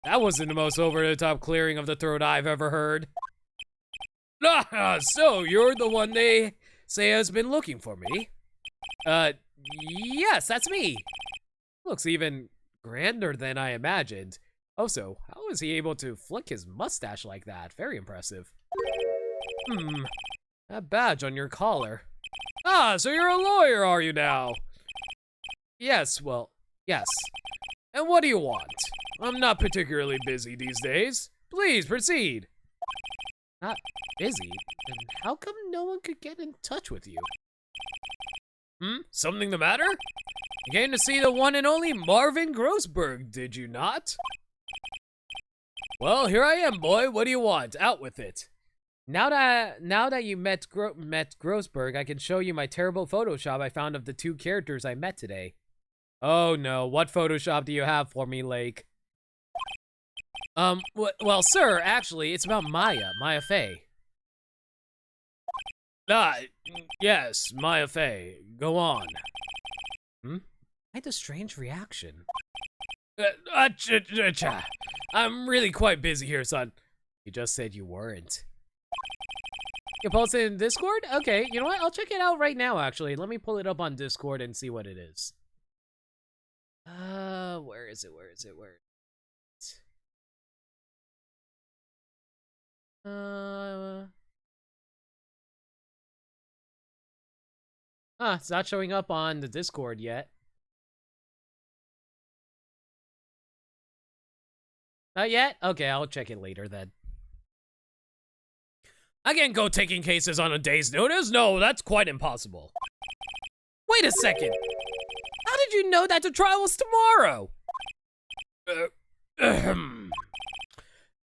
wasn't the most over-the-top clearing of the throat I've ever heard. So you're the one they say has been looking for me? Yes, that's me. Looks even grander than I imagined. Also, how is he able to flick his mustache like that? Very impressive. That badge on your collar. So you're a lawyer, are you now? Yes, well, yes. And what do you want? I'm not particularly busy these days. Please, proceed. Not busy? Then how come no one could get in touch with you? Something the matter? You came to see the one and only Marvin Grossberg, did you not? Well, here I am, boy. What do you want? Out with it. Now that you met Grossberg, I can show you my terrible Photoshop I found of the two characters I met today. Oh no, what Photoshop do you have for me, Lake? Well, sir, actually, it's about Maya Fey. Yes, Maya Fey. Go on. I had a strange reaction. I'm really quite busy here, son. You just said you weren't. You posted in Discord? Okay, you know what? I'll check it out right now, actually. Let me pull it up on Discord and see what it is. Where is it? It's not showing up on the Discord yet. Not yet? Okay, I'll check it later then. I can't go taking cases on a day's notice. No, that's quite impossible. Wait a second. How did you know that the trial was tomorrow?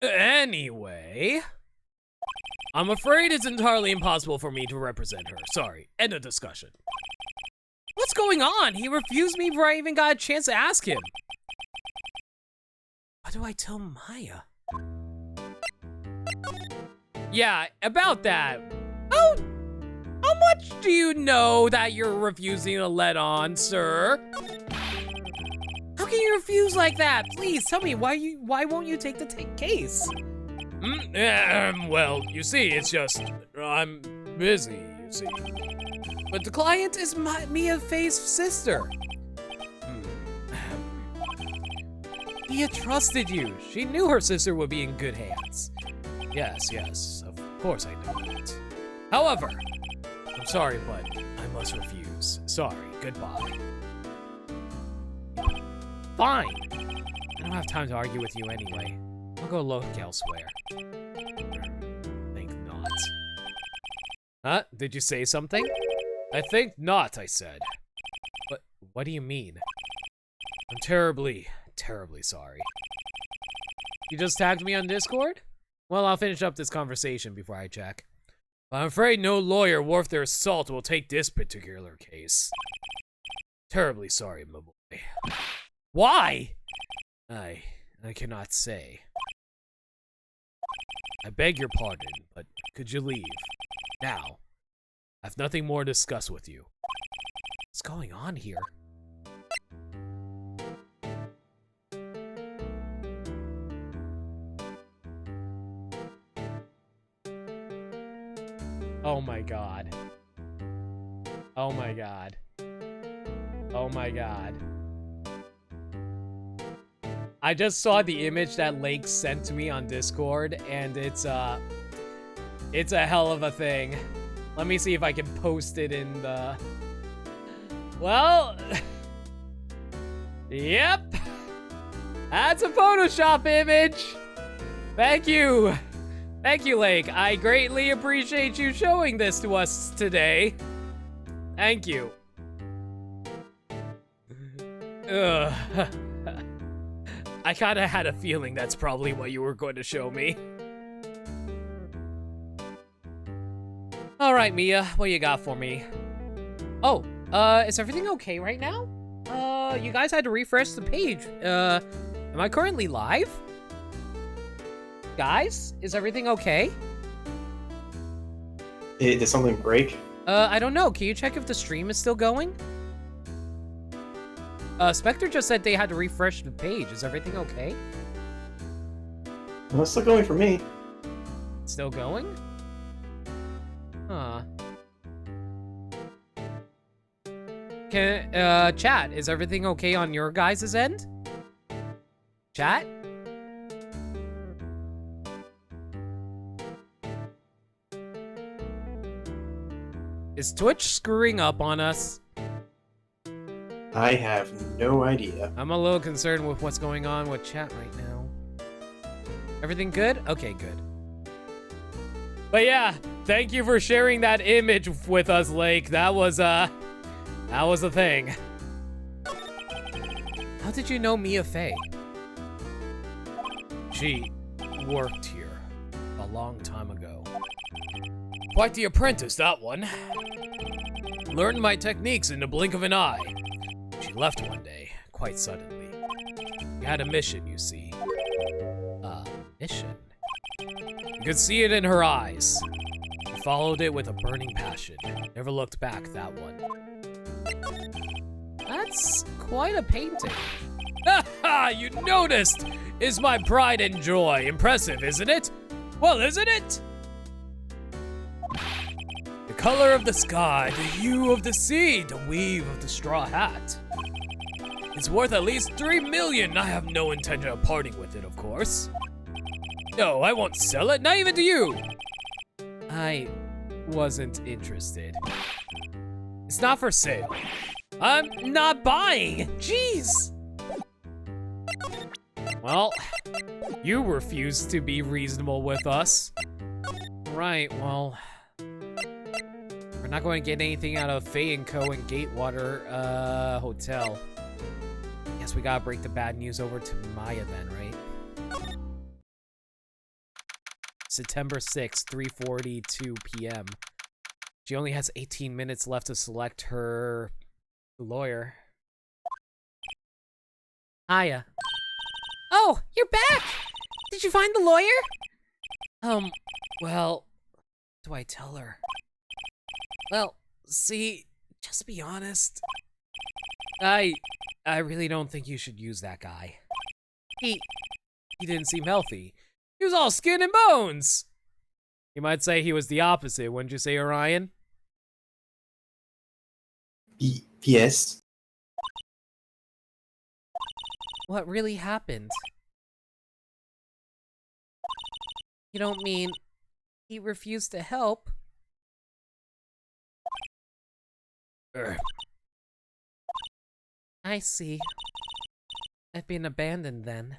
Anyway, I'm afraid it's entirely impossible for me to represent her. Sorry, end of discussion. What's going on? He refused me before I even got a chance to ask him. What do I tell Maya? Yeah, about that. How much do you know that you're refusing to let on, sir? How can you refuse like that? Please tell me why won't you take the case? Well, you see, it's just I'm busy, you see. But the client is Mia Fey's sister. Mia trusted you. She knew her sister would be in good hands. Yes, of course I know that. However, I'm sorry, but I must refuse. Sorry, goodbye. Fine. I don't have time to argue with you anyway. I'll go look elsewhere. Think not. Huh? Did you say something? I think not, I said. But what do you mean? I'm terribly sorry. You just tagged me on Discord? Well, I'll finish up this conversation before I check. But I'm afraid no lawyer worth their salt will take this particular case. Terribly sorry, my boy. Why? I cannot say. I beg your pardon, but could you leave? Now. I have nothing more to discuss with you. What's going on here? Oh my god. Oh my god. Oh my god. I just saw the image that Lake sent to me on Discord, and it's a hell of a thing. Let me see if I can post it in the... Well... Yep! That's a Photoshop image! Thank you! Thank you, Lake. I greatly appreciate you showing this to us today. Thank you. Ugh. I kinda had a feeling that's probably what you were going to show me. Alright, Mia, what you got for me? Oh, is everything okay right now? You guys had to refresh the page. Am I currently live? Guys, is everything okay? Did something break? I don't know. Can you check if the stream is still going? Spectre just said they had to refresh the page. Is everything okay? Well, it's still going for me. Still going? Huh. Chat, is everything okay on your guys' end? Chat? Is Twitch screwing up on us? I have no idea. I'm a little concerned with what's going on with chat right now. Everything good? Okay, good. But yeah, thank you for sharing that image with us, Lake. That was a thing. How did you know Mia Fey? She worked here a long time ago. Quite the apprentice, that one. Learned my techniques in the blink of an eye. She left one day, quite suddenly. We had a mission, you see. Mission? You could see it in her eyes. She followed it with a burning passion. Never looked back, that one. That's quite a painting. Ha! You noticed! Is my pride and joy. Impressive, isn't it? Well, isn't it? The color of the sky, the hue of the sea, the weave of the straw hat. It's worth at least 3 million. I have no intention of parting with it, of course. No, I won't sell it, not even to you. I wasn't interested. It's not for sale. I'm not buying. Jeez. Well, you refused to be reasonable with us. Right, well, we're not going to get anything out of Faye & Co. and Gatewater Hotel. Guess we gotta break the bad news over to Maya then, right? September 6th, 3:42 p.m. She only has 18 minutes left to select her lawyer. Hiya. Oh, you're back! Did you find the lawyer? Well, what do I tell her? Well, see, just be honest. I really don't think you should use that guy. He didn't seem healthy. He was all skin and bones. You might say he was the opposite, wouldn't you say, Orion? Yes. What really happened? You don't mean he refused to help? I see. I've been abandoned then.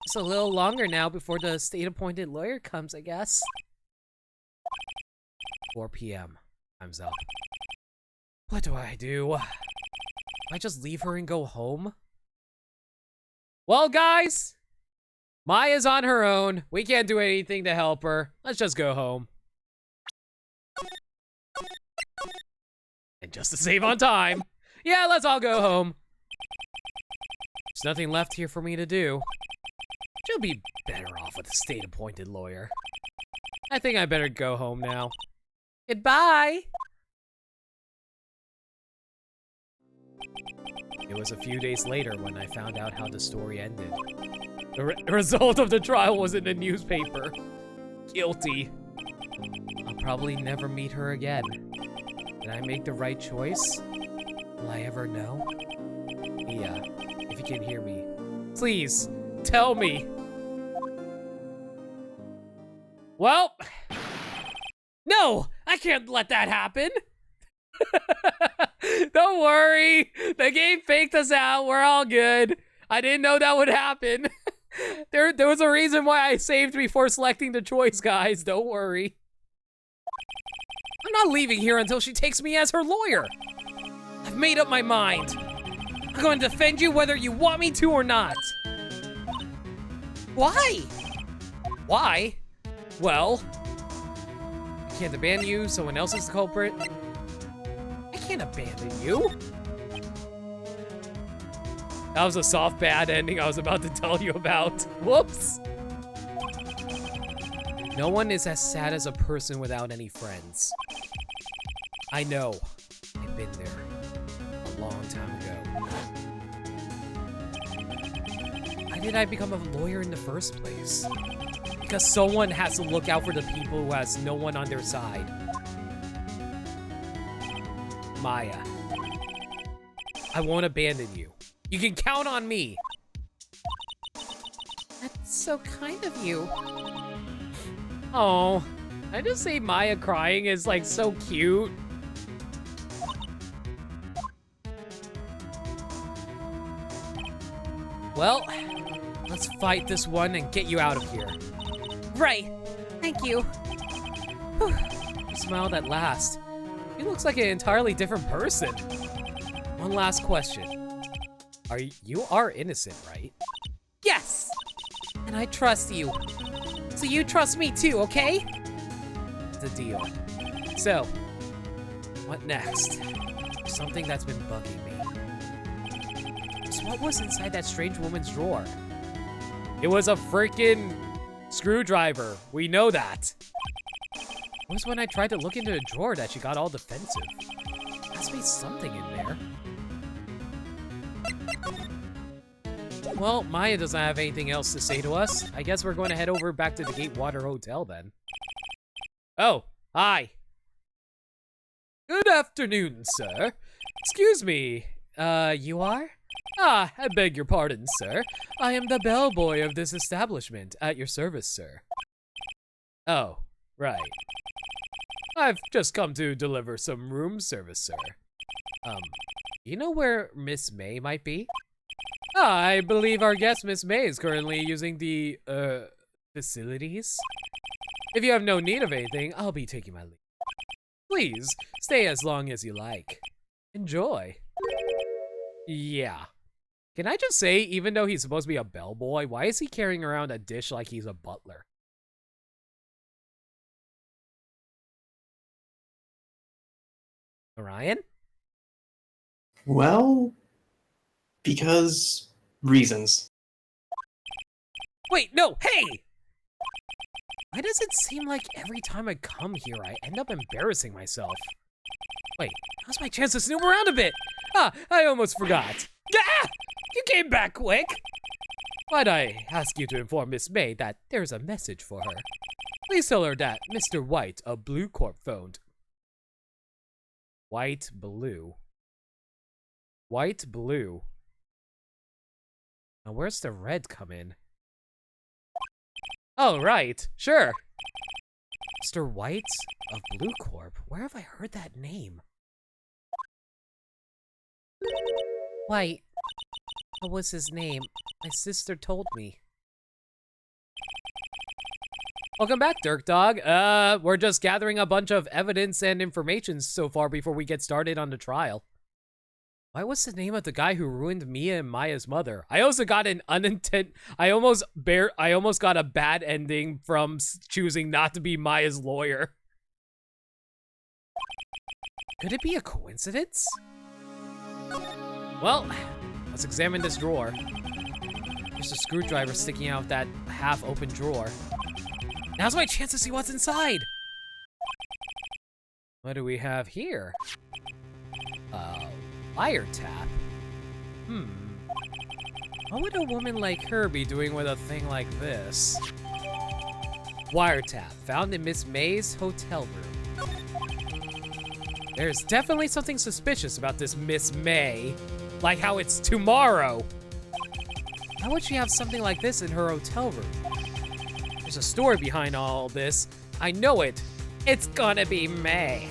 Just a little longer now before the state-appointed lawyer comes, I guess. 4 p.m. Time's up. What do I do? I just leave her and go home? Well, guys, Maya's on her own. We can't do anything to help her. Let's just go home. And just to save on time, yeah, let's all go home. There's nothing left here for me to do. She'll be better off with a state-appointed lawyer. I think I better go home now. Goodbye! It was a few days later when I found out how the story ended. The result of the trial was in the newspaper. Guilty. I'll probably never meet her again. Did I make the right choice? Will I ever know? Mia, if you can hear me, please, tell me. Well, no, I can't let that happen. Don't worry, the game faked us out. We're all good. I didn't know that would happen. There was a reason why I saved before selecting the choice, guys. Don't worry. I'm not leaving here until she takes me as her lawyer. I've made up my mind. I'm going to defend you whether you want me to or not. Why? Why? Well, I can't abandon you. Someone else is the culprit. I can't abandon you. That was a soft bad ending I was about to tell you about. Whoops. No one is as sad as a person without any friends. I know. I've been there a long time ago. Why did I become a lawyer in the first place? Because someone has to look out for the people who has no one on their side. Maya. I won't abandon you. You can count on me. That's so kind of you. Oh, I just say Maya crying is like so cute. Well, let's fight this one and get you out of here. Right, thank you. Whew. You smiled at last. He looks like an entirely different person. One last question. You are innocent, right? Yes! And I trust you. So you trust me too, okay? It's a deal. So, what next? Something that's been bugging me. So what was inside that strange woman's drawer? It was a freaking screwdriver. We know that. It was when I tried to look into the drawer that she got all defensive. Must be something in there. Well, Maya doesn't have anything else to say to us. I guess we're going to head over back to the Gatewater Hotel then. Oh, hi. Good afternoon, sir. Excuse me, you are? Ah, I beg your pardon, sir. I am the bellboy of this establishment. At your service, sir. Oh, right. I've just come to deliver some room service, sir. You know where Miss May might be? I believe our guest, Miss May, is currently using the, facilities. If you have no need of anything, I'll be taking my leave. Please, stay as long as you like. Enjoy. Yeah. Can I just say, even though he's supposed to be a bellboy, why is he carrying around a dish like he's a butler? Orion? Well, because reasons. Wait, no, hey! Why does it seem like every time I come here, I end up embarrassing myself? Wait, now's my chance to snoop around a bit. Ah, I almost forgot. Gah! You came back quick. Why'd I ask you to inform Miss May that there's a message for her? Please tell her that Mr. White of Blue Corp phoned. White, blue. White, blue. Now where's the red come in? Oh, right, sure. Mr. White of Blue Corp. Where have I heard that name? White. What was his name? My sister told me. Welcome back, Dirk Dog. We're just gathering a bunch of evidence and information so far before we get started on the trial. Why was the name of the guy who ruined Mia and Maya's mother? I also got an I almost got a bad ending from choosing not to be Maya's lawyer. Could it be a coincidence? Well, let's examine this drawer. There's a screwdriver sticking out of that half-open drawer. Now's my chance to see what's inside. What do we have here? Wiretap? What would a woman like her be doing with a thing like this? Wiretap, found in Miss May's hotel room. There's definitely something suspicious about this Miss May. Like how it's tomorrow. How would she have something like this in her hotel room? There's a story behind all this. I know it. It's gonna be May.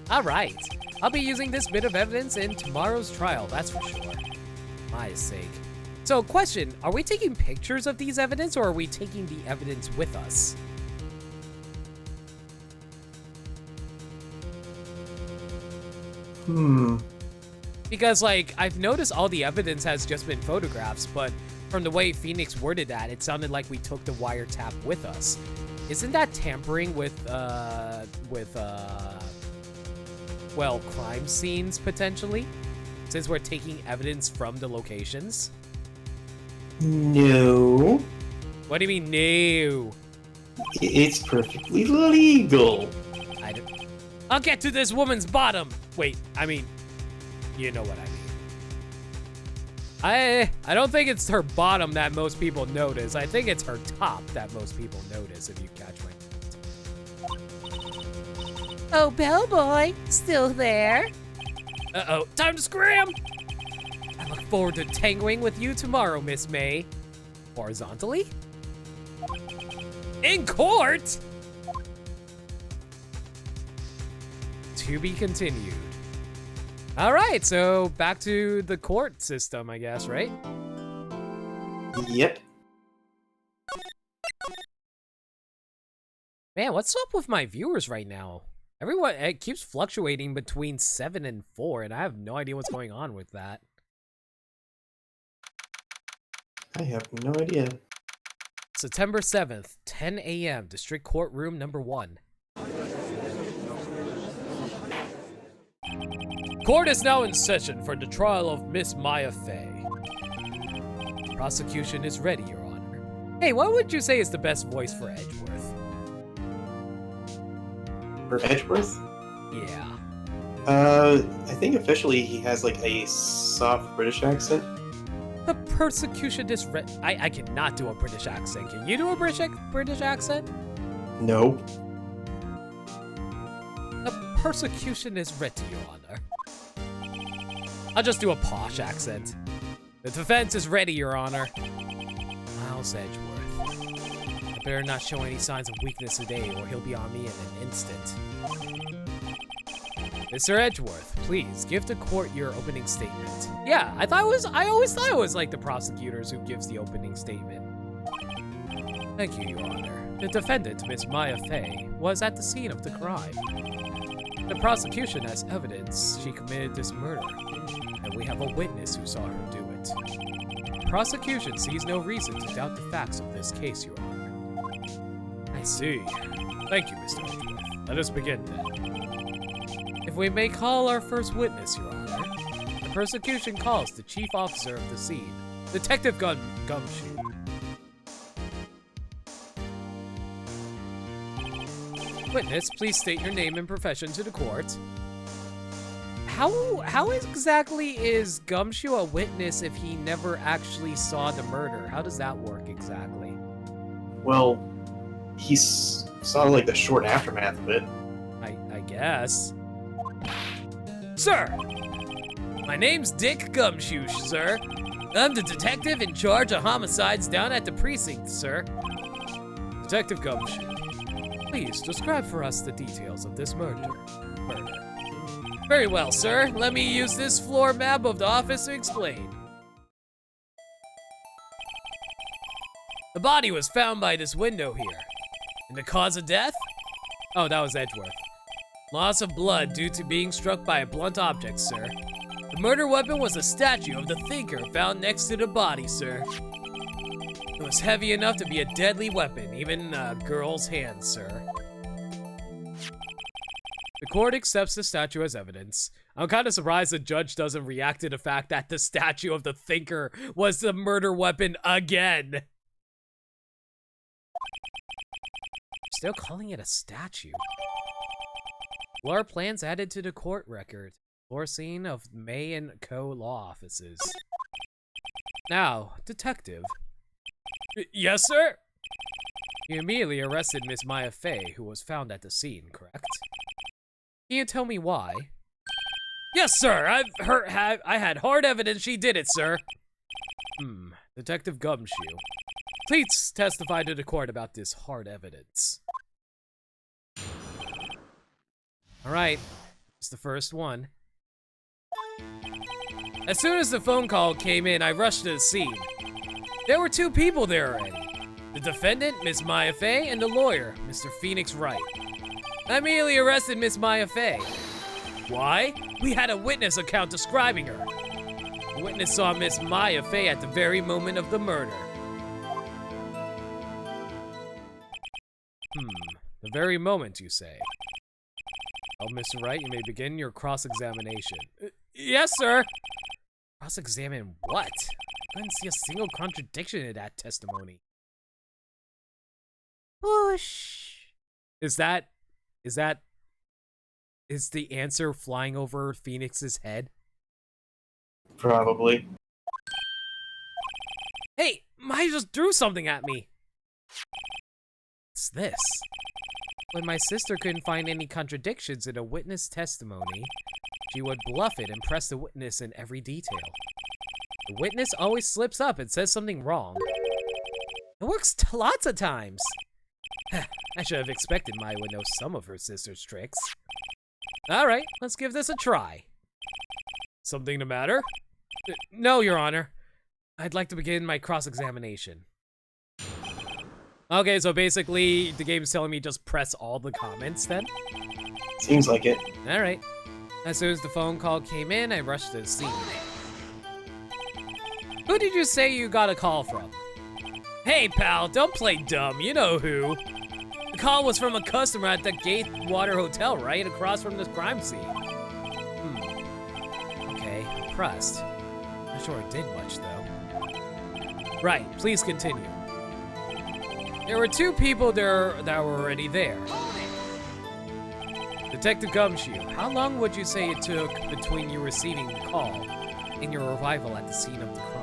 All right. I'll be using this bit of evidence in tomorrow's trial, that's for sure. My sake. So, question, are we taking pictures of these evidence or are we taking the evidence with us? Because, like, I've noticed all the evidence has just been photographs, but from the way Phoenix worded that, it sounded like we took the wiretap with us. Isn't that tampering with, well, crime scenes, potentially? Since we're taking evidence from the locations? No. What do you mean, no? It's perfectly legal. I'll get to this woman's bottom. Wait, I mean, you know what I mean. I don't think it's her bottom that most people notice. I think it's her top that most people notice, if you catch my... Oh, bellboy, still there? Uh-oh, time to scram! I look forward to tangoing with you tomorrow, Miss May. Horizontally? In court? To be continued. All right, so back to the court system, I guess, right? Yep. Man, what's up with my viewers right now? Everyone, it keeps fluctuating between 7 and 4, and I have no idea what's going on with that. I have no idea. September 7th, 10 a.m., District Courtroom number 1. Court is now in session for the trial of Miss Maya Fey. Prosecution is ready, Your Honor. Hey, what would you say is the best voice for Edgeworth? For Edgeworth? Yeah. I think officially he has like a soft British accent. The persecution is ready. I cannot do a British accent. Can you do a British accent? No. The persecution is ready, Your Honor. I'll just do a posh accent. The defense is ready, Your Honor. Miles Edgeworth. I better not show any signs of weakness today, or he'll be on me in an instant. Mr. Edgeworth, please give the court your opening statement. Yeah, I always thought it was like the prosecutors who gives the opening statement. Thank you, Your Honor. The defendant, Miss Maya Fey, was at the scene of the crime. The prosecution has evidence she committed this murder, and we have a witness who saw her do it. The prosecution sees no reason to doubt the facts of this case, Your Honor. I see. Thank you, Mr. Edgeworth. Let us begin then. If we may call our first witness, Your Honor, the prosecution calls the chief officer of the scene, Detective Gumshoe. Witness, please state your name and profession to the court. How exactly is Gumshoe a witness if he never actually saw the murder? How does that work exactly? Well, he saw like the short aftermath of it. I guess. Sir! My name's Dick Gumshoe, sir. I'm the detective in charge of homicides down at the precinct, sir. Detective Gumshoe. Please describe for us the details of this murder. Very well, sir. Let me use this floor map of the office to explain. The body was found by this window here. And the cause of death? Oh, that was Edgeworth. Loss of blood due to being struck by a blunt object, sir. The murder weapon was a statue of the thinker found next to the body, sir. It was heavy enough to be a deadly weapon, even in a girl's hands, sir. The court accepts the statue as evidence. I'm kind of surprised the judge doesn't react to the fact that the statue of the thinker was the murder weapon again. Still calling it a statue. Floor plans added to the court record. Floor scene of May & Co. law offices. Now, detective. Yes, sir? You immediately arrested Miss Maya Fey, who was found at the scene, correct? Can you tell me why? Yes, sir! I had hard evidence she did it, sir. Detective Gumshoe. Please testify to the court about this hard evidence. Alright, it's the first one. As soon as the phone call came in, I rushed to the scene. There were two people there already. The defendant, Miss Maya Fey, and the lawyer, Mr. Phoenix Wright. I immediately arrested Miss Maya Fey. Why? We had a witness account describing her. The witness saw Miss Maya Fey at the very moment of the murder. The very moment, you say? Oh, Mr. Wright, you may begin your cross-examination. Yes, sir. Cross-examine what? I didn't see a single contradiction in that testimony. Whoosh. Is the answer flying over Phoenix's head? Probably. Hey, Maya just threw something at me. What's this? When my sister couldn't find any contradictions in a witness testimony, she would bluff it and press the witness in every detail. The witness always slips up and says something wrong. It works lots of times. I should have expected Maya would know some of her sister's tricks. Alright, let's give this a try. Something the matter? No, Your Honor. I'd like to begin my cross-examination. Okay, so basically, the game's telling me just press all the comments then? Seems like it. Alright. As soon as the phone call came in, I rushed to the scene. Who did you say you got a call from? Hey, pal, don't play dumb, you know who. The call was from a customer at the Gatewater Hotel, right across from this crime scene. Okay, impressed. Not sure it did much, though. Right, please continue. There were two people there that were already there. Detective Gumshoe, how long would you say it took between you receiving the call and your arrival at the scene of the crime?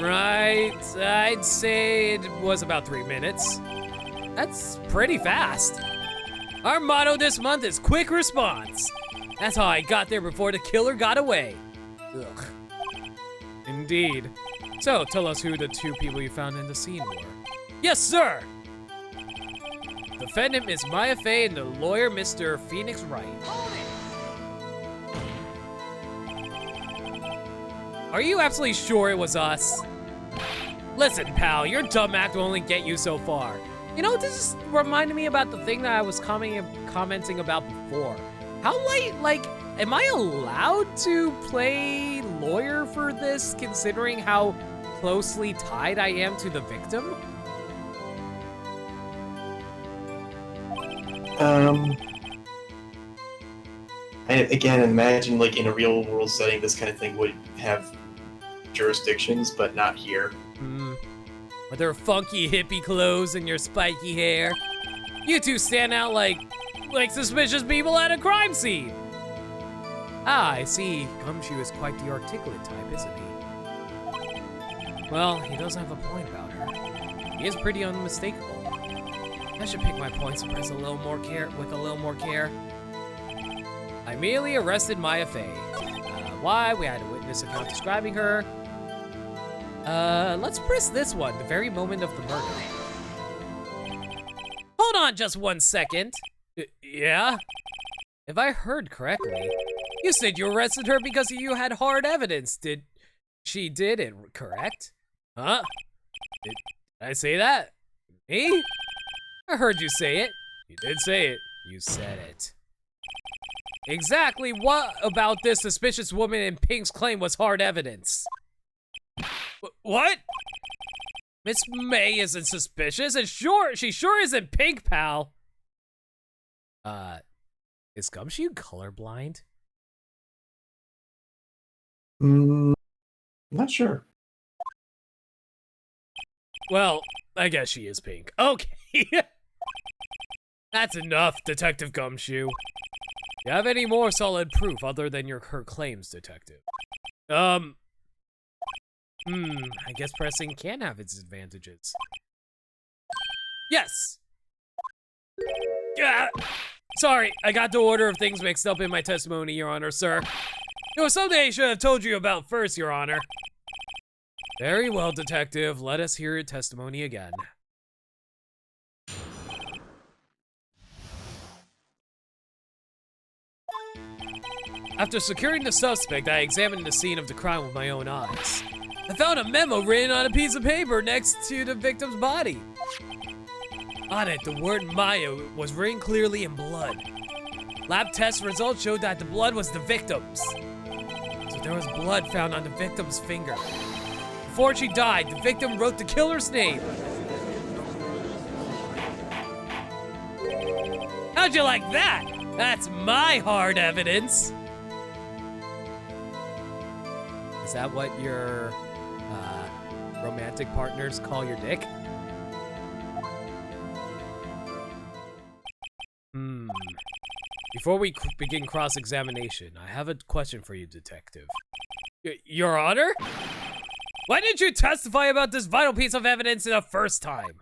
Right, I'd say it was about 3 minutes. That's pretty fast. Our motto this month is quick response. That's how I got there before the killer got away. Ugh. Indeed. So, tell us who the two people you found in the scene were. Yes, sir! Defendant Miss Maya Fey and the lawyer Mr. Phoenix Wright. Are you absolutely sure it was us? Listen, pal, your dumb act will only get you so far. You know, this just reminded me about the thing that I was commenting about before. How am I allowed to play lawyer for this, considering how closely tied I am to the victim? I again imagine like in a real world setting, this kind of thing would have jurisdictions, but not here. With their funky hippie clothes and your spiky hair, you two stand out like suspicious people at a crime scene. Ah, I see. Gumshoe is quite the articulate type, isn't he? Well, he does have a point about her. He is pretty unmistakable. I should pick my points and press with a little more care. I immediately arrested Maya Fey. Why? We had a witness account describing her. Let's press this one, the very moment of the murder. Hold on just 1 second. Yeah? If I heard correctly, you said you arrested her because you had hard evidence. She did it, correct? Huh? Did I say that? Me? I heard you say it. You did say it. You said it. Exactly what about this suspicious woman in pink's claim was hard evidence? What? Miss May isn't suspicious, and she sure isn't pink, pal. Is Gumshoe colorblind? Not sure. Well, I guess she is pink. Okay. That's enough, Detective Gumshoe. You have any more solid proof other than her claims, Detective? I guess pressing can have its advantages. Yes! Sorry, I got the order of things mixed up in my testimony, Your Honor, sir. It was something I should have told you about first, Your Honor. Very well, Detective. Let us hear your testimony again. After securing the suspect, I examined the scene of the crime with my own eyes. I found a memo written on a piece of paper next to the victim's body. On it, the word Maya was written clearly in blood. Lab test results showed that the blood was the victim's. So there was blood found on the victim's finger. Before she died, the victim wrote the killer's name. How'd you like that? That's my hard evidence. Is that what your romantic partners call your dick? Before we begin cross-examination, I have a question for you, Detective. Your Honor? Why didn't you testify about this vital piece of evidence the first time?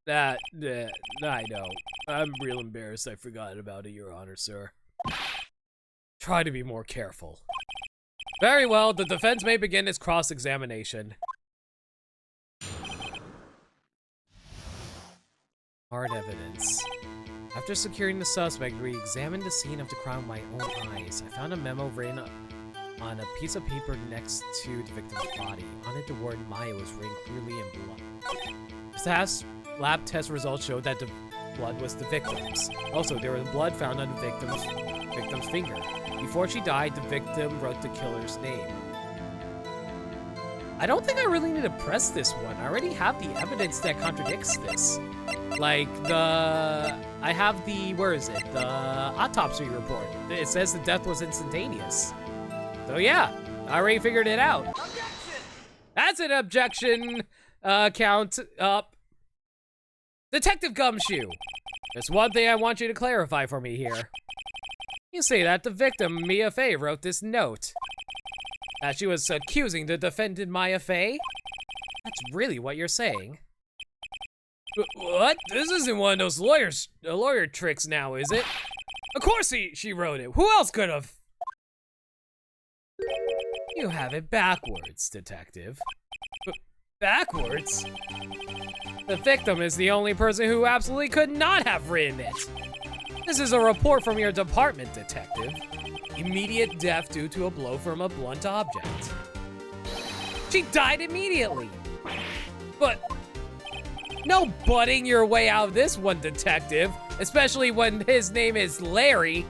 I know. I'm real embarrassed I forgot about it, Your Honor, sir. Try to be more careful. Very well, the defense may begin its cross-examination. Hard evidence. After securing the suspect, we examined the scene of the crime with my own eyes. I found a memo written on a piece of paper next to the victim's body. On it, the word Maya was written clearly in blood. Lab test results showed that the blood was the victim's. Also, there was blood found on the victim's finger. Before she died, the victim wrote the killer's name. I don't think I really need to press this one. I already have the evidence that contradicts this. Like, I have the, where is it? The autopsy report. It says the death was instantaneous. So yeah, I already figured it out. Objection! That's an objection, count up. Detective Gumshoe, there's one thing I want you to clarify for me here. You say that the victim, Mia Fey, wrote this note. That she was accusing the defendant, Maya Fey? That's really what you're saying. What? This isn't one of those lawyer tricks now, is it? Of course she wrote it. Who else could have? You have it backwards, Detective. Backwards? The victim is the only person who absolutely could not have written it. This is a report from your department, Detective. Immediate death due to a blow from a blunt object. She died immediately. But no butting your way out of this one, Detective. Especially when his name is Larry.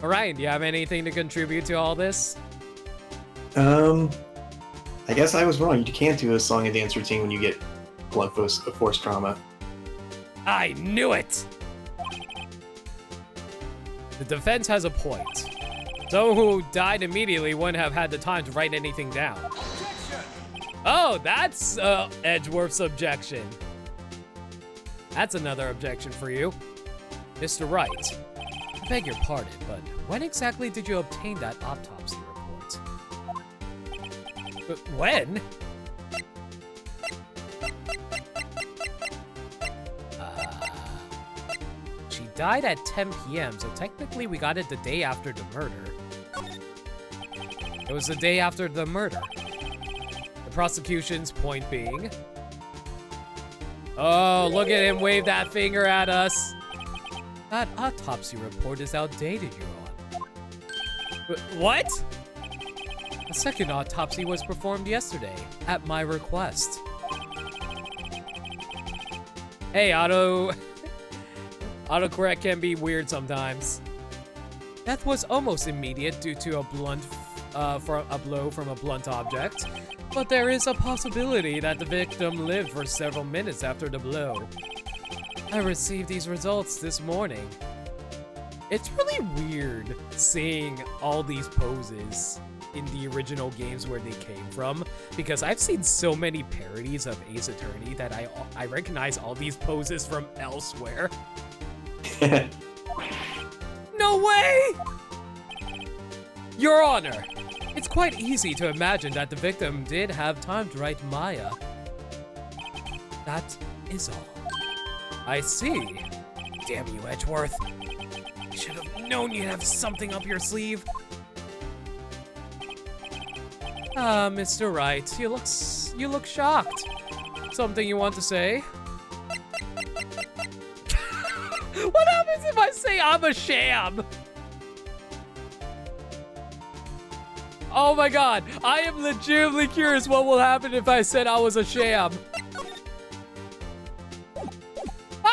Orion, do you have anything to contribute to all this? I guess I was wrong. You can't do a song and dance routine when you get blunt force trauma. I knew it! The defense has a point. Someone who died immediately wouldn't have had the time to write anything down. Objection! Oh, that's Edgeworth's objection. That's another objection for you. Mr. Wright, I beg your pardon, but when exactly did you obtain that autopsy report? When? She died at 10 p.m., so technically we got it the day after the murder. It was the day after the murder. The prosecution's point being... Oh, look at him wave that finger at us. That autopsy report is outdated, Your Honor. What? The second autopsy was performed yesterday, at my request. Hey, autocorrect can be weird sometimes. Death was almost immediate due to a blow from a blunt object, but there is a possibility that the victim lived for several minutes after the blow. I received these results this morning. It's really weird seeing all these poses in the original games where they came from, because I've seen so many parodies of Ace Attorney that I recognize all these poses from elsewhere. No way! Your Honor, it's quite easy to imagine that the victim did have time to write Maya. That is all. I see. Damn you, Edgeworth. I should have known you'd have something up your sleeve. Mr. Wright, you look shocked. Something you want to say? What happens if I say I'm a sham? Oh my god, I am legitimately curious what will happen if I said I was a sham.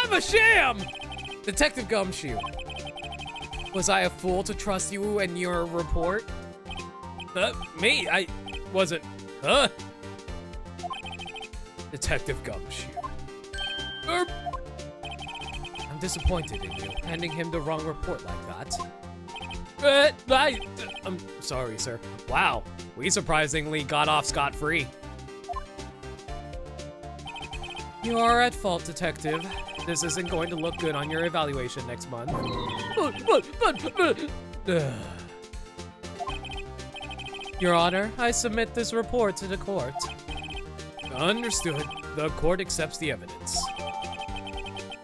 of a sham! Detective Gumshoe. Was I a fool to trust you and your report? Me? I wasn't. Huh? Detective Gumshoe. I'm disappointed in you, handing him the wrong report like that. I'm sorry, sir. Wow, we surprisingly got off scot-free. You are at fault, Detective. This isn't going to look good on your evaluation next month. Your Honor, I submit this report to the court. Understood. The court accepts the evidence.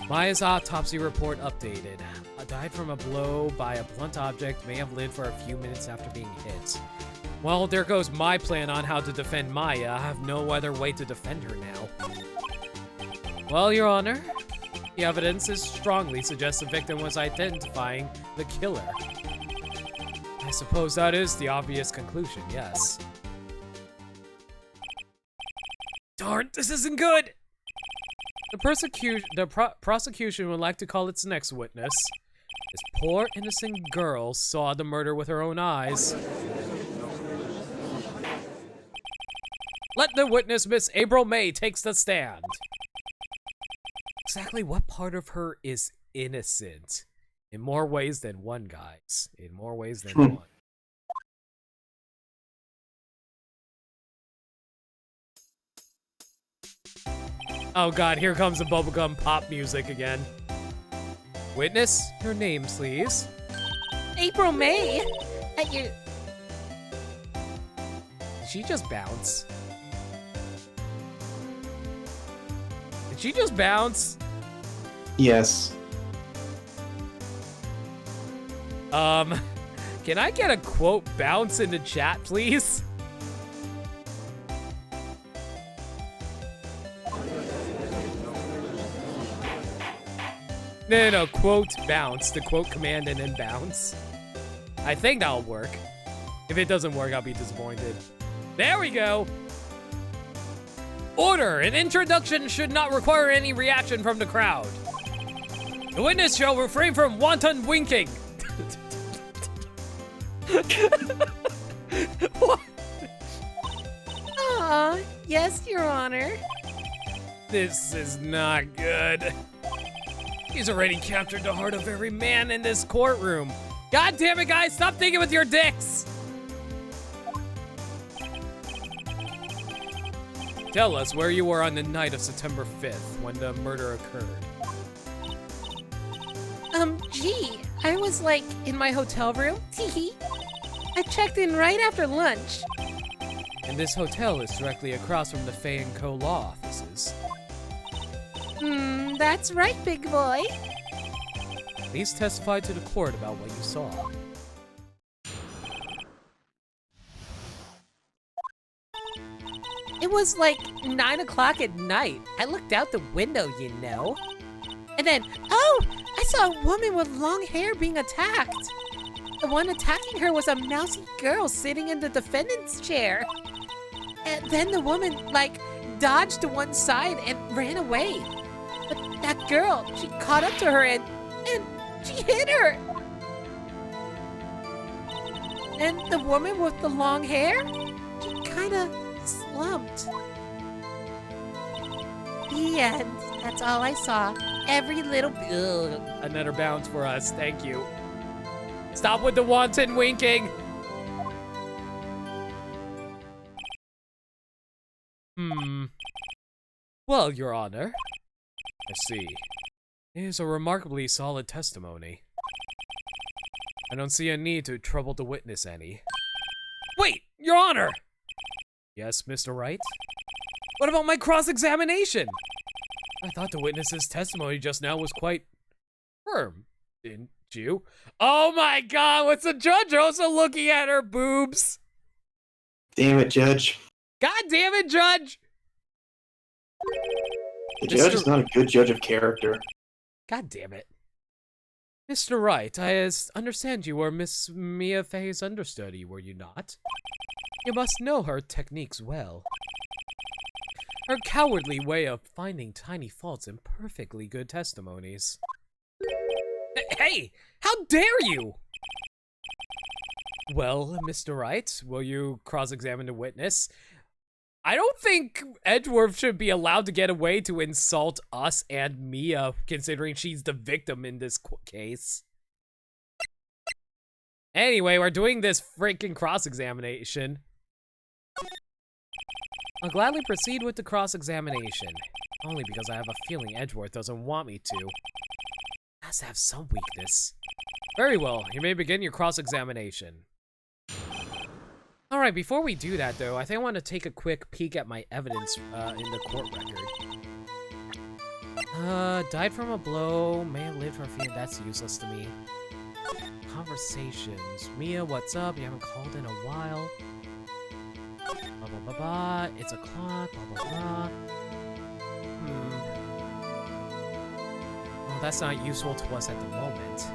Maya's autopsy report updated. Died from a blow by a blunt object, may have lived for a few minutes after being hit. Well, there goes my plan on how to defend Maya. I have no other way to defend her now. Well, Your Honor, the evidence is strongly suggests the victim was identifying the killer. I suppose that is the obvious conclusion, yes. Darn, this isn't good! The prosecution would like to call its next witness. This poor innocent girl saw the murder with her own eyes. Let the witness, Miss April May, takes the stand. Exactly what part of her is innocent? In more ways than one, guys. In more ways than one. Oh god, here comes the bubblegum pop music again. Witness, your name, please. April May? Did she just bounce? Did she just bounce? Yes. Can I get a quote bounce in the chat, please? No, quote bounce. The quote command and then bounce. I think that'll work. If it doesn't work, I'll be disappointed. There we go. Order! An introduction should not require any reaction from the crowd. The witness shall refrain from wanton winking. What? Aw, yes, Your Honor. This is not good. He's already captured the heart of every man in this courtroom. God damn it, guys, stop thinking with your dicks. Tell us where you were on the night of September 5th when the murder occurred. Gee, I was like in my hotel room. Teehee. I checked in right after lunch. And this hotel is directly across from the Fay & Co. law offices. That's right, big boy. Please testify to the court about what you saw. It was like 9 o'clock at night. I looked out the window, you know. And then, oh, I saw a woman with long hair being attacked. The one attacking her was a mousy girl sitting in the defendant's chair. And then the woman, like, dodged to one side and ran away. But that girl, she caught up to her and she hit her. And the woman with the long hair, she kind of slumped. The end. That's all I saw. Every little... Ugh. Another bounce for us, thank you. Stop with the wanton winking. Well, Your Honor. I see. It is a remarkably solid testimony. I don't see a need to trouble the witness any. Wait, Your Honor! Yes, Mr. Wright? What about my cross-examination? I thought the witness's testimony just now was quite firm, didn't you? Oh my god, what's the judge also looking at her boobs? Damn it, Judge. God damn it, Judge! The judge is not a good judge of character. God damn it. Mr. Wright, I understand you were Miss Mia Fey's understudy, were you not? You must know her techniques well. Her cowardly way of finding tiny faults in perfectly good testimonies. Hey! How dare you! Well, Mr. Wright, will you cross-examine the witness? I don't think Edgeworth should be allowed to get away to insult us and Mia, considering she's the victim in this case. Anyway, we're doing this freaking cross-examination. I'll gladly proceed with the cross-examination. Only because I have a feeling Edgeworth doesn't want me to. Has to have some weakness. Very well, you may begin your cross-examination. Alright, before we do that though, I think I want to take a quick peek at my evidence in the court record. Died from a blow, may have lived for a few, that's useless to me. Conversations. Mia, what's up? You haven't called in a while. Blah, blah, blah, blah. It's a clock, blah, blah, blah. Well, that's not useful to us at the moment.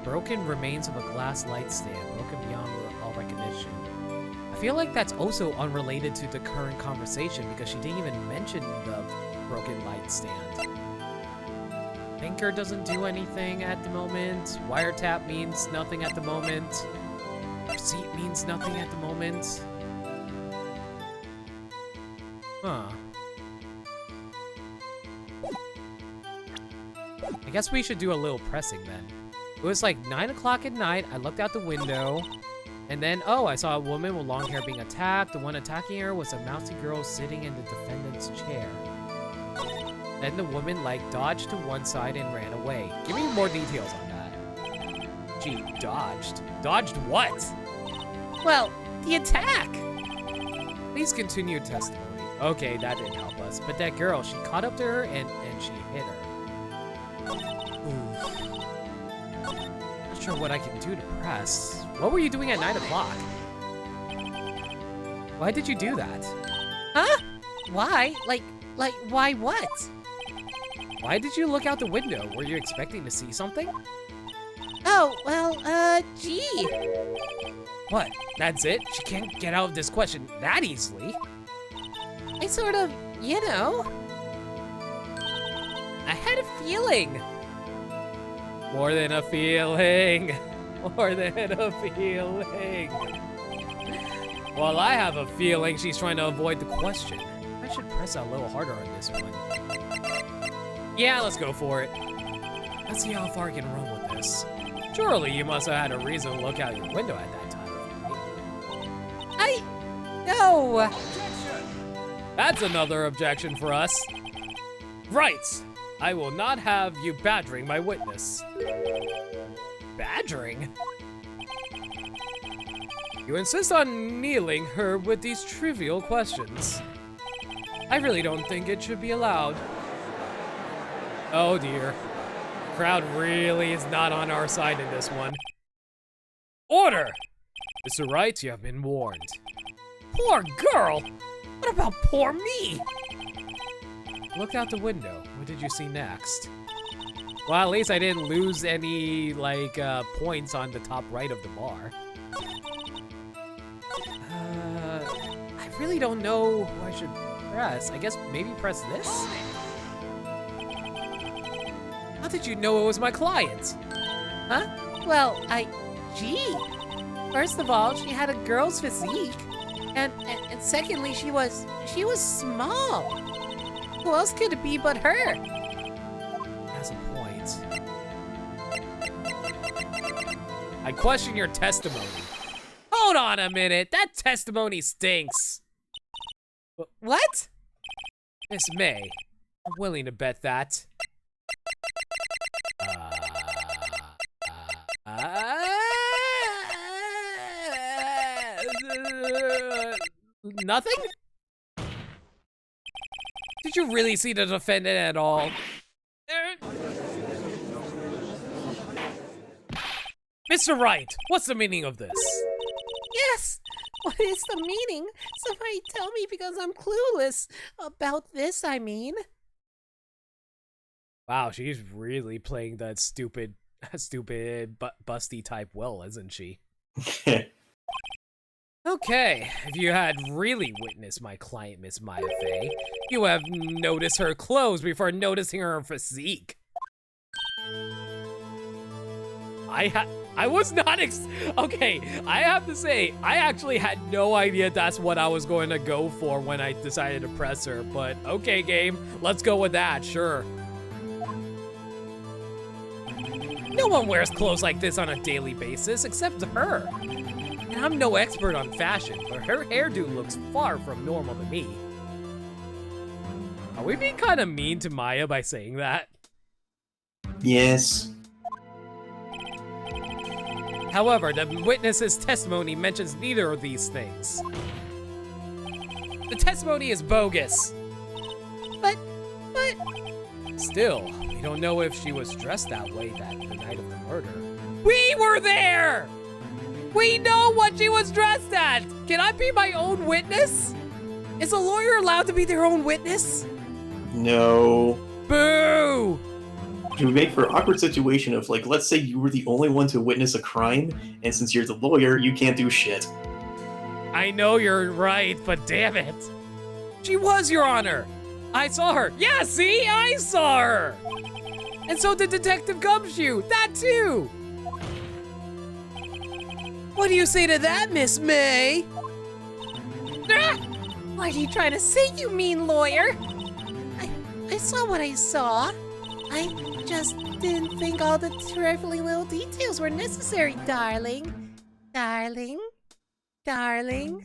Broken remains of a glass light stand, broken beyond all recognition. I feel like that's also unrelated to the current conversation because she didn't even mention the broken light stand. Anchor doesn't do anything at the moment. Wiretap means nothing at the moment. Receipt means nothing at the moment. Huh. I guess we should do a little pressing then. It was like 9 o'clock at night. I looked out the window. And then, oh, I saw a woman with long hair being attacked. The one attacking her was a mousy girl sitting in the defendant's chair. Then the woman, like, dodged to one side and ran away. Give me more details on that. She dodged. Dodged what? Well, the attack! Please continue testimony. Okay, that didn't help us. But that girl, she caught up to her and she hit her. Oof. Not sure what I can do to press. What were you doing at 9 o'clock? Why did you do that? Huh? Why? Like, why what? Why did you look out the window? Were you expecting to see something? Oh, well, gee. What? That's it? She can't get out of this question that easily. I sort of, you know. I had a feeling. More than a feeling. More than a feeling. Well, I have a feeling she's trying to avoid the question. I should press a little harder on this one. Yeah, let's go for it. Let's see how far I can run with this. Surely you must have had a reason to look out your window at that time. No. That's another objection for us. Right. I will not have you badgering my witness. Badgering? You insist on kneeling her with these trivial questions. I really don't think it should be allowed. Oh dear. The crowd really is not on our side in this one. Order! Mr. Wright, you have been warned. Poor girl! What about poor me? Look out the window. What did you see next? Well, at least I didn't lose any, like, points on the top right of the bar. I really don't know who I should press. I guess maybe press this? How did you know it was my client? Huh? Well, gee. First of all, she had a girl's physique. And secondly, she was small. Who else could it be but her? Has a point. I question your testimony. Hold on a minute. That testimony stinks. What? Miss May, I'm willing to bet that. Nothing? Did you really see the defendant at all? Mr. Wright, what's the meaning of this? Yes. What is the meaning? Somebody tell me because I'm clueless about this, I mean. Wow, she's really playing that stupid busty type well, isn't she? Okay, if you had really witnessed my client, Miss Maya Fey, you have noticed her clothes before noticing her physique. I was not okay, I have to say, I actually had no idea that's what I was going to go for when I decided to press her, but okay, game, let's go with that, sure. No one wears clothes like this on a daily basis except her. And I'm no expert on fashion, but her hairdo looks far from normal to me. Are we being kind of mean to Maya by saying that? Yes. However, the witness's testimony mentions neither of these things. The testimony is bogus. But... Still, we don't know if she was dressed that way the night of the murder. We were there! We know what she was dressed at! Can I be my own witness? Is a lawyer allowed to be their own witness? No. Boo! It would make for an awkward situation of, like, let's say you were the only one to witness a crime, and since you're the lawyer, you can't do shit. I know you're right, but damn it. She was, Your Honor. I saw her. Yeah, see? I saw her. And so did Detective Gumshoe. That too. What do you say to that, Miss May? Ah! What are you trying to say, you mean lawyer? I saw what I saw. I just didn't think all the trifling little details were necessary, darling. Darling? Darling?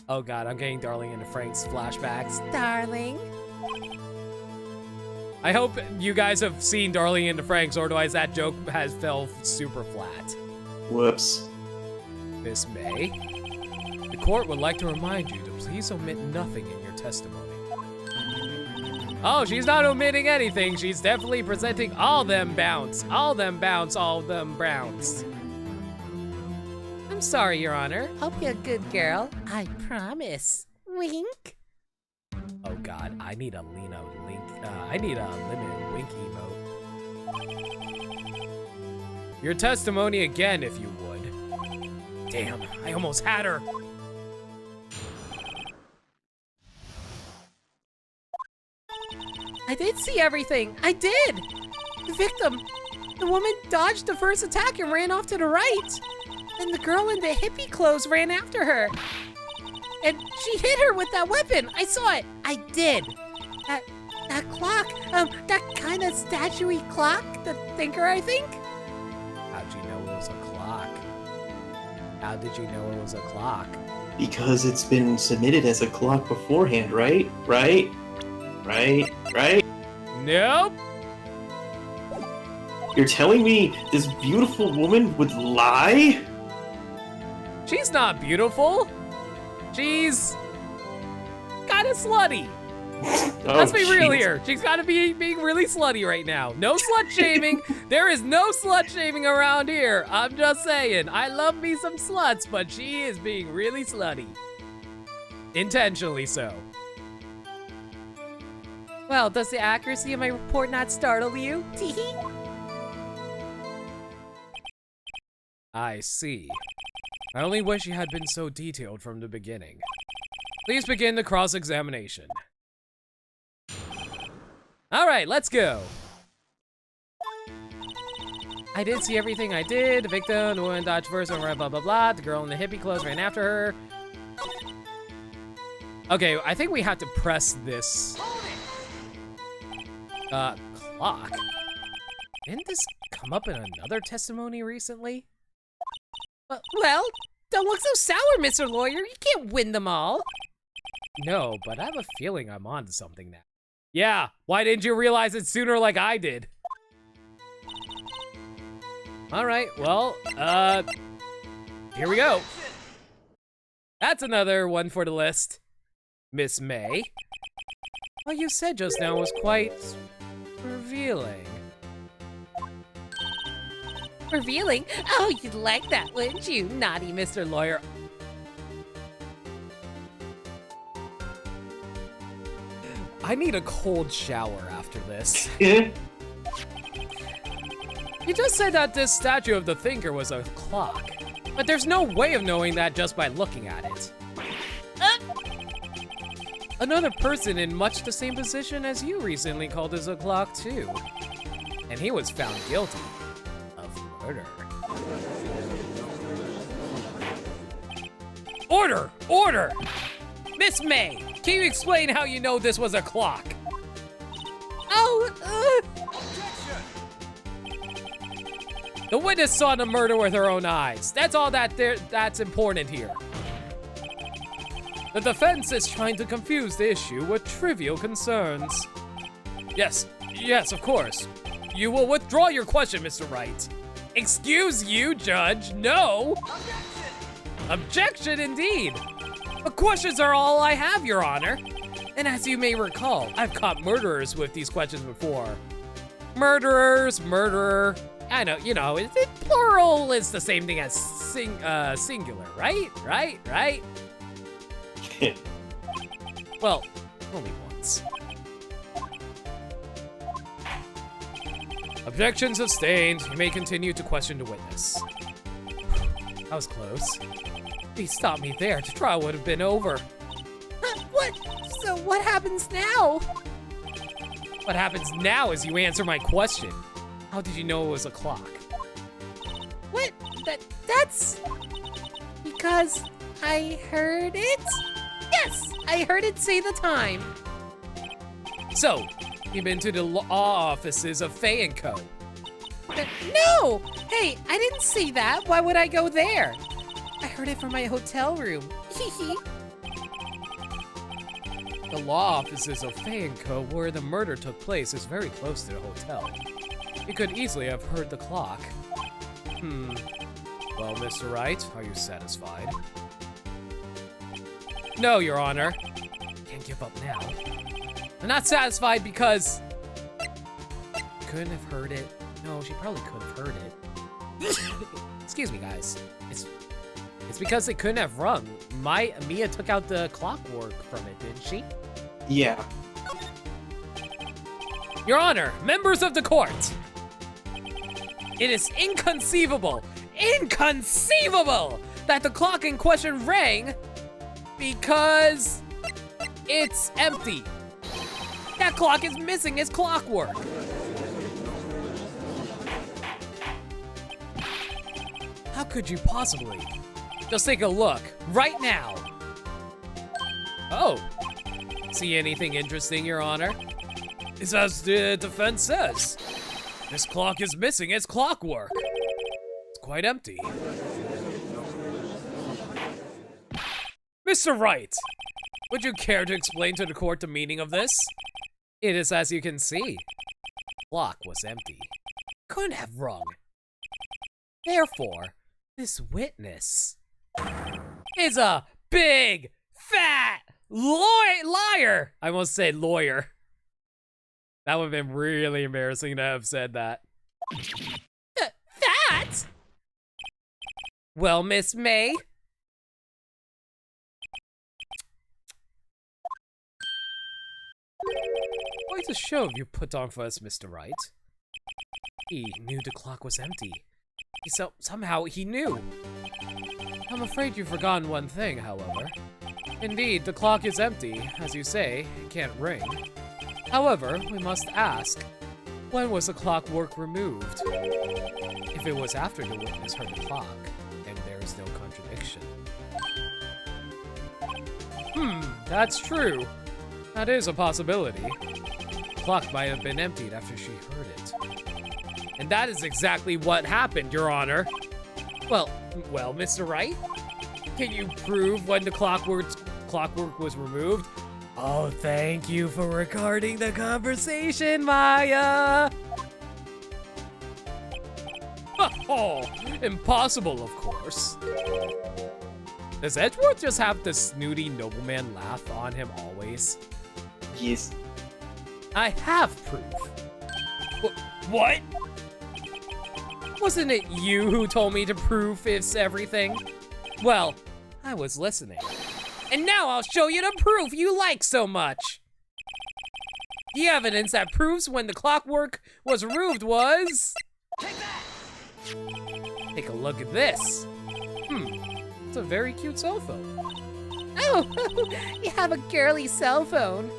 Oh god, I'm getting Darling into Frank's flashbacks. Darling? I hope you guys have seen Darling into Frank's, otherwise that joke fell super flat. Whoops. Miss May, the court would like to remind you to please omit nothing in your testimony. Oh, she's not omitting anything. She's definitely presenting all them bounce. All them bounce, all them browns. I'm sorry, Your Honor. I'll be a good girl. I promise. Wink. Oh god, I need a I need a limited wink emote. Your testimony again, if you would. Damn, I almost had her. I did see everything. I did. The victim, the woman dodged the first attack and ran off to the right. And the girl in the hippie clothes ran after her. And she hit her with that weapon. I saw it. I did. That clock, that kind of statuey clock, the thinker, I think. How'd you know it was a clock? How did you know it was a clock? Because it's been submitted as a clock beforehand, right? Right? Nope. You're telling me this beautiful woman would lie? She's not beautiful. She's kind of slutty. Let's be real here. She's got to be being really slutty right now. No slut shaming. There is no slut shaming around here. I'm just saying. I love me some sluts, but she is being really slutty. Intentionally so. Well, does the accuracy of my report not startle you? Teehee. I see. I only wish you had been so detailed from the beginning. Please begin the cross-examination. All right, let's go. I did see everything I did. The victim, the woman dodged first, blah, blah, blah, blah. The girl in the hippie clothes ran after her. Okay, I think we have to press this clock. Didn't this come up in another testimony recently? Well, don't look so sour, Mr. Lawyer. You can't win them all. No, but I have a feeling I'm onto something now. Yeah, why didn't you realize it sooner like I did? All right, well, here we go. That's another one for the list. Miss May. What you said just now was quite revealing. Revealing? Oh, you'd like that, wouldn't you, naughty Mr. Lawyer? I need a cold shower after this. Eh? You just said that this statue of the thinker was a clock. But there's no way of knowing that just by looking at it. Another person in much the same position as you recently called his clock too. And he was found guilty of murder. Order! Order! Miss May, can you explain how you know this was a clock? Oh, The witness saw the murder with her own eyes. That's all that's important here. The defense is trying to confuse the issue with trivial concerns. Yes, of course. You will withdraw your question, Mr. Wright. Excuse you, Judge, no. Objection indeed. The questions are all I have, Your Honor. And as you may recall, I've caught murderers with these questions before. Murderers, murderer. I know, plural is the same thing as singular, right? Right? Well, only once. Objection sustained. You may continue to question the witness. That was close. If he stopped me there, the trial would have been over. what? So what happens now? What happens now is you answer my question. How did you know it was a clock? What? That's because I heard it? Yes, I heard it say the time. So, you've been to the law offices of Faye & Co. No! Hey, I didn't see that. Why would I go there? I heard it from my hotel room. The law offices of Faye & Co. where the murder took place is very close to the hotel. You could easily have heard the clock. Well, Mr. Wright, are you satisfied? No, Your Honor. Can't give up now. I'm not satisfied because... Couldn't have heard it. No, she probably could have heard it. Excuse me, guys. It's because they couldn't have rung. Mia took out the clockwork from it, didn't she? Yeah. Your Honor, members of the court! It is inconceivable that the clock in question rang because it's empty. That clock is missing its clockwork. How could you possibly? Just take a look, right now. Oh, see anything interesting, Your Honor? It's as the defense says. This clock is missing its clockwork. It's quite empty. Mr. Wright, would you care to explain to the court the meaning of this? It is as you can see. The clock was empty. Couldn't have rung. Therefore, this witness is a big, fat liar. I almost said lawyer. That would have been really embarrassing to have said that. Fat? Well, Miss May? Quite a show you put on for us, Mr. Wright. He knew the clock was empty. Somehow he knew. I'm afraid you've forgotten one thing, however. Indeed, the clock is empty. As you say, it can't ring. However, we must ask, when was the clockwork removed? If it was after the witness heard the clock, then there is no contradiction. That's true. That is a possibility. The clock might have been emptied after she heard it. And that is exactly what happened, Your Honor. Well, Mr. Wright? Can you prove when the clockwork was removed? Oh, thank you for recording the conversation, Maya! Oh, impossible, of course. Does Edgeworth just have the snooty nobleman laugh on him always? Yes. I have proof. What? Wasn't it you who told me to prove it's everything? Well, I was listening. And now I'll show you the proof you like so much. The evidence that proves when the clockwork was removed was... Take a look at this. It's a very cute cell phone. Oh, you have a girly cell phone.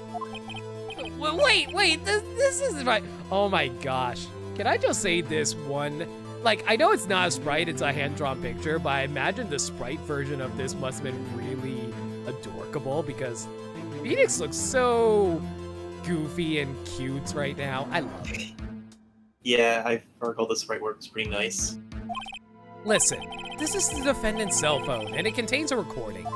Wait, this isn't right. Oh my gosh. Can I just say this one? Like, I know it's not a sprite, it's a hand-drawn picture, but I imagine the sprite version of this must have been really adorable because Phoenix looks so goofy and cute right now. I love it. Yeah, I recall the sprite work was pretty nice. Listen, this is the defendant's cell phone, and it contains a recording.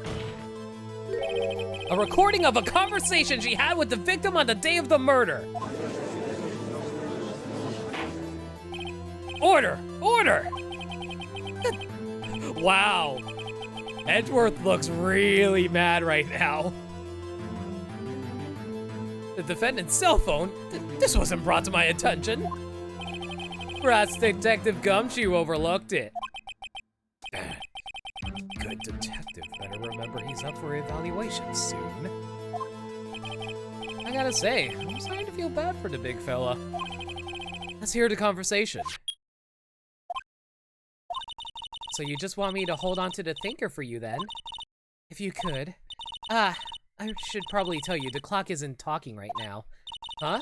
A recording of a conversation she had with the victim on the day of the murder. Order! Order! Wow. Edgeworth looks really mad right now. The defendant's cell phone? This wasn't brought to my attention. Perhaps Detective Gumshoe overlooked it. Good detective better remember he's up for evaluation soon. I gotta say, I'm starting to feel bad for the big fella. Let's hear the conversation. So you just want me to hold on to the thinker for you then? If you could. I should probably tell you, the clock isn't talking right now. Huh?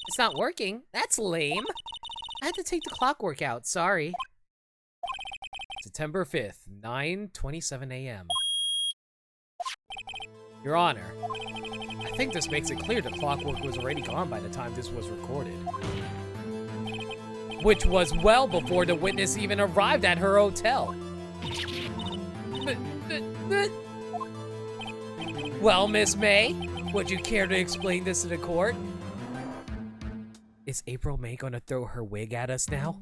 It's not working? That's lame. I had to take the clockwork out, sorry. September 5th, 9:27 a.m. Your Honor, I think this makes it clear the clockwork was already gone by the time this was recorded. Which was well before the witness even arrived at her hotel. Well, Miss May, would you care to explain this to the court? Is April May gonna throw her wig at us now?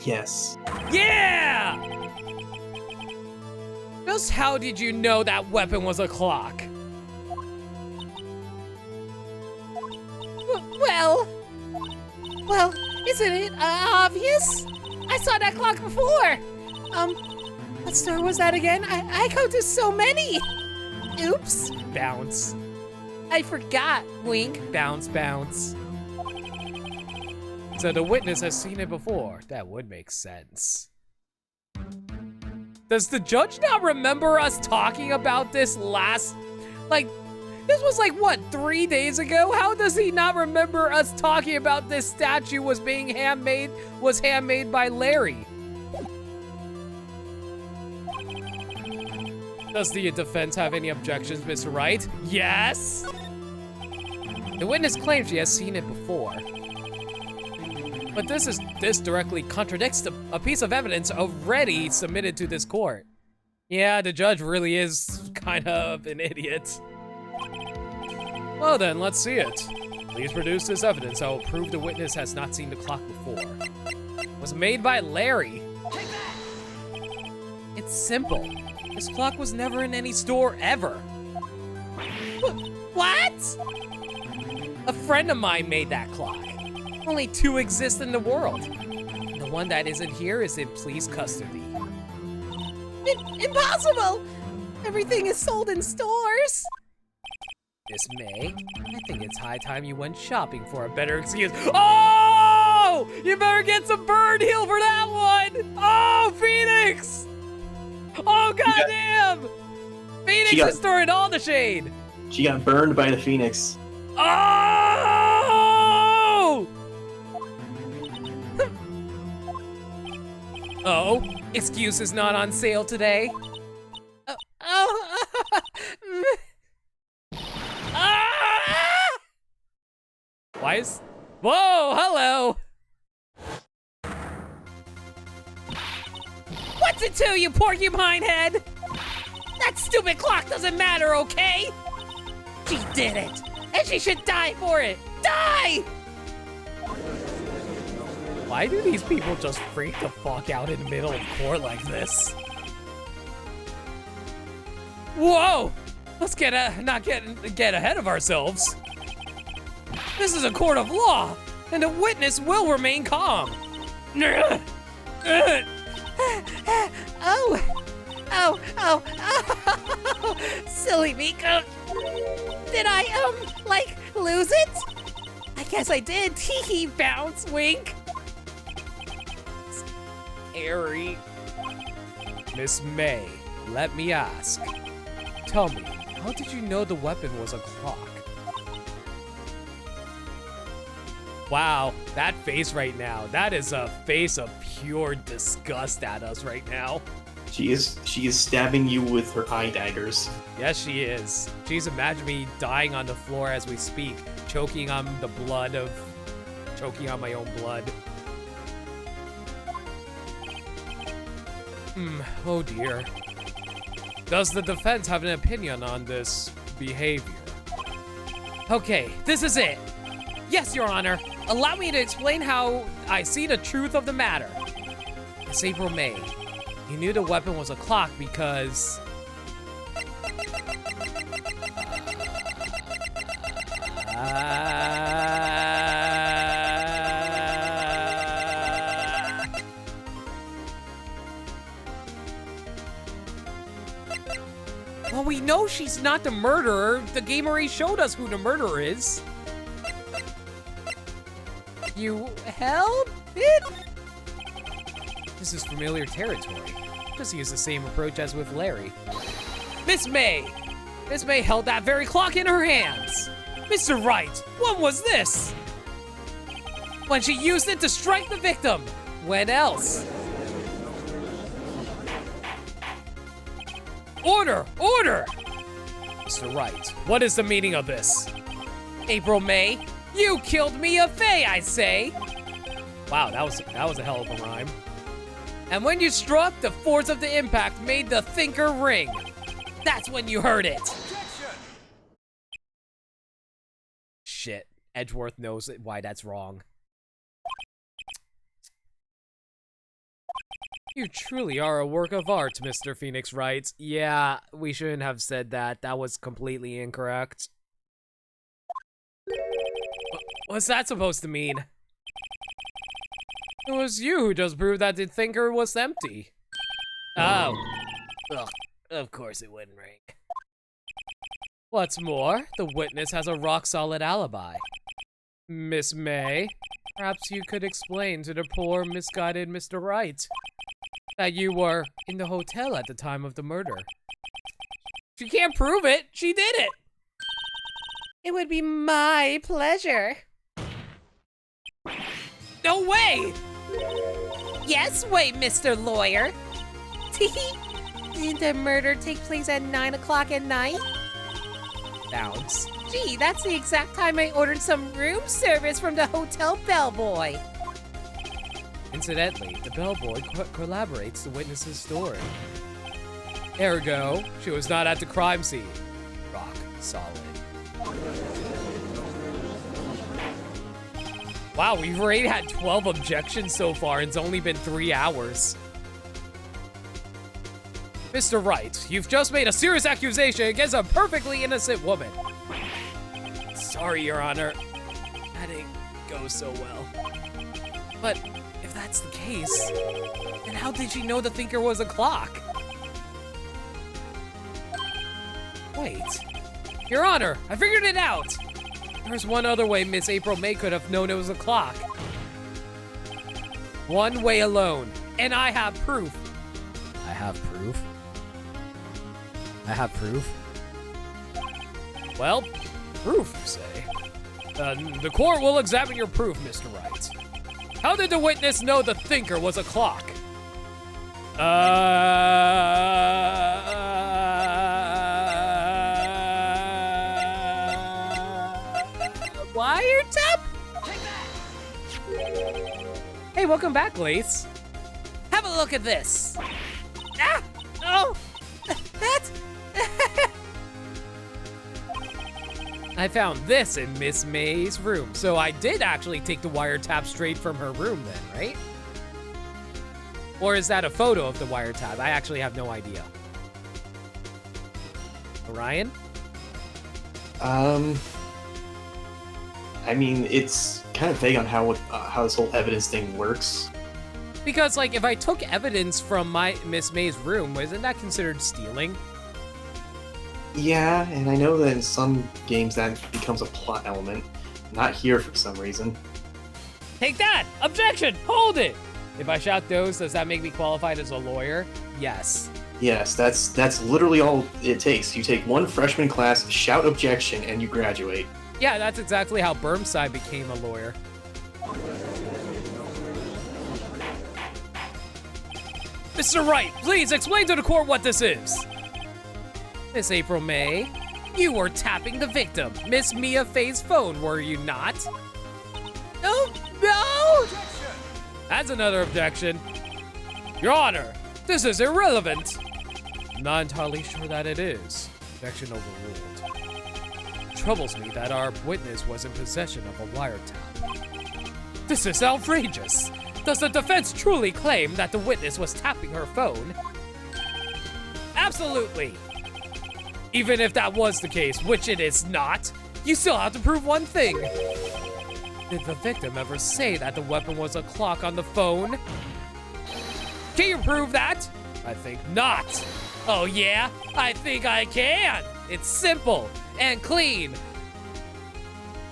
Yes. Yeah! Just how did you know that weapon was a clock? Well, isn't it obvious? I saw that clock before. What store was that again? I go to so many. Oops. Bounce. I forgot. Wink. Bounce, bounce. So the witness has seen it before. That would make sense. Does the judge not remember us talking about this last... Like, this was like, what, 3 days ago? How does he not remember us talking about this statue was handmade by Larry? Does the defense have any objections, Mr. Wright? Yes! The witness claims she has seen it before. But this directly contradicts a piece of evidence already submitted to this court. Yeah, the judge really is kind of an idiot. Well then, let's see it. Please produce this evidence that will prove the witness has not seen the clock before. It was made by Larry. It's simple. This clock was never in any store ever. What? A friend of mine made that clock. Only 2 exist in the world. The one that isn't here is in police custody. Impossible! Everything is sold in stores. Miss May, I think it's high time you went shopping for a better excuse. Oh! You better get some burn heal for that one! Oh, Phoenix! Oh, goddamn! Phoenix is throwing all the shade! She got burned by the Phoenix. Oh! Oh, excuse is not on sale today. Why is... Whoa, hello! What's it to, you porcupine head? That stupid clock doesn't matter, okay? She did it, and she should die for it. Die! Why do these people just freak the fuck out in the middle of court like this? Whoa! Let's not get ahead of ourselves. This is a court of law, and the witness will remain calm. Oh, silly Mika. Did I, like, lose it? I guess I did. Hee bounce, wink. Scary. Miss May, let me ask. Tell me, how did you know the weapon was a clock? Wow, that face right now. That is a face of pure disgust at us right now. She is stabbing you with her eye daggers. Yes, she is. She's imagining me dying on the floor as we speak, choking on my own blood. Oh dear. Does the defense have an opinion on this behavior? Okay, this is it. Yes, Your Honor. Allow me to explain how I see the truth of the matter. Miss April May, you knew the weapon was a clock because... Well, we know she's not the murderer. The game already showed us who the murderer is. You held it? This is familiar territory. Just use the same approach as with Larry. Miss May! Miss May held that very clock in her hands. Mr. Wright, when was this? When she used it to strike the victim. When else? Order! Order! Mr. Wright, what is the meaning of this? April May, you killed Mia Fey, I say! Wow, that was a hell of a rhyme. And when you struck, the force of the impact made the thinker ring. That's when you heard it. Shit, Edgeworth knows why that's wrong. You truly are a work of art, Mr. Phoenix Wright. Yeah, we shouldn't have said that. That was completely incorrect. What's that supposed to mean? It was you who just proved that the thinker was empty. Oh. Ugh, of course it wouldn't ring. What's more, the witness has a rock-solid alibi. Miss May, perhaps you could explain to the poor, misguided Mr. Wright that you were in the hotel at the time of the murder. She can't prove it. She did it. It would be my pleasure. No way! Yes way, Mr. Lawyer. Didn't the murder take place at 9 o'clock at night? Bounce. Gee, that's the exact time I ordered some room service from the hotel bellboy. Incidentally, the bellboy corroborates the witness's story. Ergo, she was not at the crime scene. Rock solid. Wow, we've already had 12 objections so far, and it's only been 3 hours. Mr. Wright, you've just made a serious accusation against a perfectly innocent woman. Sorry, Your Honor. That didn't go so well. But if that's the case, then how did she know the thinker was a clock? Wait. Your Honor, I figured it out! There's one other way Miss April May could have known it was a clock. One way alone, and I have proof. I have proof? I have proof? Well, proof, you say? The court will examine your proof, Mr. Wright. How did the witness know the thinker was a clock? Wiretap? Hey, welcome back, Lace. Have a look at this. Ah! Oh! That's... I found this in Miss May's room. So I did actually take the wiretap straight from her room then, right? Or is that a photo of the wiretap? I actually have no idea. Orion? I mean, it's kind of vague on how this whole evidence thing works. Because, like, if I took evidence from my Miss May's room, isn't that considered stealing? Yeah, and I know that in some games that becomes a plot element. Not here for some reason. Take that! Objection! Hold it! If I shout those, does that make me qualified as a lawyer? Yes. Yes, that's literally all it takes. You take one freshman class, shout objection, and you graduate. Yeah, that's exactly how Burmside became a lawyer. Mr. Wright, please explain to the court what this is. Miss April May, you were tapping the victim, Miss Mia Faye's phone, were you not? Oh, no! That's another objection. Your Honor, this is irrelevant. I'm not entirely sure that it is. Objection overruled. Troubles me that our witness was in possession of a wiretap. This is outrageous. Does the defense truly claim that the witness was tapping her phone? Absolutely. Even if that was the case, which it is not, you still have to prove one thing. Did the victim ever say that the weapon was a clock on the phone? Can you prove that? I think not. Oh yeah? I think I can. It's simple and clean.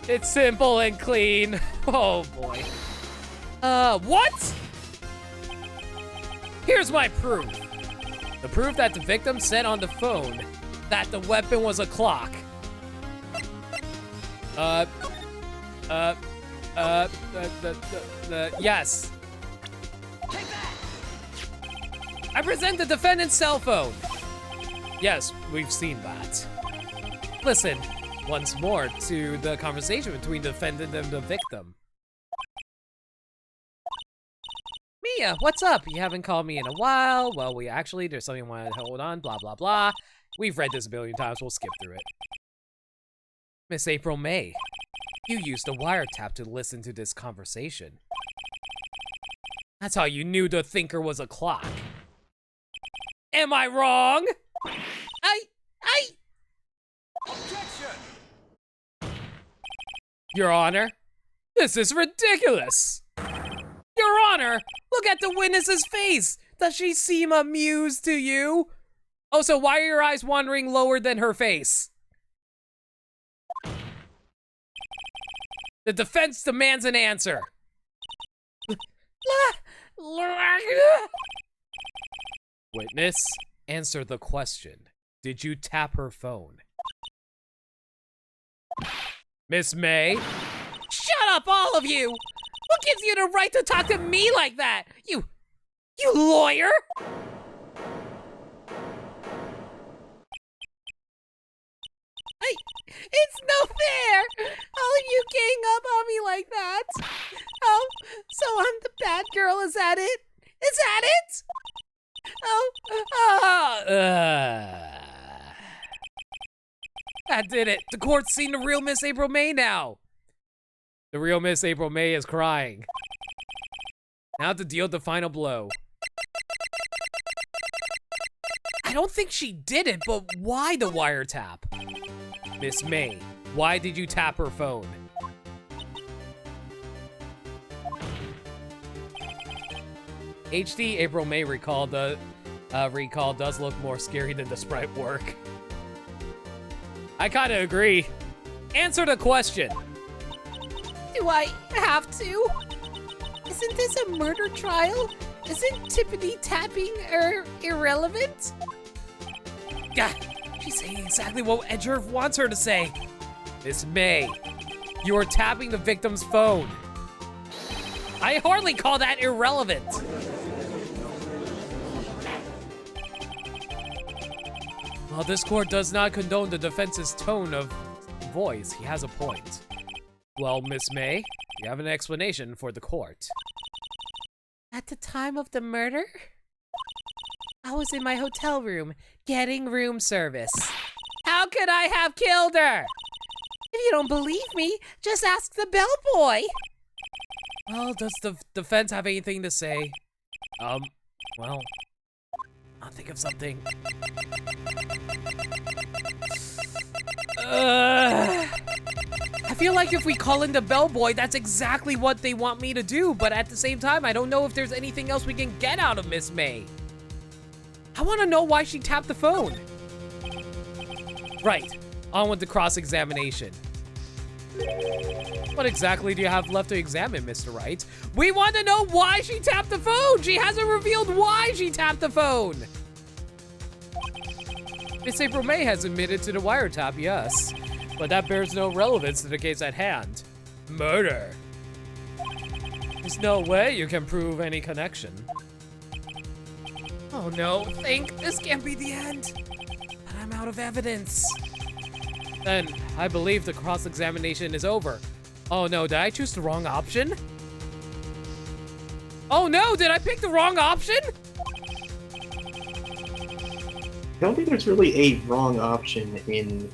It's simple and clean. Oh boy. What? Here's my proof. The proof that the victim said on the phone that the weapon was a clock. Yes. I present the defendant's cell phone. Yes, we've seen that. Listen once more to the conversation between the defendant and the victim. Mia, what's up? You haven't called me in a while. Well, there's something I want to hold on, blah, blah, blah. We've read this a billion times, we'll skip through it. Miss April May, you used a wiretap to listen to this conversation. That's how you knew the thinker was a clock. Am I wrong? Objection! Your Honor, this is ridiculous. Your Honor, look at the witness's face. Does she seem amused to you? Oh, so why are your eyes wandering lower than her face? The defense demands an answer. Witness, answer the question. Did you tap her phone? Miss May? Shut up, all of you! What gives you the right to talk to me like that? You lawyer? It's no fair! All of you gang up on me like that. Oh, so I'm the bad girl, is that it? Is that it? That did it. The court's seen the real Miss April May now. The real Miss April May is crying. Now to deal the final blow. I don't think she did it, but why the wiretap? Miss May, why did you tap her phone? HD April May recall does look more scary than the sprite work. I kinda agree. Answer the question. Do I have to? Isn't this a murder trial? Isn't Tiffany tapping irrelevant? God, she's saying exactly what Edger wants her to say. Miss May, you are tapping the victim's phone. I hardly call that irrelevant. While this court does not condone the defense's tone of voice, he has a point. Well, Miss May, you have an explanation for the court. At the time of the murder, I was in my hotel room getting room service. How could I have killed her? If you don't believe me, just ask the bellboy. Well, does the defense have anything to say? Well, I'll think of something. I feel like if we call in the bellboy, that's exactly what they want me to do, but at the same time, I don't know if there's anything else we can get out of Miss May. I want to know why she tapped the phone. Right, on with the cross-examination. What exactly do you have left to examine, Mr. Wright? We want to know why she tapped the phone! She hasn't revealed why she tapped the phone! Miss April May has admitted to the wiretap, yes. But that bears no relevance to the case at hand. Murder. There's no way you can prove any connection. Oh no, think this can't be the end. But I'm out of evidence. Then, I believe the cross-examination is over. Oh no, did I choose the wrong option? Oh no, did I pick the wrong option? I don't think there's really a wrong option in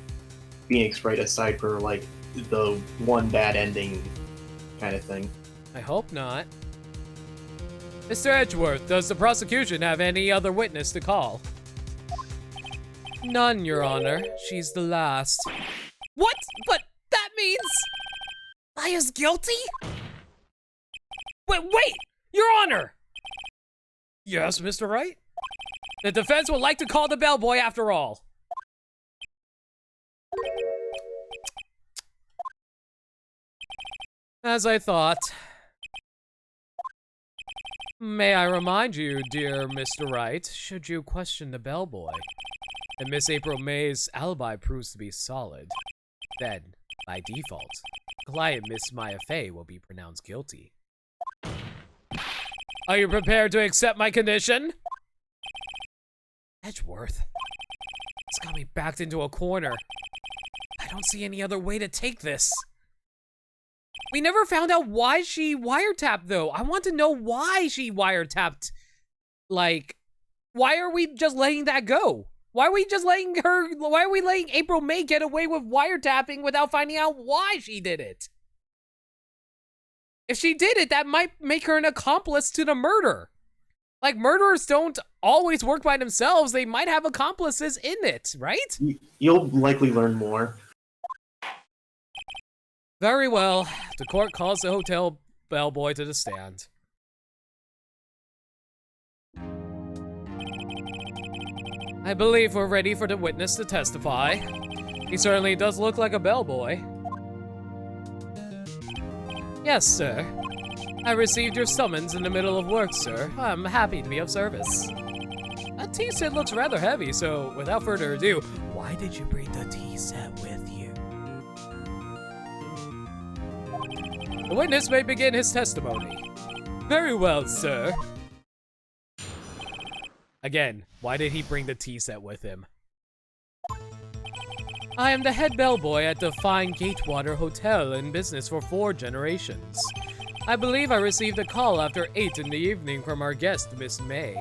Phoenix Wright aside for, like, the one bad ending kind of thing. I hope not. Mr. Edgeworth, does the prosecution have any other witness to call? None, Your Honor. She's the last. What? But that means Maya's guilty? Wait! Your Honor! Yes, Mr. Wright? The defense would like to call the bellboy after all. As I thought. May I remind you, dear Mr. Wright, should you question the bellboy, and Miss April May's alibi proves to be solid, then, by default, client Miss Maya Fey will be pronounced guilty. Are you prepared to accept my condition? Edgeworth, it's got me backed into a corner. I don't see any other way to take this. We never found out why she wiretapped, though. I want to know why she wiretapped. Like, why are we just letting that go? Why are we letting April May get away with wiretapping without finding out why she did it? If she did it, that might make her an accomplice to the murder. Like, murderers don't always work by themselves. They might have accomplices in it, right? You'll likely learn more. Very well. The court calls the hotel bellboy to the stand. I believe we're ready for the witness to testify. He certainly does look like a bellboy. Yes, sir. I received your summons in the middle of work, sir. I'm happy to be of service. That tea set looks rather heavy, so without further ado, why did you bring the tea set with you? The witness may begin his testimony. Very well, sir. Again, why did he bring the tea set with him? I am the head bellboy at the fine Gatewater Hotel in business for 4 generations. I believe I received a call after 8 in the evening from our guest, Miss May.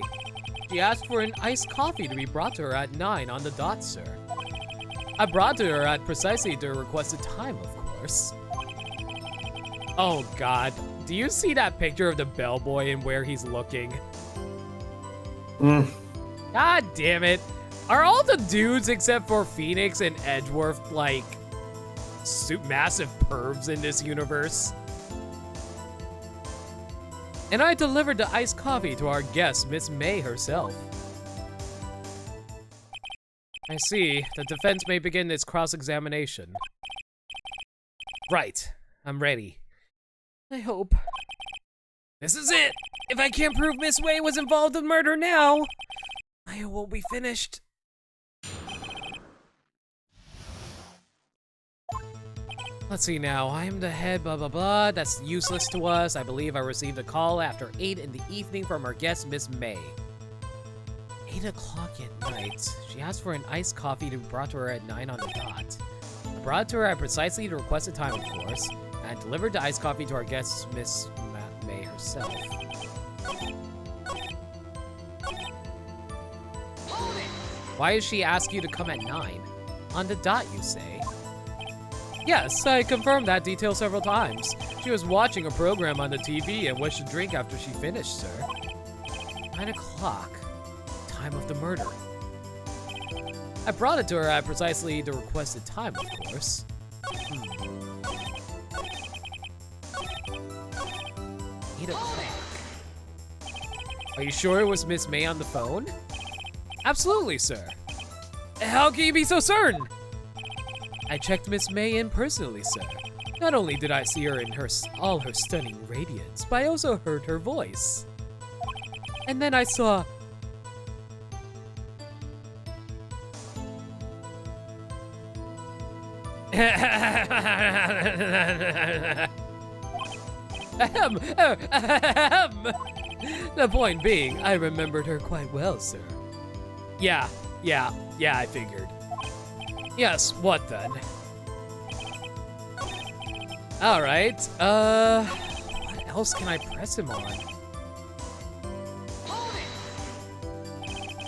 She asked for an iced coffee to be brought to her at 9 on the dot, sir. I brought to her at precisely the requested time, of course. Oh god, do you see that picture of the bellboy and where he's looking? God damn it. Are all the dudes except for Phoenix and Edgeworth like massive pervs in this universe? And I delivered the iced coffee to our guest, Miss May herself. I see. The defense may begin its cross-examination. Right. I'm ready. I hope. This is it! If I can't prove Miss May was involved in murder now, I won't be finished. Let's see now. I am the head, blah, blah, blah. That's useless to us. I believe I received a call after 8 in the evening from our guest, Miss May. 8 o'clock at night. She asked for an iced coffee to be brought to her at 9 on the dot. I brought it to her at precisely the requested time, of course, and delivered the iced coffee to our guest, Miss May herself. Why does she ask you to come at 9? On the dot, you say? Yes, I confirmed that detail several times. She was watching a program on the TV and wished to drink after she finished, sir. 9 o'clock. Time of the murder. I brought it to her at precisely the requested time, of course. 8 o'clock. Are you sure it was Miss May on the phone? Absolutely, sir. How can you be so certain? I checked Miss May in personally, sir. Not only did I see her in all her stunning radiance, but I also heard her voice. And then I saw... The point being, I remembered her quite well, sir. Yeah, I figured. Yes, what then? All right, what else can I press him on?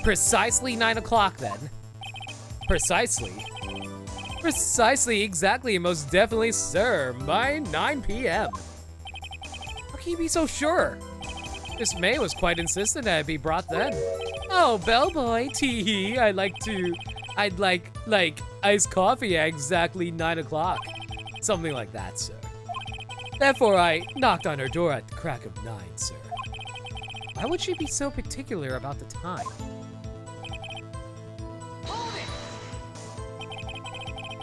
Precisely 9 o'clock then. Precisely. Precisely, exactly, most definitely, sir. By 9 p.m. How can you be so sure? Miss May was quite insistent that it be brought then. Oh, bellboy, tee-hee, I'd like iced coffee at exactly 9 o'clock. Something like that, sir. Therefore, I knocked on her door at the crack of 9, sir. Why would she be so particular about the time?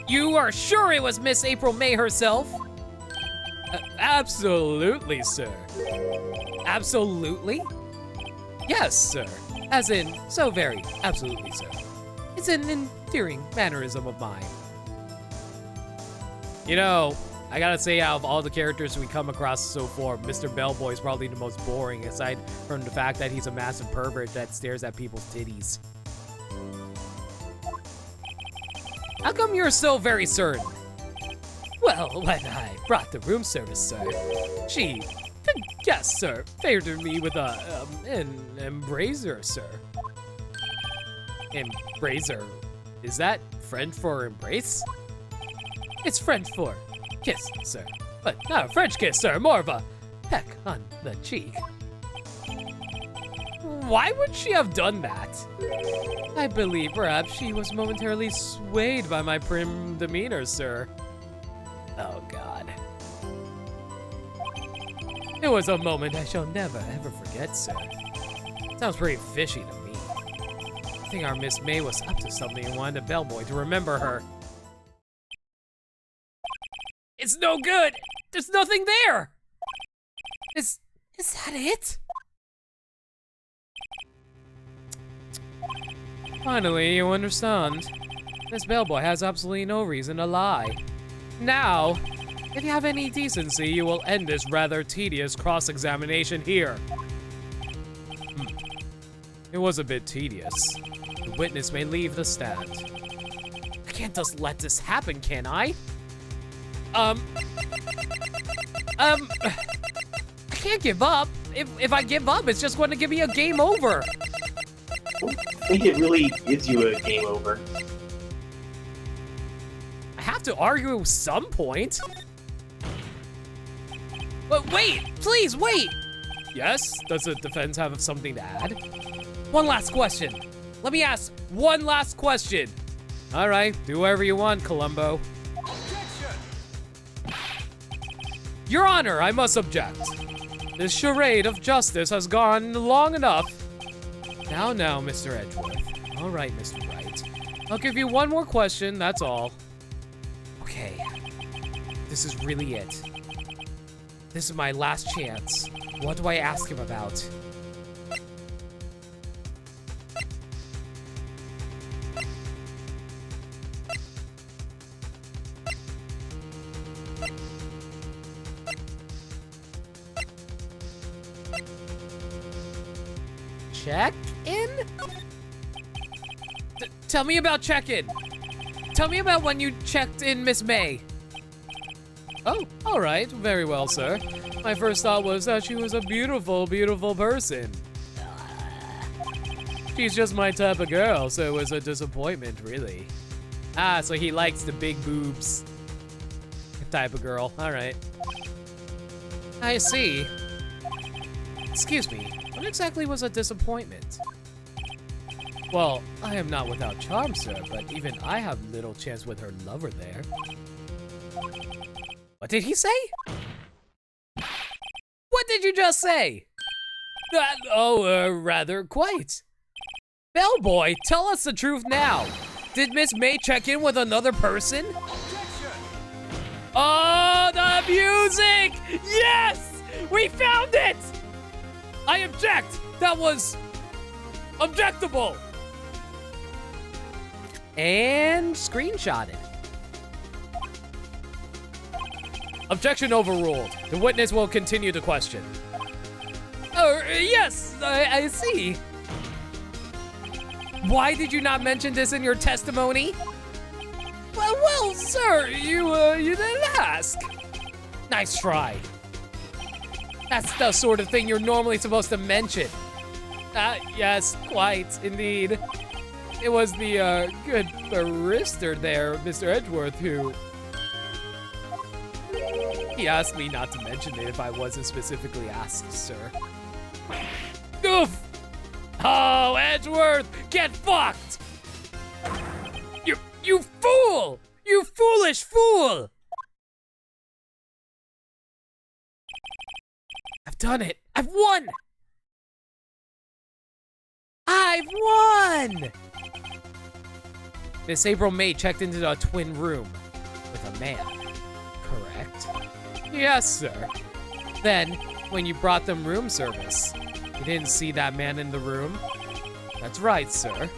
You are sure it was Miss April May herself? Absolutely, sir. Absolutely? Yes, sir. As in, so very, absolutely, sir. It's an endearing mannerism of mine. You know, I gotta say, out of all the characters we come across so far, Mr. Bellboy is probably the most boring, aside from the fact that he's a massive pervert that stares at people's titties. How come you're so very certain? Well, when I brought the room service, sir, she, yes, sir, favored me with an embracer, sir. Embracer? Is that French for embrace? It's French for kiss, sir. But not a French kiss, sir, more of a peck on the cheek. Why would she have done that? I believe perhaps she was momentarily swayed by my prim demeanor, sir. Oh, God. It was a moment I shall never, ever forget, sir. Sounds pretty fishy to me. I think our Miss May was up to something and wanted the bellboy to remember her. It's no good! There's nothing there! Is that it? Finally, you understand. This bellboy has absolutely no reason to lie. Now, if you have any decency, you will end this rather tedious cross-examination here. It was a bit tedious. The witness may leave the stand. I can't just let this happen, can I? I can't give up. If I give up, it's just going to give me a game over. I think it really gives you a game over. I have to argue at some point. But wait, please wait. Yes, does the defense have something to add? One last question. Let me ask one last question. All right, do whatever you want, Columbo. Your Honor, I must object. This charade of justice has gone long enough. Now, Mr. Edgeworth. All right, Mr. Wright. I'll give you one more question, that's all. Okay. This is really it. This is my last chance. What do I ask him about? Check-in? Tell me about check-in. Tell me about when you checked in Miss May. Oh, all right. Very well, sir. My first thought was that she was a beautiful, beautiful person. She's just my type of girl, so it was a disappointment, really. Ah, so he likes the big boobs type of girl. All right. I see. Excuse me. What exactly was a disappointment? Well, I am not without charm, sir, but even I have little chance with her lover there. What did he say? What did you just say? Rather quite. Bellboy, tell us the truth now. Did Miss May check in with another person? Oh, no! music! Yes! We found it! I object! That was objectable! And screenshotted. Objection overruled. The witness will continue to question. Oh, yes, I see. Why did you not mention this in your testimony? Well, sir, you didn't ask. Nice try. That's the sort of thing you're normally supposed to mention. Yes, quite, indeed. It was the, good barrister there, Mr. Edgeworth, who... He asked me not to mention it if I wasn't specifically asked, sir. Goof! Oh, Edgeworth, get fucked! You fool! You foolish fool! I've done it. I've won! I've won! Miss April May checked into a twin room with a man. Correct? Yes, sir. Then, when you brought them room service, you didn't see that man in the room? That's right, sir.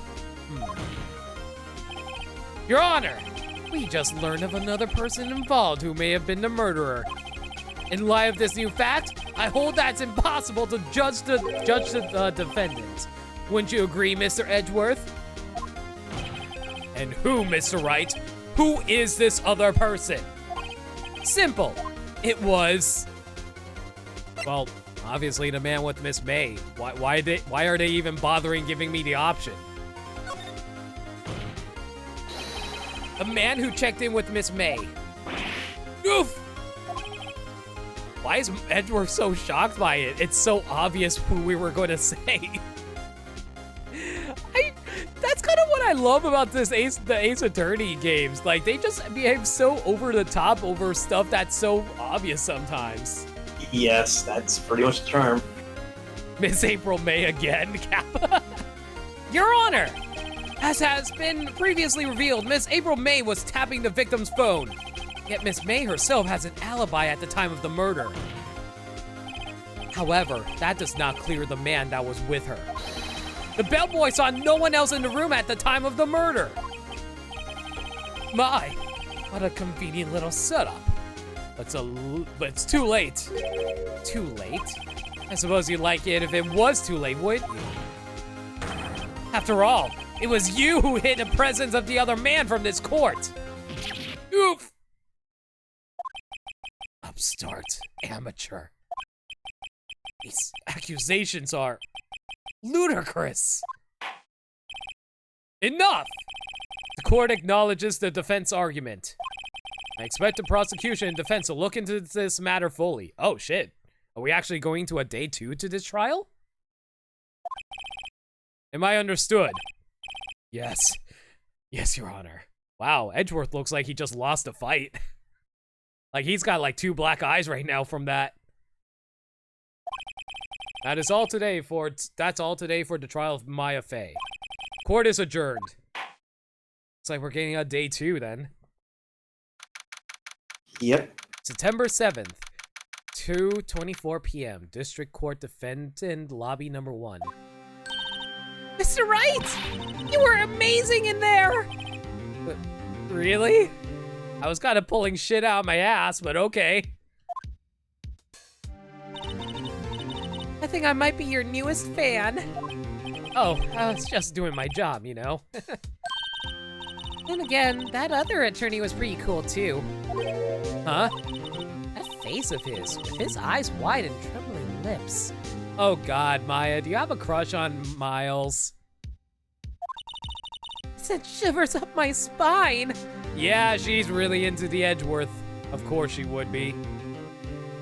Your Honor, we just learned of another person involved who may have been the murderer. In light of this new fact, I hold that it's impossible to judge the defendant. Wouldn't you agree, Mr. Edgeworth? And who, Mr. Wright? Who is this other person? Simple. It was... Well, obviously the man with Miss May. Why are they even bothering giving me the option? The man who checked in with Miss May. Oof! Why is Edgeworth so shocked by it? It's so obvious who we were going to say. That's kind of what I love about the Ace Attorney games. Like, they just behave so over the top over stuff that's so obvious sometimes. Yes, that's pretty much the charm. Miss April May again, Kappa. Your Honor, as has been previously revealed, Miss April May was tapping the victim's phone. Yet Miss May herself has an alibi at the time of the murder. However, that does not clear the man that was with her. The bellboy saw no one else in the room at the time of the murder. My, what a convenient little setup. But it's too late. Too late? I suppose you'd like it if it was too late, wouldn't you? After all, it was you who hid the presence of the other man from this court. Oof! Upstart, amateur. These accusations are ludicrous. Enough! The court acknowledges the defense argument. I expect the prosecution and defense to look into this matter fully. Oh shit. Are we actually going to a day 2 to this trial? Am I understood? Yes. Yes, Your Honor. Wow, Edgeworth looks like he just lost a fight. Like he's got like 2 black eyes right now from that. That's all today for the trial of Maya Fey. Court is adjourned. Looks like we're getting a day 2 then. Yep. September 7th, 2:24 p.m. District Court Defendant Lobby number 1. Mr. Wright! You were amazing in there! But, really? I was kind of pulling shit out of my ass, but okay. I think I might be your newest fan. Oh, I was just doing my job, you know? Then again, that other attorney was pretty cool too. Huh? That face of his, with his eyes wide and trembling lips. Oh god, Maya, do you have a crush on Miles? It sent shivers up my spine. Yeah, she's really into the Edgeworth. Of course she would be.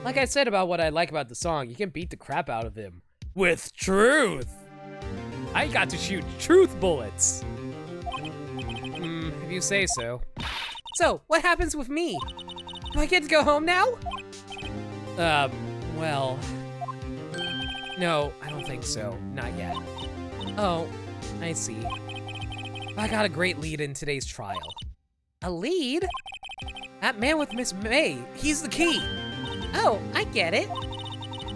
Like I said about what I like about the song, you can beat the crap out of him. With truth! I got to shoot truth bullets. If you say so. So, what happens with me? Do I get to go home now? Well... No, I don't think so. Not yet. Oh, I see. I got a great lead in today's trial. A lead? That man with Miss May, he's the key. Oh, I get it.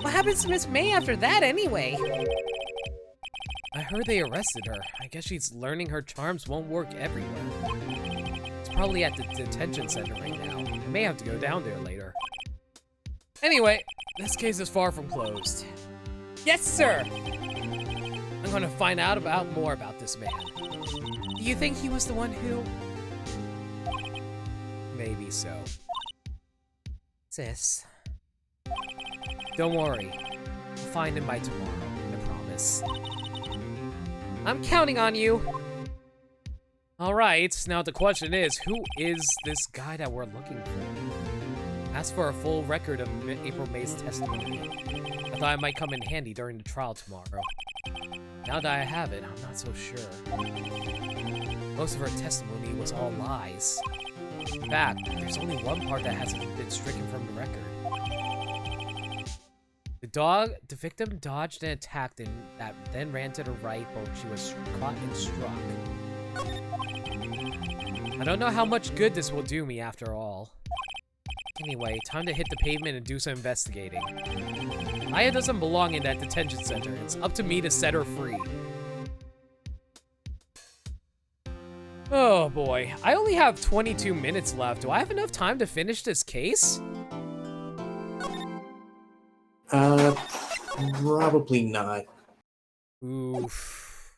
What happens to Miss May after that, anyway? I heard they arrested her. I guess she's learning her charms won't work everywhere. It's probably at the detention center right now. I may have to go down there later. Anyway, this case is far from closed. Yes, sir. I'm gonna find out more about this man. Do you think he was the one who... Maybe so. Sis. Don't worry. I'll find him by tomorrow, I promise. I'm counting on you. Alright, now the question is, who is this guy that we're looking for? Ask for a full record of April May's testimony. I thought it might come in handy during the trial tomorrow. Now that I have it, I'm not so sure. Most of her testimony was all lies. In fact, there's only one part that hasn't been stricken from the record. The victim dodged and attacked and then ran to the right, but she was caught and struck. I don't know how much good this will do me after all. Anyway, time to hit the pavement and do some investigating. Aya doesn't belong in that detention center. It's up to me to set her free. Oh boy, I only have 22 minutes left. Do I have enough time to finish this case? Probably not. Oof.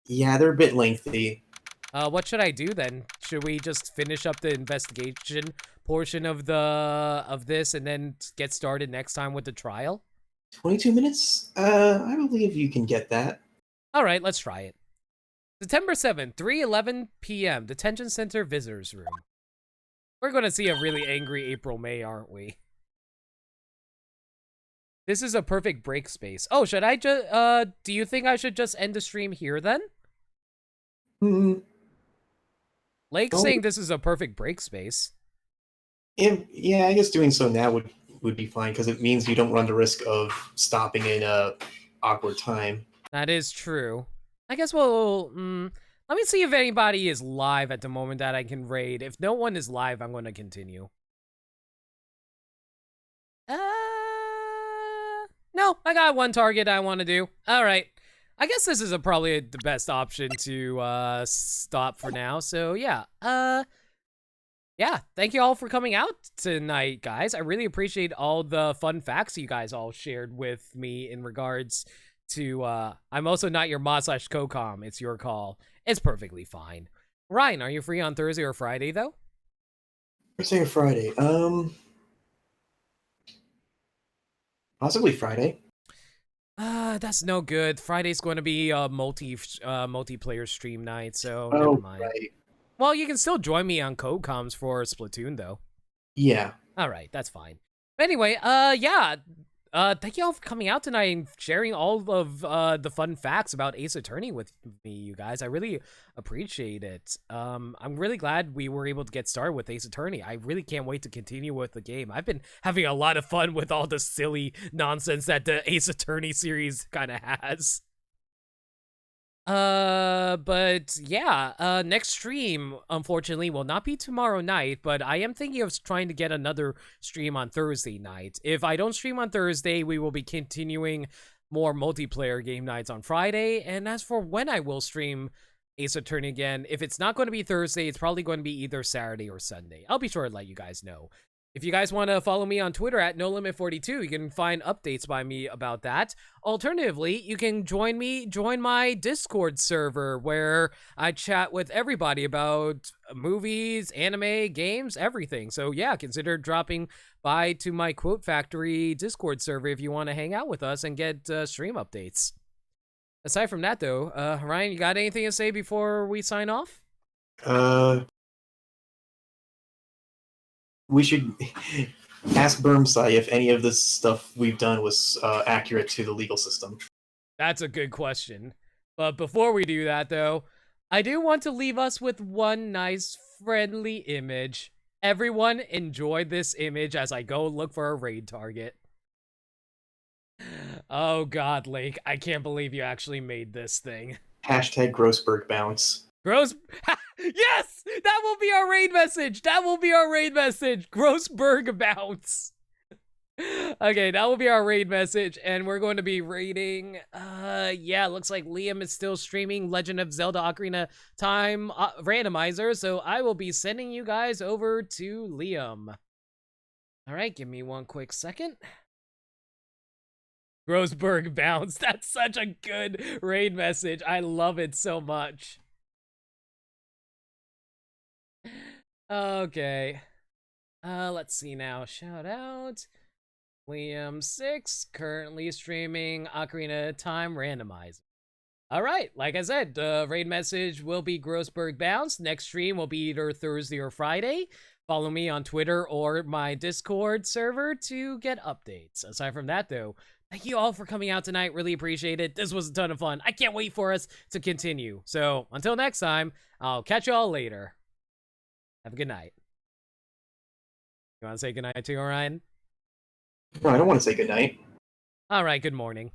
Yeah, they're a bit lengthy. What should I do then? Should we just finish up the investigation portion of this and then get started next time with the trial? 22 minutes? I believe you can get that. All right, let's try it. September 7th, 3:11 p.m., Detention Center Visitors Room. We're going to see a really angry April May, aren't we? This is a perfect break space. Oh, should I just, do you think I should just end the stream here then? Lake's saying this is a perfect break space. Yeah, I guess doing so now would be fine, because it means you don't run the risk of stopping in a awkward time. That is true. I guess we'll, let me see if anybody is live at the moment that I can raid. If no one is live, I'm going to continue. No, I got one target I want to do. All right. I guess this is probably the best option to stop for now. So yeah, yeah. Thank you all for coming out tonight, guys. I really appreciate all the fun facts you guys all shared with me in regards to. I'm also not your mod/CoCom. It's your call. It's perfectly fine. Ryan, are you free on Thursday or Friday though? Thursday or Friday? Possibly Friday. That's no good. Friday's going to be a multiplayer stream night, so never mind. Right. Well, you can still join me on CodeComs for Splatoon, though. Yeah. All right, that's fine. But anyway, yeah. Thank you all for coming out tonight and sharing all of the fun facts about Ace Attorney with me, you guys. I really appreciate it. I'm really glad we were able to get started with Ace Attorney. I really can't wait to continue with the game. I've been having a lot of fun with all the silly nonsense that the Ace Attorney series kind of has. But yeah, next stream, unfortunately, will not be tomorrow night, but I am thinking of trying to get another stream on Thursday night. If I don't stream on Thursday, we will be continuing more multiplayer game nights on Friday, and as for when I will stream Ace Attorney again, if it's not going to be Thursday, it's probably going to be either Saturday or Sunday. I'll be sure to let you guys know. If you guys want to follow me on Twitter at NoLimit42, you can find updates by me about that. Alternatively, you can join my Discord server where I chat with everybody about movies, anime, games, everything. So yeah, consider dropping by to my Quote Factory Discord server if you want to hang out with us and get stream updates. Aside from that though, Ryan, you got anything to say before we sign off? We should ask Bermsai if any of this stuff we've done was accurate to the legal system. That's a good question. But before we do that, though, I do want to leave us with one nice, friendly image. Everyone enjoy this image as I go look for a raid target. Oh god, Lake, I can't believe you actually made this thing. Hashtag Grossberg bounce. Yes! That will be our raid message! That will be our raid message! Grossberg bounce! Okay, that will be our raid message, and we're going to be raiding. Yeah, looks like Liam is still streaming Legend of Zelda Ocarina Time randomizer, so I will be sending you guys over to Liam. All right, give me one quick second. Grossberg bounce. That's such a good raid message. I love it so much. Okay. Let's see now. Shout out. Liam6, currently streaming Ocarina of Time randomizer. All right, like I said, the raid message will be Grossberg Bounce. Next stream will be either Thursday or Friday. Follow me on Twitter or my Discord server to get updates. Aside from that, though, thank you all for coming out tonight. Really appreciate it. This was a ton of fun. I can't wait for us to continue. So until next time, I'll catch you all later. Have a good night. You want to say goodnight to Orion? No, I don't want to say goodnight. All right, good morning.